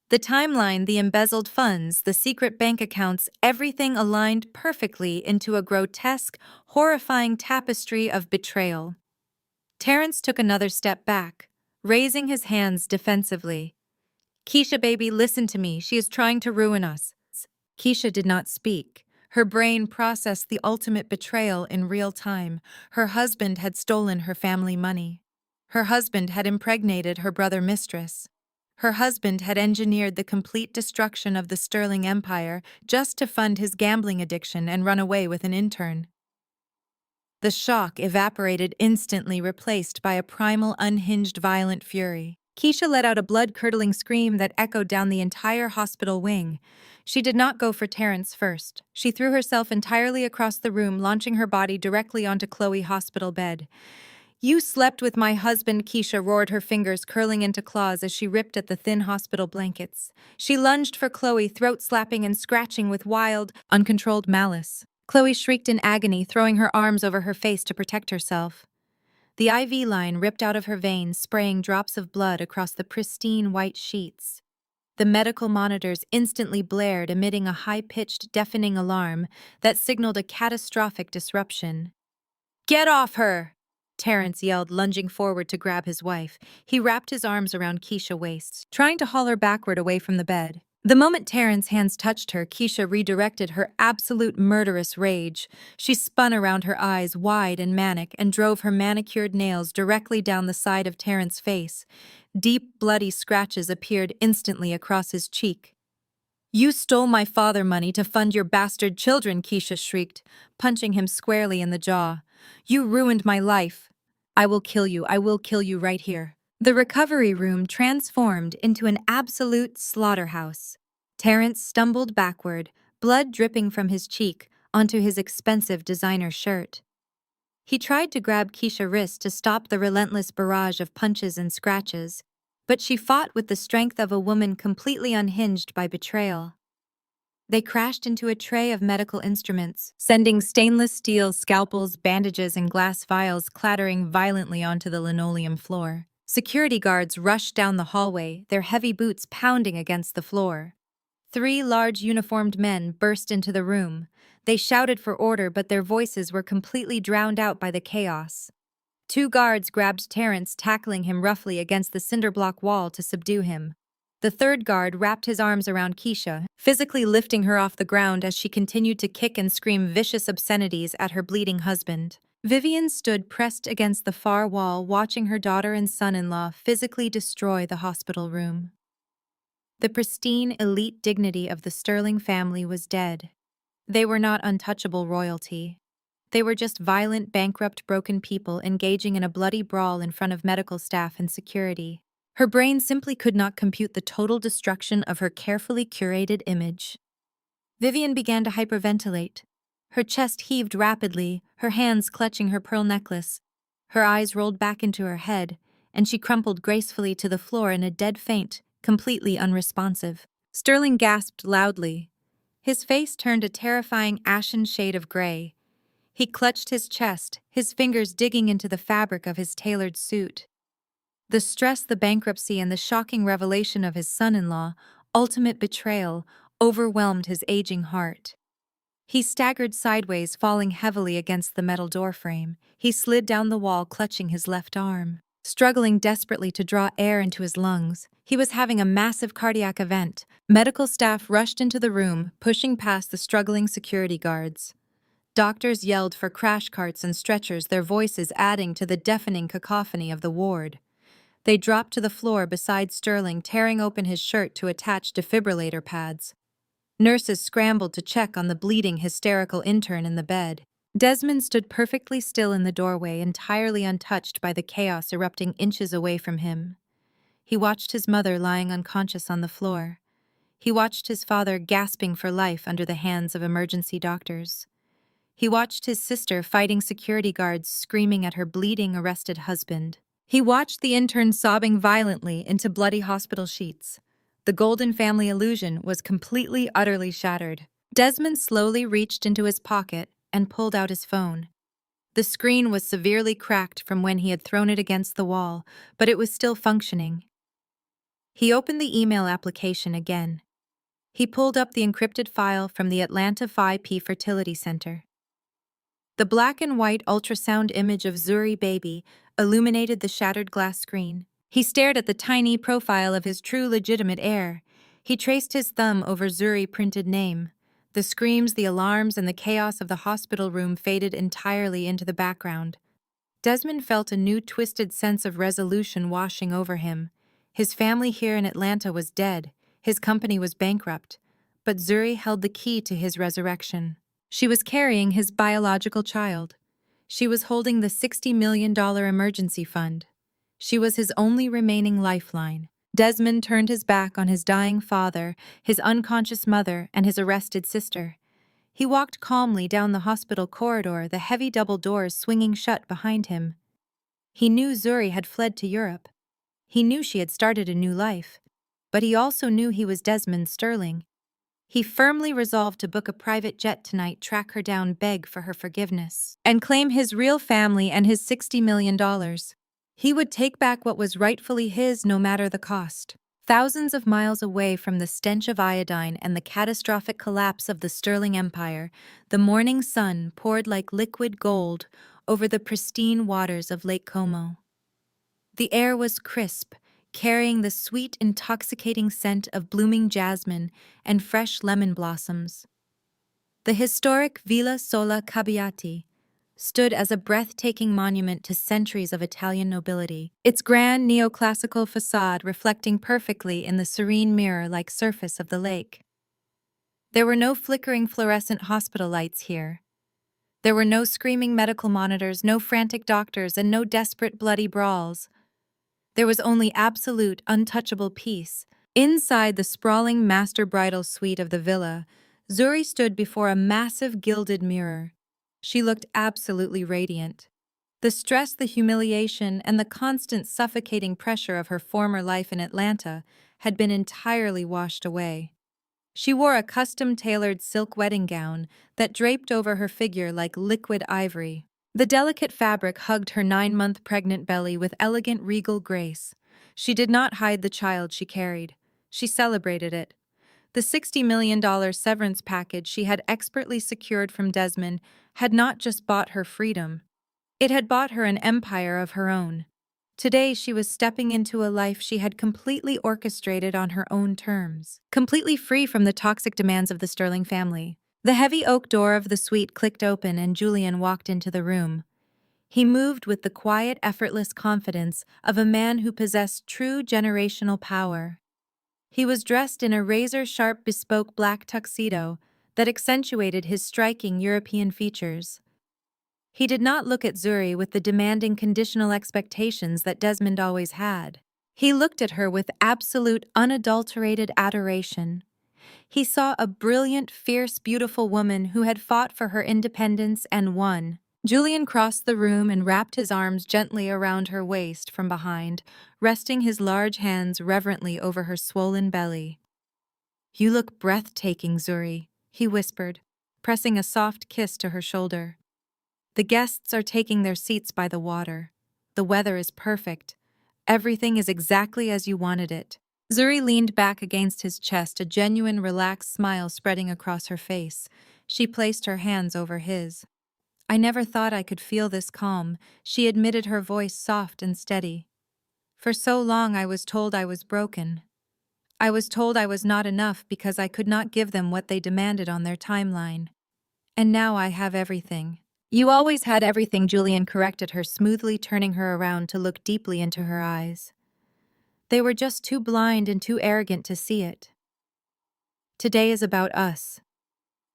The timeline, the embezzled funds, the secret bank accounts, everything aligned perfectly into a grotesque, horrifying tapestry of betrayal. Terrence took another step back, raising his hands defensively. Keisha, baby, listen to me. She is trying to ruin us. Keisha did not speak. Her brain processed the ultimate betrayal in real time. Her husband had stolen her family money. Her husband had impregnated her brother mistress. Her husband had engineered the complete destruction of the Sterling Empire just to fund his gambling addiction and run away with an intern. The shock evaporated instantly, replaced by a primal, unhinged, violent fury. Keisha let out a blood-curdling scream that echoed down the entire hospital wing. She did not go for Terrence first. She threw herself entirely across the room, launching her body directly onto Chloe's hospital bed. "You slept with my husband," Keisha roared, her fingers curling into claws as she ripped at the thin hospital blankets. She lunged for Chloe, throat-slapping and scratching with wild, uncontrolled malice. Chloe shrieked in agony, throwing her arms over her face to protect herself. The IV line ripped out of her veins, spraying drops of blood across the pristine white sheets. The medical monitors instantly blared, emitting a high-pitched, deafening alarm that signaled a catastrophic disruption. "Get off her!" Terrence yelled, lunging forward to grab his wife. He wrapped his arms around Keisha's waist, trying to haul her backward away from the bed. The moment Terrence's hands touched her, Keisha redirected her absolute murderous rage. She spun around, her eyes wide and manic, and drove her manicured nails directly down the side of Terrence's face. Deep, bloody scratches appeared instantly across his cheek. "You stole my father money to fund your bastard children," Keisha shrieked, punching him squarely in the jaw. "You ruined my life. I will kill you. I will kill you right here." The recovery room transformed into an absolute slaughterhouse. Terrence stumbled backward, blood dripping from his cheek onto his expensive designer shirt. He tried to grab Keisha's wrist to stop the relentless barrage of punches and scratches, but she fought with the strength of a woman completely unhinged by betrayal. They crashed into a tray of medical instruments, sending stainless steel scalpels, bandages, and glass vials clattering violently onto the linoleum floor. Security guards rushed down the hallway, their heavy boots pounding against the floor. 3 large uniformed men burst into the room. They shouted for order, but their voices were completely drowned out by the chaos. 2 guards grabbed Terrence, tackling him roughly against the cinderblock wall to subdue him. The 3rd guard wrapped his arms around Keisha, physically lifting her off the ground as she continued to kick and scream vicious obscenities at her bleeding husband. Vivian stood pressed against the far wall, watching her daughter and son-in-law physically destroy the hospital room. The pristine, elite dignity of the Sterling family was dead. They were not untouchable royalty. They were just violent, bankrupt, broken people engaging in a bloody brawl in front of medical staff and security. Her brain simply could not compute the total destruction of her carefully curated image. Vivian began to hyperventilate. Her chest heaved rapidly, her hands clutching her pearl necklace. Her eyes rolled back into her head, and she crumpled gracefully to the floor in a dead faint, completely unresponsive. Sterling gasped loudly. His face turned a terrifying ashen shade of gray. He clutched his chest, his fingers digging into the fabric of his tailored suit. The stress, the bankruptcy, and the shocking revelation of his son-in-law, ultimate betrayal, overwhelmed his aging heart. He staggered sideways, falling heavily against the metal doorframe. He slid down the wall, clutching his left arm. Struggling desperately to draw air into his lungs, he was having a massive cardiac event. Medical staff rushed into the room, pushing past the struggling security guards. Doctors yelled for crash carts and stretchers, their voices adding to the deafening cacophony of the ward. They dropped to the floor beside Sterling, tearing open his shirt to attach defibrillator pads. Nurses scrambled to check on the bleeding, hysterical intern in the bed. Desmond stood perfectly still in the doorway, entirely untouched by the chaos erupting inches away from him. He watched his mother lying unconscious on the floor. He watched his father gasping for life under the hands of emergency doctors. He watched his sister fighting security guards, screaming at her bleeding, arrested husband. He watched the intern sobbing violently into bloody hospital sheets. The Golden family illusion was completely, utterly shattered. Desmond slowly reached into his pocket and pulled out his phone. The screen was severely cracked from when he had thrown it against the wall, but it was still functioning. He opened the email application again. He pulled up the encrypted file from the Atlanta Phi P Fertility Center. The black and white ultrasound image of Zuri baby illuminated the shattered glass screen. He stared at the tiny profile of his true legitimate heir. He traced his thumb over Zuri printed name. The screams, the alarms, and the chaos of the hospital room faded entirely into the background. Desmond felt a new twisted sense of resolution washing over him. His family here in Atlanta was dead. His company was bankrupt. But Zuri held the key to his resurrection. She was carrying his biological child. She was holding the $60 million emergency fund. She was his only remaining lifeline. Desmond turned his back on his dying father, his unconscious mother, and his arrested sister. He walked calmly down the hospital corridor, the heavy double doors swinging shut behind him. He knew Zuri had fled to Europe. He knew she had started a new life. But he also knew he was Desmond Sterling. He firmly resolved to book a private jet tonight, track her down, beg for her forgiveness, and claim his real family and his $60 million. He would take back what was rightfully his no matter the cost. Thousands of miles away from the stench of iodine and the catastrophic collapse of the Sterling Empire, the morning sun poured like liquid gold over the pristine waters of Lake Como. The air was crisp, carrying the sweet, intoxicating scent of blooming jasmine and fresh lemon blossoms. The historic Villa Sola Cabbiati stood as a breathtaking monument to centuries of Italian nobility, its grand neoclassical facade reflecting perfectly in the serene mirror-like surface of the lake. There were no flickering fluorescent hospital lights here. There were no screaming medical monitors, no frantic doctors, and no desperate bloody brawls. There was only absolute, untouchable peace. Inside the sprawling master bridal suite of the villa, Zuri stood before a massive gilded mirror. She looked absolutely radiant. The stress, the humiliation, and the constant suffocating pressure of her former life in Atlanta had been entirely washed away. She wore a custom-tailored silk wedding gown that draped over her figure like liquid ivory. The delicate fabric hugged her 9-month pregnant belly with elegant regal grace. She did not hide the child she carried. She celebrated it. The $60 million severance package she had expertly secured from Desmond had not just bought her freedom. It had bought her an empire of her own. Today she was stepping into a life she had completely orchestrated on her own terms, completely free from the toxic demands of the Sterling family. The heavy oak door of the suite clicked open and Julian walked into the room. He moved with the quiet, effortless confidence of a man who possessed true generational power. He was dressed in a razor-sharp bespoke black tuxedo that accentuated his striking European features. He did not look at Zuri with the demanding conditional expectations that Desmond always had. He looked at her with absolute, unadulterated adoration. He saw a brilliant, fierce, beautiful woman who had fought for her independence and won. Julian crossed the room and wrapped his arms gently around her waist from behind, resting his large hands reverently over her swollen belly. "You look breathtaking, Zuri," he whispered, pressing a soft kiss to her shoulder. "The guests are taking their seats by the water. The weather is perfect. Everything is exactly as you wanted it." Zuri leaned back against his chest, a genuine, relaxed smile spreading across her face. She placed her hands over his. "I never thought I could feel this calm," she admitted, her voice soft and steady. "For so long I was told I was broken. I was told I was not enough because I could not give them what they demanded on their timeline. And now I have everything." "You always had everything," Julian corrected her, smoothly turning her around to look deeply into her eyes. "They were just too blind and too arrogant to see it. Today is about us.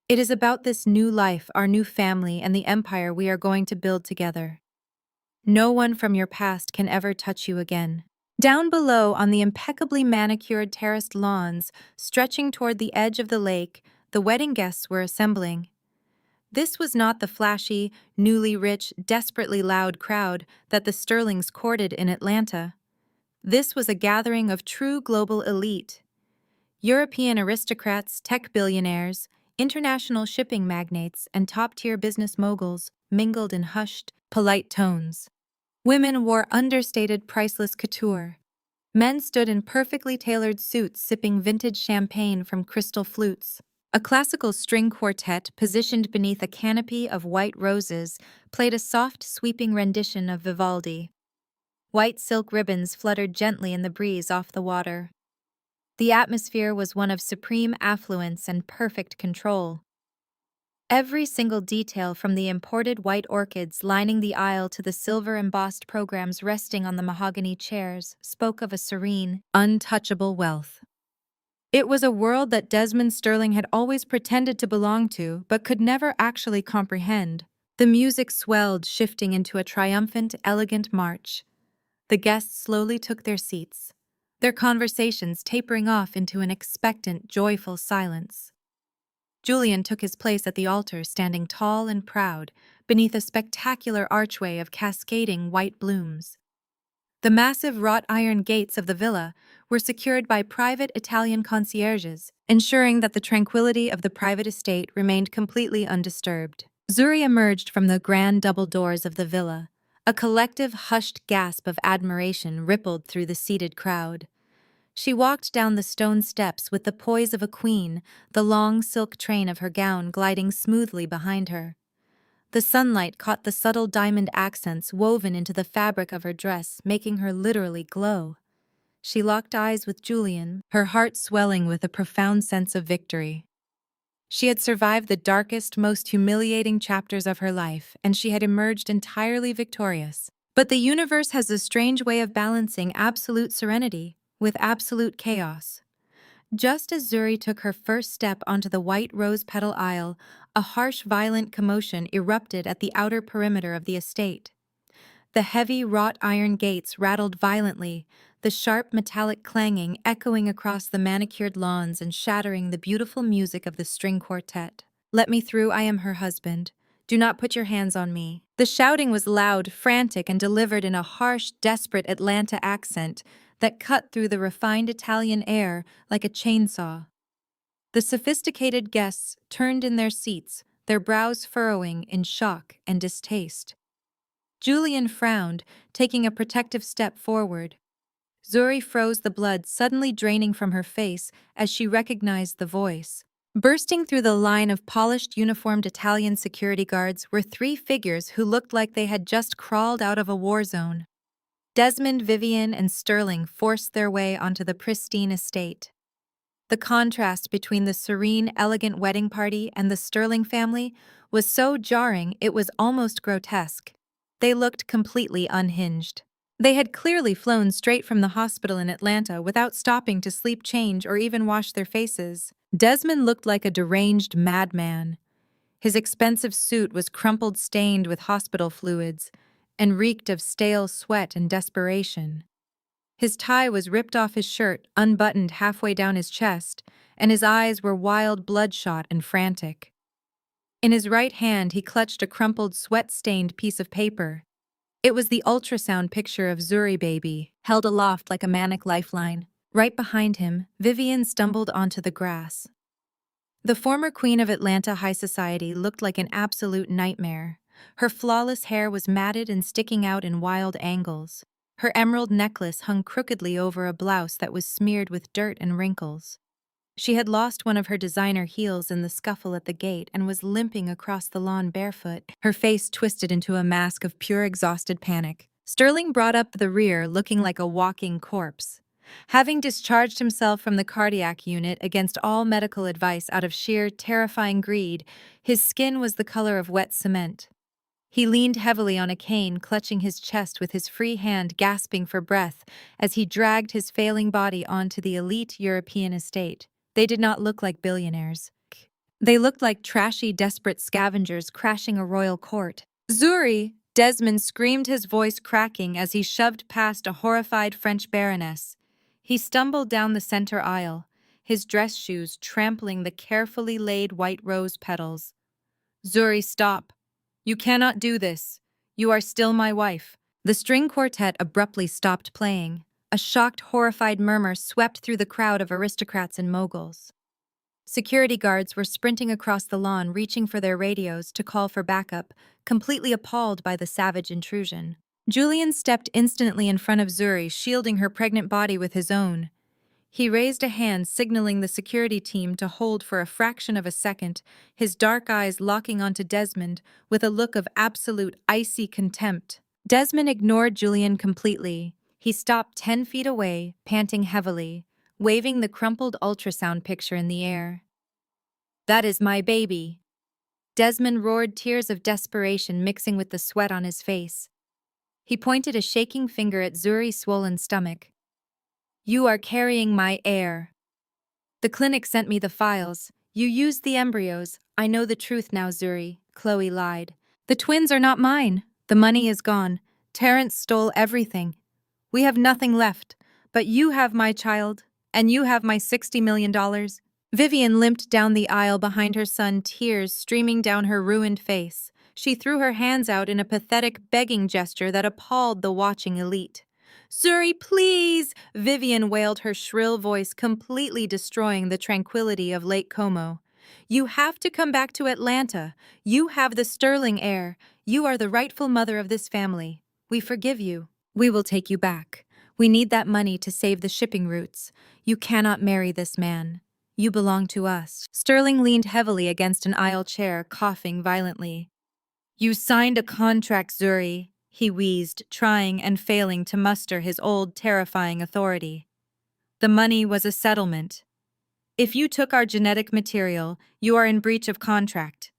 It is about this new life, our new family, and the empire we are going to build together. No one from your past can ever touch you again." Down below, on the impeccably manicured terraced lawns, stretching toward the edge of the lake, the wedding guests were assembling. This was not the flashy, newly rich, desperately loud crowd that the Sterlings courted in Atlanta. This was a gathering of true global elite. European aristocrats, tech billionaires, international shipping magnates, and top-tier business moguls mingled in hushed, polite tones. Women wore understated, priceless couture. Men stood in perfectly tailored suits sipping vintage champagne from crystal flutes. A classical string quartet positioned beneath a canopy of white roses played a soft, sweeping rendition of Vivaldi. White silk ribbons fluttered gently in the breeze off the water. The atmosphere was one of supreme affluence and perfect control. Every single detail, from the imported white orchids lining the aisle to the silver-embossed programs resting on the mahogany chairs, spoke of a serene, untouchable wealth. It was a world that Desmond Sterling had always pretended to belong to but could never actually comprehend. The music swelled, shifting into a triumphant, elegant march. The guests slowly took their seats, their conversations tapering off into an expectant, joyful silence. Julian took his place at the altar, standing tall and proud, beneath a spectacular archway of cascading white blooms. The massive wrought iron gates of the villa were secured by private Italian concierges, ensuring that the tranquility of the private estate remained completely undisturbed. Zuri emerged from the grand double doors of the villa. A collective hushed gasp of admiration rippled through the seated crowd. She walked down the stone steps with the poise of a queen, the long silk train of her gown gliding smoothly behind her. The sunlight caught the subtle diamond accents woven into the fabric of her dress, making her literally glow. She locked eyes with Julian, her heart swelling with a profound sense of victory. She had survived the darkest, most humiliating chapters of her life, and she had emerged entirely victorious. But the universe has a strange way of balancing absolute serenity with absolute chaos. Just as Zuri took her first step onto the white rose-petal aisle, a harsh, violent commotion erupted at the outer perimeter of the estate. The heavy wrought iron gates rattled violently, the sharp metallic clanging echoing across the manicured lawns and shattering the beautiful music of the string quartet. "Let me through, I am her husband. Do not put your hands on me." The shouting was loud, frantic, and delivered in a harsh, desperate Atlanta accent that cut through the refined Italian air like a chainsaw. The sophisticated guests turned in their seats, their brows furrowing in shock and distaste. Julian frowned, taking a protective step forward. Zuri froze, the blood suddenly draining from her face as she recognized the voice. Bursting through the line of polished, uniformed Italian security guards were three figures who looked like they had just crawled out of a war zone. Desmond, Vivian, and Sterling forced their way onto the pristine estate. The contrast between the serene, elegant wedding party and the Sterling family was so jarring it was almost grotesque. They looked completely unhinged. They had clearly flown straight from the hospital in Atlanta without stopping to sleep, change, or even wash their faces. Desmond looked like a deranged madman. His expensive suit was crumpled, stained with hospital fluids, and reeked of stale sweat and desperation. His tie was ripped off his shirt, unbuttoned halfway down his chest, and his eyes were wild, bloodshot, and frantic. In his right hand, he clutched a crumpled, sweat-stained piece of paper. It was the ultrasound picture of Zuri baby, held aloft like a manic lifeline. Right behind him, Vivian stumbled onto the grass. The former queen of Atlanta high society looked like an absolute nightmare. Her flawless hair was matted and sticking out in wild angles. Her emerald necklace hung crookedly over a blouse that was smeared with dirt and wrinkles. She had lost one of her designer heels in the scuffle at the gate and was limping across the lawn barefoot, her face twisted into a mask of pure exhausted panic. Sterling brought up the rear, looking like a walking corpse. Having discharged himself from the cardiac unit against all medical advice out of sheer, terrifying greed, his skin was the color of wet cement. He leaned heavily on a cane, clutching his chest with his free hand, gasping for breath as he dragged his failing body onto the elite European estate. They did not look like billionaires. They looked like trashy, desperate scavengers crashing a royal court. "Zuri!" Desmond screamed, his voice cracking as he shoved past a horrified French baroness. He stumbled down the center aisle, his dress shoes trampling the carefully laid white rose petals. Zuri, stop. You cannot do this. You are still my wife. The string quartet abruptly stopped playing. A shocked, horrified murmur swept through the crowd of aristocrats and moguls. Security guards were sprinting across the lawn, reaching for their radios to call for backup, completely appalled by the savage intrusion. Julian stepped instantly in front of Zuri, shielding her pregnant body with his own. He raised a hand, signaling the security team to hold for a fraction of a second, his dark eyes locking onto Desmond with a look of absolute icy contempt. Desmond ignored Julian completely. He stopped 10 feet away, panting heavily, waving the crumpled ultrasound picture in the air. "That is my baby." Desmond roared, tears of desperation mixing with the sweat on his face. He pointed a shaking finger at Zuri's swollen stomach. "You are carrying my heir." "The clinic sent me the files. You used the embryos. I know the truth now, Zuri," Chloe lied. "The twins are not mine. The money is gone. Terrence stole everything. We have nothing left. But you have my child, and you have my $60 million. Vivian limped down the aisle behind her son, tears streaming down her ruined face. She threw her hands out in a pathetic begging gesture that appalled the watching elite. "Zuri, please!" Vivian wailed, her shrill voice completely destroying the tranquility of Lake Como. "You have to come back to Atlanta. You have the Sterling heir. You are the rightful mother of this family. We forgive you. We will take you back. We need that money to save the shipping routes. You cannot marry this man. You belong to us." Sterling leaned heavily against an aisle chair, coughing violently. "You signed a contract, Zuri," he wheezed, trying and failing to muster his old, terrifying authority. "The money was a settlement. If you took our genetic material, you are in breach of contract.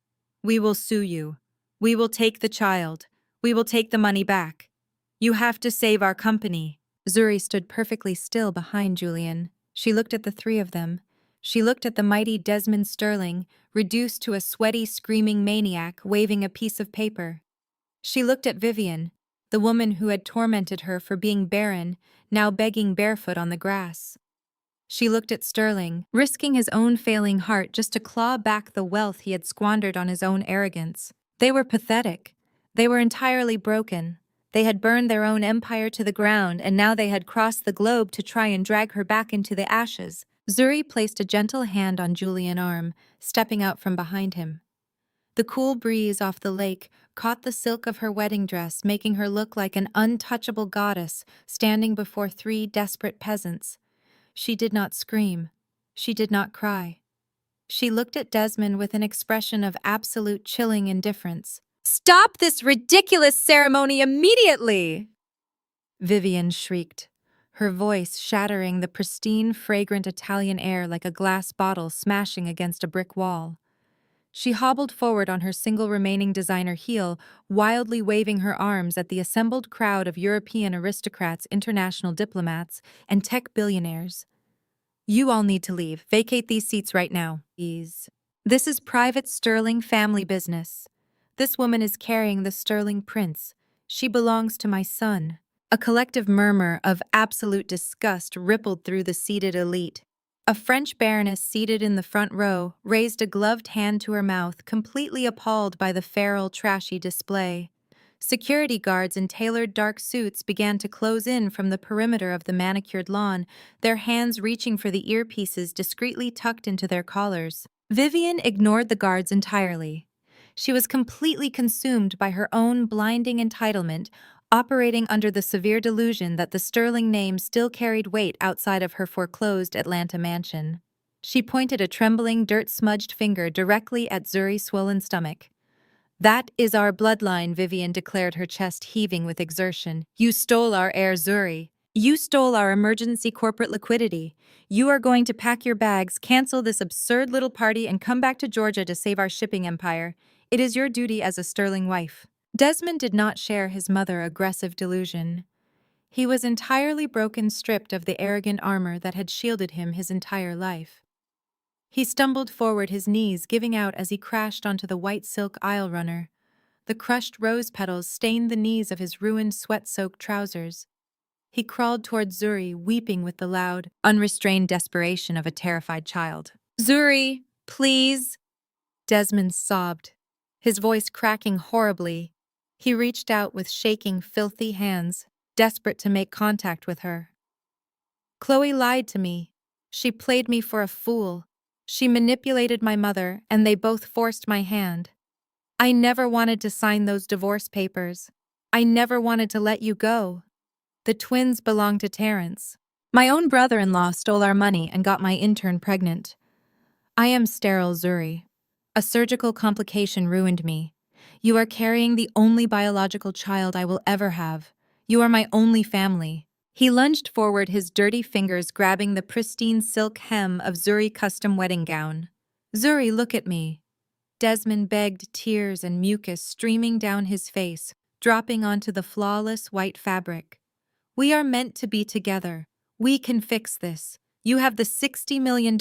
We will sue you. We will take the child. We will take the money back. You have to save our company." Zuri stood perfectly still behind Julian. She looked at the three of them. She looked at the mighty Desmond Sterling, reduced to a sweaty, screaming maniac, waving a piece of paper. She looked at Vivian, the woman who had tormented her for being barren, now begging barefoot on the grass. She looked at Sterling, risking his own failing heart just to claw back the wealth he had squandered on his own arrogance. They were pathetic. They were entirely broken. They had burned their own empire to the ground, and now they had crossed the globe to try and drag her back into the ashes. Zuri placed a gentle hand on Julian's arm, stepping out from behind him. The cool breeze off the lake caught the silk of her wedding dress, making her look like an untouchable goddess standing before three desperate peasants. She did not scream. She did not cry. She looked at Desmond with an expression of absolute chilling indifference. "Stop this ridiculous ceremony immediately!" Vivian shrieked, her voice shattering the pristine, fragrant Italian air like a glass bottle smashing against a brick wall. She hobbled forward on her single remaining designer heel, wildly waving her arms at the assembled crowd of European aristocrats, international diplomats, and tech billionaires. "You all need to leave. Vacate these seats right now, please. This is private Sterling family business. This woman is carrying the Sterling prince. She belongs to my son." A collective murmur of absolute disgust rippled through the seated elite. A French baroness seated in the front row raised a gloved hand to her mouth, completely appalled by the feral, trashy display. Security guards in tailored dark suits began to close in from the perimeter of the manicured lawn, their hands reaching for the earpieces discreetly tucked into their collars. Vivian ignored the guards entirely. She was completely consumed by her own blinding entitlement, operating under the severe delusion that the Sterling name still carried weight outside of her foreclosed Atlanta mansion. She pointed a trembling, dirt-smudged finger directly at Zuri's swollen stomach. "That is our bloodline," Vivian declared, her chest heaving with exertion. "You stole our heir, Zuri. You stole our emergency corporate liquidity. You are going to pack your bags, cancel this absurd little party, and come back to Georgia to save our shipping empire. It is your duty as a Sterling wife." Desmond did not share his mother's aggressive delusion. He was entirely broken, stripped of the arrogant armor that had shielded him his entire life. He stumbled forward, his knees giving out as he crashed onto the white silk aisle runner. The crushed rose petals stained the knees of his ruined, sweat-soaked trousers. He crawled toward Zuri, weeping with the loud, unrestrained desperation of a terrified child. "Zuri, please!" Desmond sobbed, his voice cracking horribly. He reached out with shaking, filthy hands, desperate to make contact with her. Chloe lied to me. She played me for a fool. She manipulated my mother, and they both forced my hand. I never wanted to sign those divorce papers. I never wanted to let you go. The twins belonged to Terrence. My own brother-in-law stole our money and got my intern pregnant. I am sterile, Zuri. A surgical complication ruined me. You are carrying the only biological child I will ever have. You are my only family. He lunged forward, his dirty fingers grabbing the pristine silk hem of Zuri's custom wedding gown. Zuri, look at me. Desmond begged, tears and mucus streaming down his face, dropping onto the flawless white fabric. We are meant to be together. We can fix this. You have the $60 million.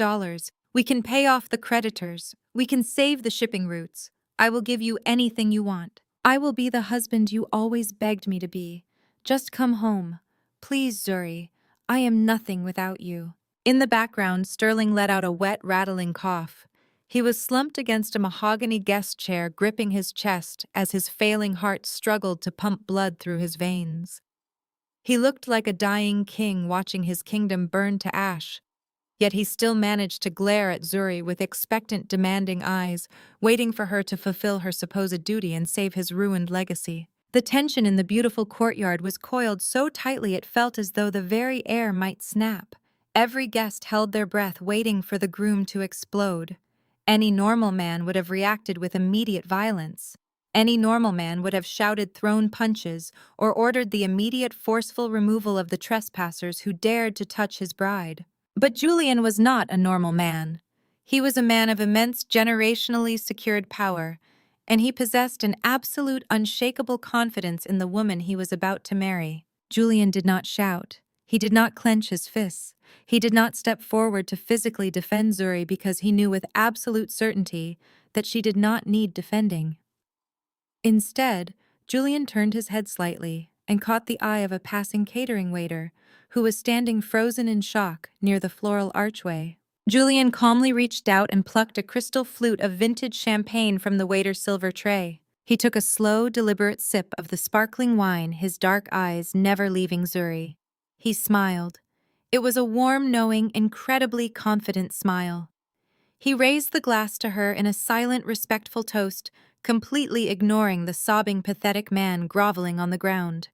We can pay off the creditors. We can save the shipping routes. I will give you anything you want. I will be the husband you always begged me to be. Just come home. Please, Zuri. I am nothing without you. In the background, Sterling let out a wet, rattling cough. He was slumped against a mahogany guest chair, gripping his chest as his failing heart struggled to pump blood through his veins. He looked like a dying king watching his kingdom burn to ash. Yet he still managed to glare at Zuri with expectant, demanding eyes, waiting for her to fulfill her supposed duty and save his ruined legacy. The tension in the beautiful courtyard was coiled so tightly it felt as though the very air might snap. Every guest held their breath, waiting for the groom to explode. Any normal man would have reacted with immediate violence. Any normal man would have shouted, thrown punches, or ordered the immediate forceful removal of the trespassers who dared to touch his bride. But Julian was not a normal man. He was a man of immense generationally secured power, and he possessed an absolute unshakable confidence in the woman he was about to marry. Julian did not shout. He did not clench his fists. He did not step forward to physically defend Zuri because he knew with absolute certainty that she did not need defending. Instead, Julian turned his head slightly and caught the eye of a passing catering waiter who was standing frozen in shock near the floral archway. Julian calmly reached out and plucked a crystal flute of vintage champagne from the waiter's silver tray. He took a slow, deliberate sip of the sparkling wine, his dark eyes never leaving Zuri. He smiled. It was a warm, knowing, incredibly confident smile. He raised the glass to her in a silent, respectful toast, completely ignoring the sobbing, pathetic man groveling on the ground.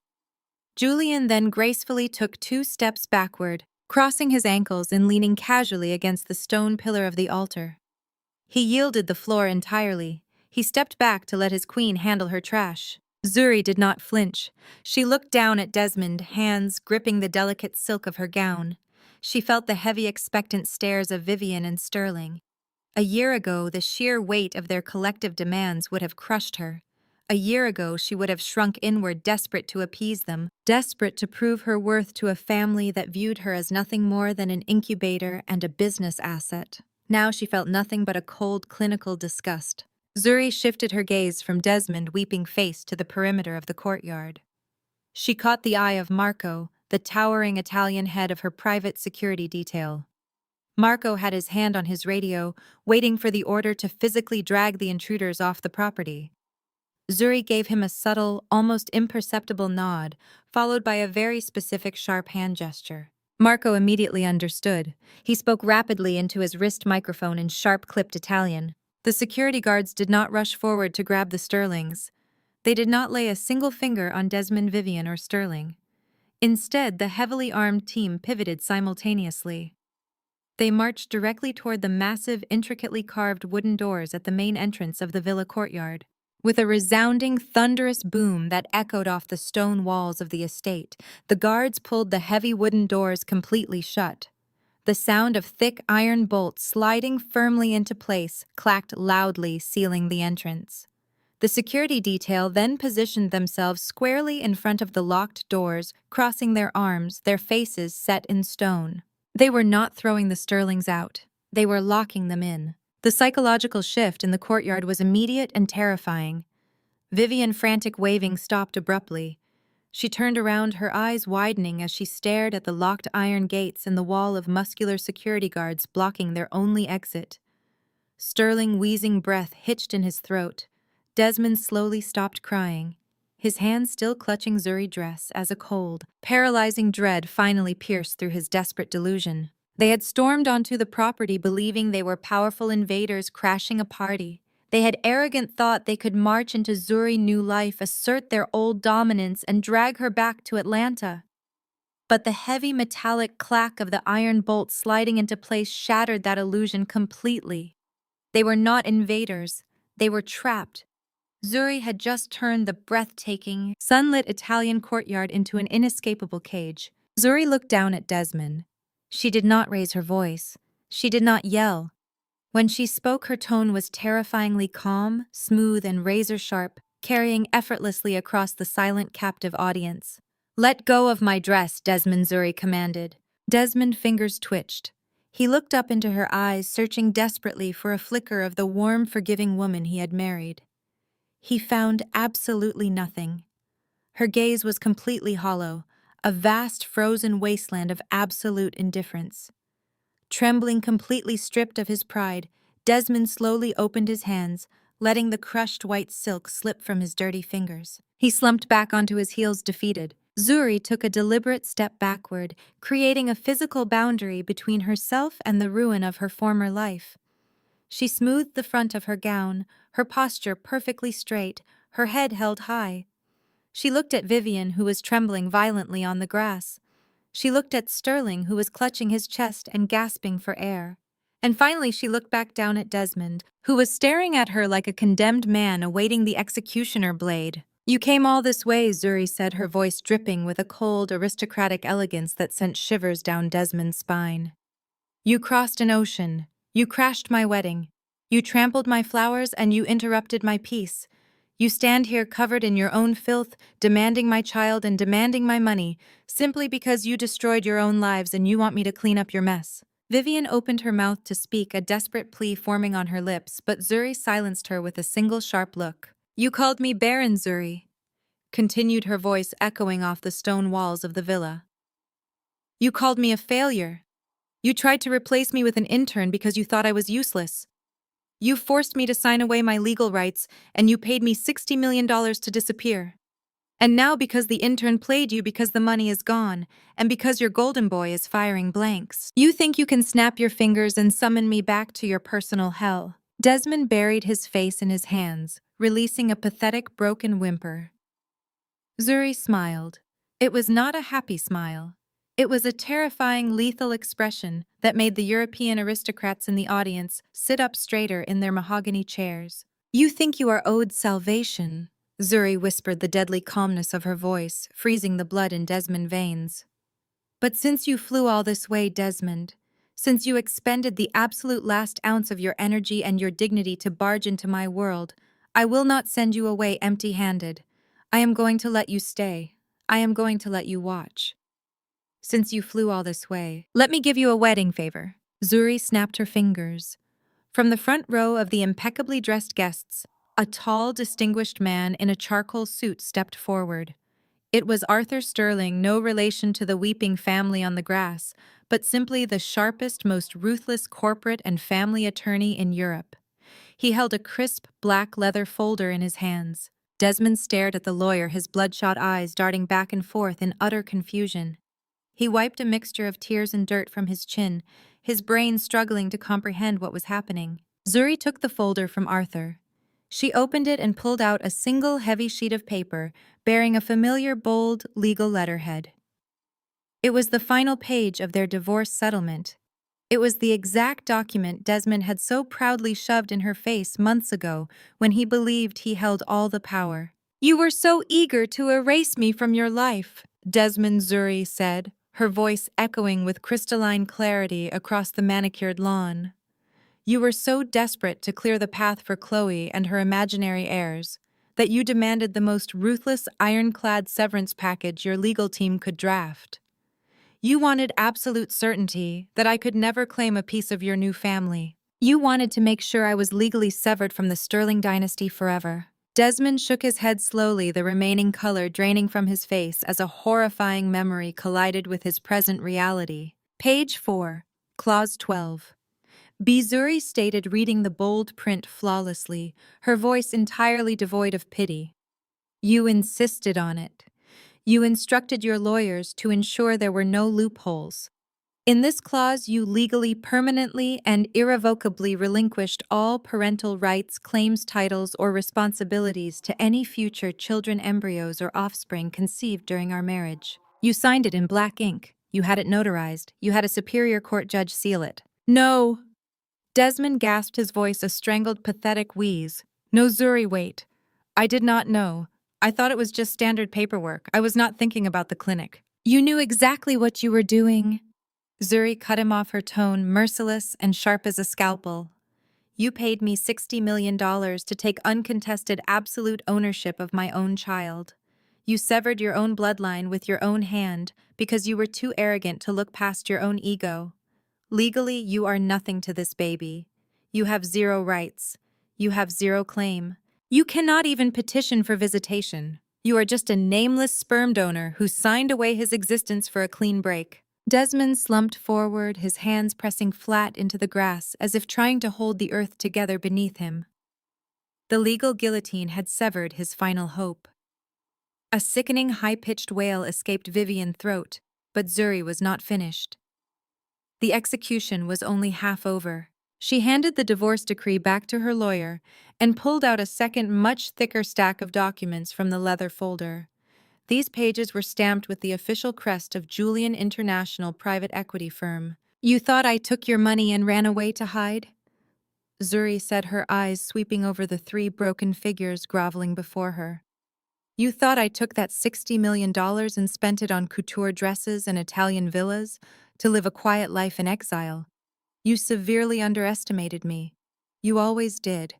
Julian then gracefully took 2 steps backward, crossing his ankles and leaning casually against the stone pillar of the altar. He yielded the floor entirely. He stepped back to let his queen handle her trash. Zuri did not flinch. She looked down at Desmond, hands gripping the delicate silk of her gown. She felt the heavy, expectant stares of Vivian and Sterling. A year ago, the sheer weight of their collective demands would have crushed her. A year ago, she would have shrunk inward, desperate to appease them, desperate to prove her worth to a family that viewed her as nothing more than an incubator and a business asset. Now she felt nothing but a cold, clinical disgust. Zuri shifted her gaze from Desmond's weeping face to the perimeter of the courtyard. She caught the eye of Marco, the towering Italian head of her private security detail. Marco had his hand on his radio, waiting for the order to physically drag the intruders off the property. Zuri gave him a subtle, almost imperceptible nod, followed by a very specific sharp hand gesture. Marco immediately understood. He spoke rapidly into his wrist microphone in sharp-clipped Italian. The security guards did not rush forward to grab the Sterlings. They did not lay a single finger on Desmond, Vivian, or Sterling. Instead, the heavily armed team pivoted simultaneously. They marched directly toward the massive, intricately carved wooden doors at the main entrance of the villa courtyard. With a resounding, thunderous boom that echoed off the stone walls of the estate, the guards pulled the heavy wooden doors completely shut. The sound of thick iron bolts sliding firmly into place clacked loudly, sealing the entrance. The security detail then positioned themselves squarely in front of the locked doors, crossing their arms, their faces set in stone. They were not throwing the Sterlings out. They were locking them in. The psychological shift in the courtyard was immediate and terrifying. Vivian, frantic waving, stopped abruptly. She turned around, her eyes widening as she stared at the locked iron gates and the wall of muscular security guards blocking their only exit. Sterling, wheezing breath hitched in his throat. Desmond slowly stopped crying, his hand still clutching Zuri's dress as a cold, paralyzing dread finally pierced through his desperate delusion. They had stormed onto the property believing they were powerful invaders crashing a party. They had arrogant thought they could march into Zuri's new life, assert their old dominance, and drag her back to Atlanta. But the heavy metallic clack of the iron bolt sliding into place shattered that illusion completely. They were not invaders, they were trapped. Zuri had just turned the breathtaking, sunlit Italian courtyard into an inescapable cage. Zuri looked down at Desmond. She did not raise her voice. She did not yell. When she spoke, her tone was terrifyingly calm, smooth, and razor-sharp, carrying effortlessly across the silent captive audience. "Let go of my dress," Desmond Zuri commanded. Desmond's fingers twitched. He looked up into her eyes, searching desperately for a flicker of the warm, forgiving woman he had married. He found absolutely nothing. Her gaze was completely hollow, a vast frozen wasteland of absolute indifference. Trembling, completely stripped of his pride, Desmond slowly opened his hands, letting the crushed white silk slip from his dirty fingers. He slumped back onto his heels, defeated. Zuri took a deliberate step backward, creating a physical boundary between herself and the ruin of her former life. She smoothed the front of her gown, her posture perfectly straight, her head held high. She looked at Vivian, who was trembling violently on the grass. She looked at Sterling, who was clutching his chest and gasping for air. And finally she looked back down at Desmond, who was staring at her like a condemned man awaiting the executioner blade. "You came all this way," Zuri said, her voice dripping with a cold, aristocratic elegance that sent shivers down Desmond's spine. "You crossed an ocean. You crashed my wedding. You trampled my flowers and you interrupted my peace. You stand here covered in your own filth, demanding my child and demanding my money, simply because you destroyed your own lives and you want me to clean up your mess." Vivian opened her mouth to speak, a desperate plea forming on her lips, but Zuri silenced her with a single sharp look. "You called me barren, Zuri," continued her voice echoing off the stone walls of the villa. "You called me a failure. You tried to replace me with an intern because you thought I was useless. You forced me to sign away my legal rights, and you paid me $60 million to disappear. And now because the intern played you, because the money is gone, and because your golden boy is firing blanks, you think you can snap your fingers and summon me back to your personal hell." Desmond buried his face in his hands, releasing a pathetic broken whimper. Zuri smiled. It was not a happy smile. It was a terrifying, lethal expression that made the European aristocrats in the audience sit up straighter in their mahogany chairs. "You think you are owed salvation," Zuri whispered, the deadly calmness of her voice freezing the blood in Desmond's veins. "But since you flew all this way, Desmond, since you expended the absolute last ounce of your energy and your dignity to barge into my world, I will not send you away empty-handed. I am going to let you stay. I am going to let you watch. Since you flew all this way, let me give you a wedding favor." Zuri snapped her fingers. From the front row of the impeccably dressed guests, a tall, distinguished man in a charcoal suit stepped forward. It was Arthur Sterling, no relation to the weeping family on the grass, but simply the sharpest, most ruthless corporate and family attorney in Europe. He held a crisp, black leather folder in his hands. Desmond stared at the lawyer, his bloodshot eyes darting back and forth in utter confusion. He wiped a mixture of tears and dirt from his chin, his brain struggling to comprehend what was happening. Zuri took the folder from Arthur. She opened it and pulled out a single heavy sheet of paper bearing a familiar bold legal letterhead. It was the final page of their divorce settlement. It was the exact document Desmond had so proudly shoved in her face months ago when he believed he held all the power. "You were so eager to erase me from your life," Desmond Zuri said, her voice echoing with crystalline clarity across the manicured lawn. "You were so desperate to clear the path for Chloe and her imaginary heirs that you demanded the most ruthless, ironclad severance package your legal team could draft. You wanted absolute certainty that I could never claim a piece of your new family. You wanted to make sure I was legally severed from the Sterling dynasty forever." Desmond shook his head slowly, the remaining color draining from his face as a horrifying memory collided with his present reality. Page 4, Clause 12. Bizuri stated, reading the bold print flawlessly, her voice entirely devoid of pity. You insisted on it. You instructed your lawyers to ensure there were no loopholes. In this clause, you legally, permanently, and irrevocably relinquished all parental rights, claims, titles, or responsibilities to any future children, embryos, or offspring conceived during our marriage. You signed it in black ink. You had it notarized. You had a superior court judge seal it. No! Desmond gasped, his voice a strangled, pathetic wheeze. No, Zuri, wait. I did not know. I thought it was just standard paperwork. I was not thinking about the clinic. You knew exactly what you were doing. Zuri cut him off, her tone merciless and sharp as a scalpel. You paid me $60 million to take uncontested absolute ownership of my own child. You severed your own bloodline with your own hand because you were too arrogant to look past your own ego. Legally, you are nothing to this baby. You have zero rights. You have zero claim. You cannot even petition for visitation. You are just a nameless sperm donor who signed away his existence for a clean break. Desmond slumped forward, his hands pressing flat into the grass as if trying to hold the earth together beneath him. The legal guillotine had severed his final hope. A sickening, high-pitched wail escaped Vivian's throat, but Zuri was not finished. The execution was only half over. She handed the divorce decree back to her lawyer and pulled out a second, much thicker stack of documents from the leather folder. These pages were stamped with the official crest of Julian International private equity firm. You thought I took your money and ran away to hide? Zuri said, her eyes sweeping over the three broken figures groveling before her. You thought I took that $60 million and spent it on couture dresses and Italian villas to live a quiet life in exile. You severely underestimated me. You always did.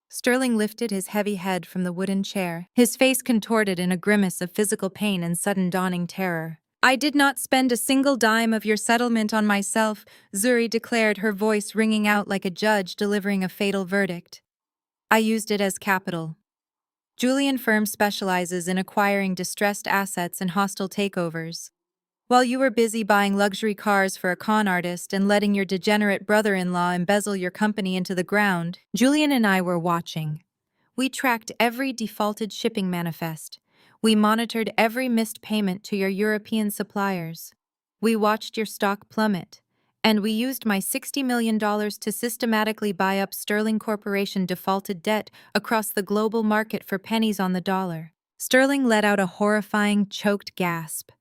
Sterling lifted his heavy head from the wooden chair, his face contorted in a grimace of physical pain and sudden dawning terror. I did not spend a single dime of your settlement on myself, Zuri declared, her voice ringing out like a judge delivering a fatal verdict. I used it as capital. Julian firm specializes in acquiring distressed assets and hostile takeovers. While you were busy buying luxury cars for a con artist and letting your degenerate brother-in-law embezzle your company into the ground, Julian and I were watching. We tracked every defaulted shipping manifest. We monitored every missed payment to your European suppliers. We watched your stock plummet. And we used my $60 million to systematically buy up Sterling Corporation defaulted debt across the global market for pennies on the dollar. Sterling let out a horrifying, choked gasp.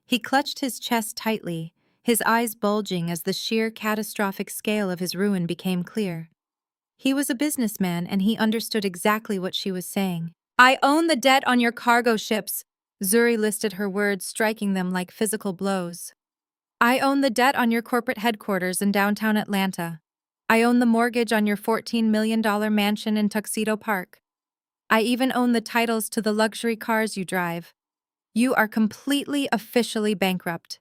He clutched his chest tightly, his eyes bulging as the sheer catastrophic scale of his ruin became clear. He was a businessman and he understood exactly what she was saying. I own the debt on your cargo ships. Zuri listed her words, striking them like physical blows. I own the debt on your corporate headquarters in downtown Atlanta. I own the mortgage on your $14 million mansion in Tuxedo Park. I even own the titles to the luxury cars you drive. You are completely, officially bankrupt.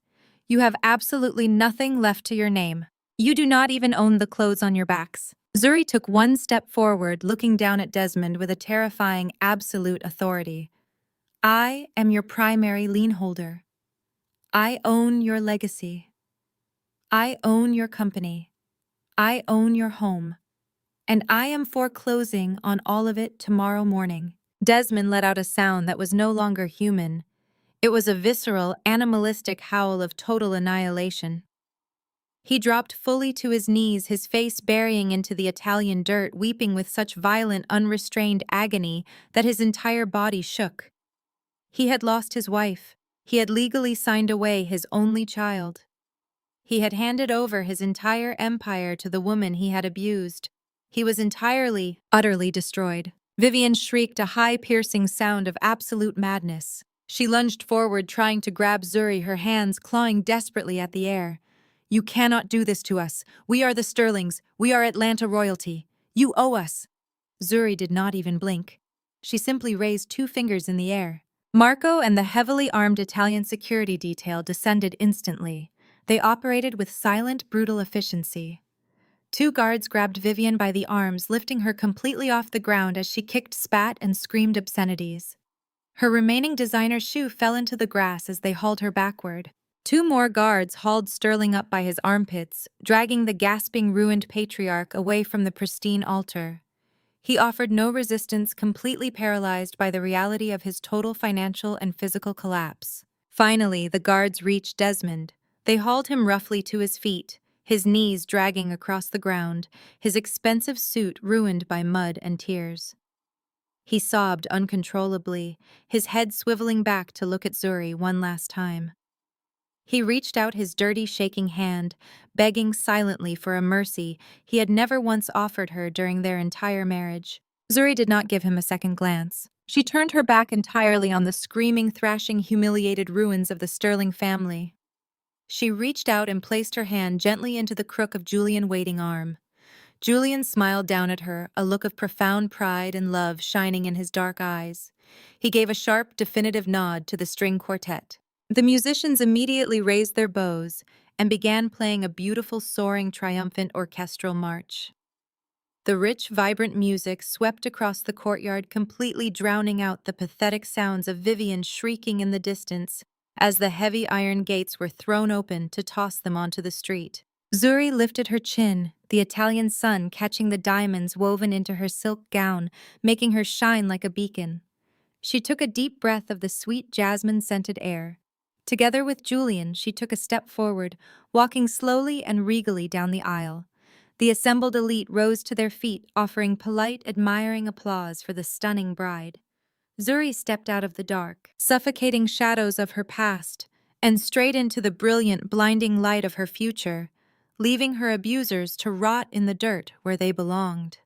You have absolutely nothing left to your name. You do not even own the clothes on your backs. Zuri took one step forward, looking down at Desmond with a terrifying, absolute authority. I am your primary lien holder. I own your legacy. I own your company. I own your home. And I am foreclosing on all of it tomorrow morning. Desmond let out a sound that was no longer human. It was a visceral, animalistic howl of total annihilation. He dropped fully to his knees, his face burying into the Italian dirt, weeping with such violent, unrestrained agony that his entire body shook. He had lost his wife. He had legally signed away his only child. He had handed over his entire empire to the woman he had abused. He was entirely, utterly destroyed. Vivian shrieked, a high, piercing sound of absolute madness. She lunged forward, trying to grab Zuri, her hands clawing desperately at the air. You cannot do this to us. We are the Sterlings. We are Atlanta royalty. You owe us. Zuri did not even blink. She simply raised two fingers in the air. Marco and the heavily armed Italian security detail descended instantly. They operated with silent, brutal efficiency. Two guards grabbed Vivian by the arms, lifting her completely off the ground as she kicked, spat, and screamed obscenities. Her remaining designer shoe fell into the grass as they hauled her backward. Two more guards hauled Sterling up by his armpits, dragging the gasping, ruined patriarch away from the pristine altar. He offered no resistance, completely paralyzed by the reality of his total financial and physical collapse. Finally, the guards reached Desmond. They hauled him roughly to his feet, his knees dragging across the ground, his expensive suit ruined by mud and tears. He sobbed uncontrollably, his head swiveling back to look at Zuri one last time. He reached out his dirty, shaking hand, begging silently for a mercy he had never once offered her during their entire marriage. Zuri did not give him a second glance. She turned her back entirely on the screaming, thrashing, humiliated ruins of the Sterling family. She reached out and placed her hand gently into the crook of Julian's waiting arm. Julian smiled down at her, a look of profound pride and love shining in his dark eyes. He gave a sharp, definitive nod to the string quartet. The musicians immediately raised their bows and began playing a beautiful, soaring, triumphant orchestral march. The rich, vibrant music swept across the courtyard, completely drowning out the pathetic sounds of Vivian shrieking in the distance as the heavy iron gates were thrown open to toss them onto the street. Zuri lifted her chin, the Italian sun catching the diamonds woven into her silk gown, making her shine like a beacon. She took a deep breath of the sweet jasmine-scented air. Together with Julian, she took a step forward, walking slowly and regally down the aisle. The assembled elite rose to their feet, offering polite, admiring applause for the stunning bride. Zuri stepped out of the dark, suffocating shadows of her past, and straight into the brilliant, blinding light of her future, leaving her abusers to rot in the dirt where they belonged.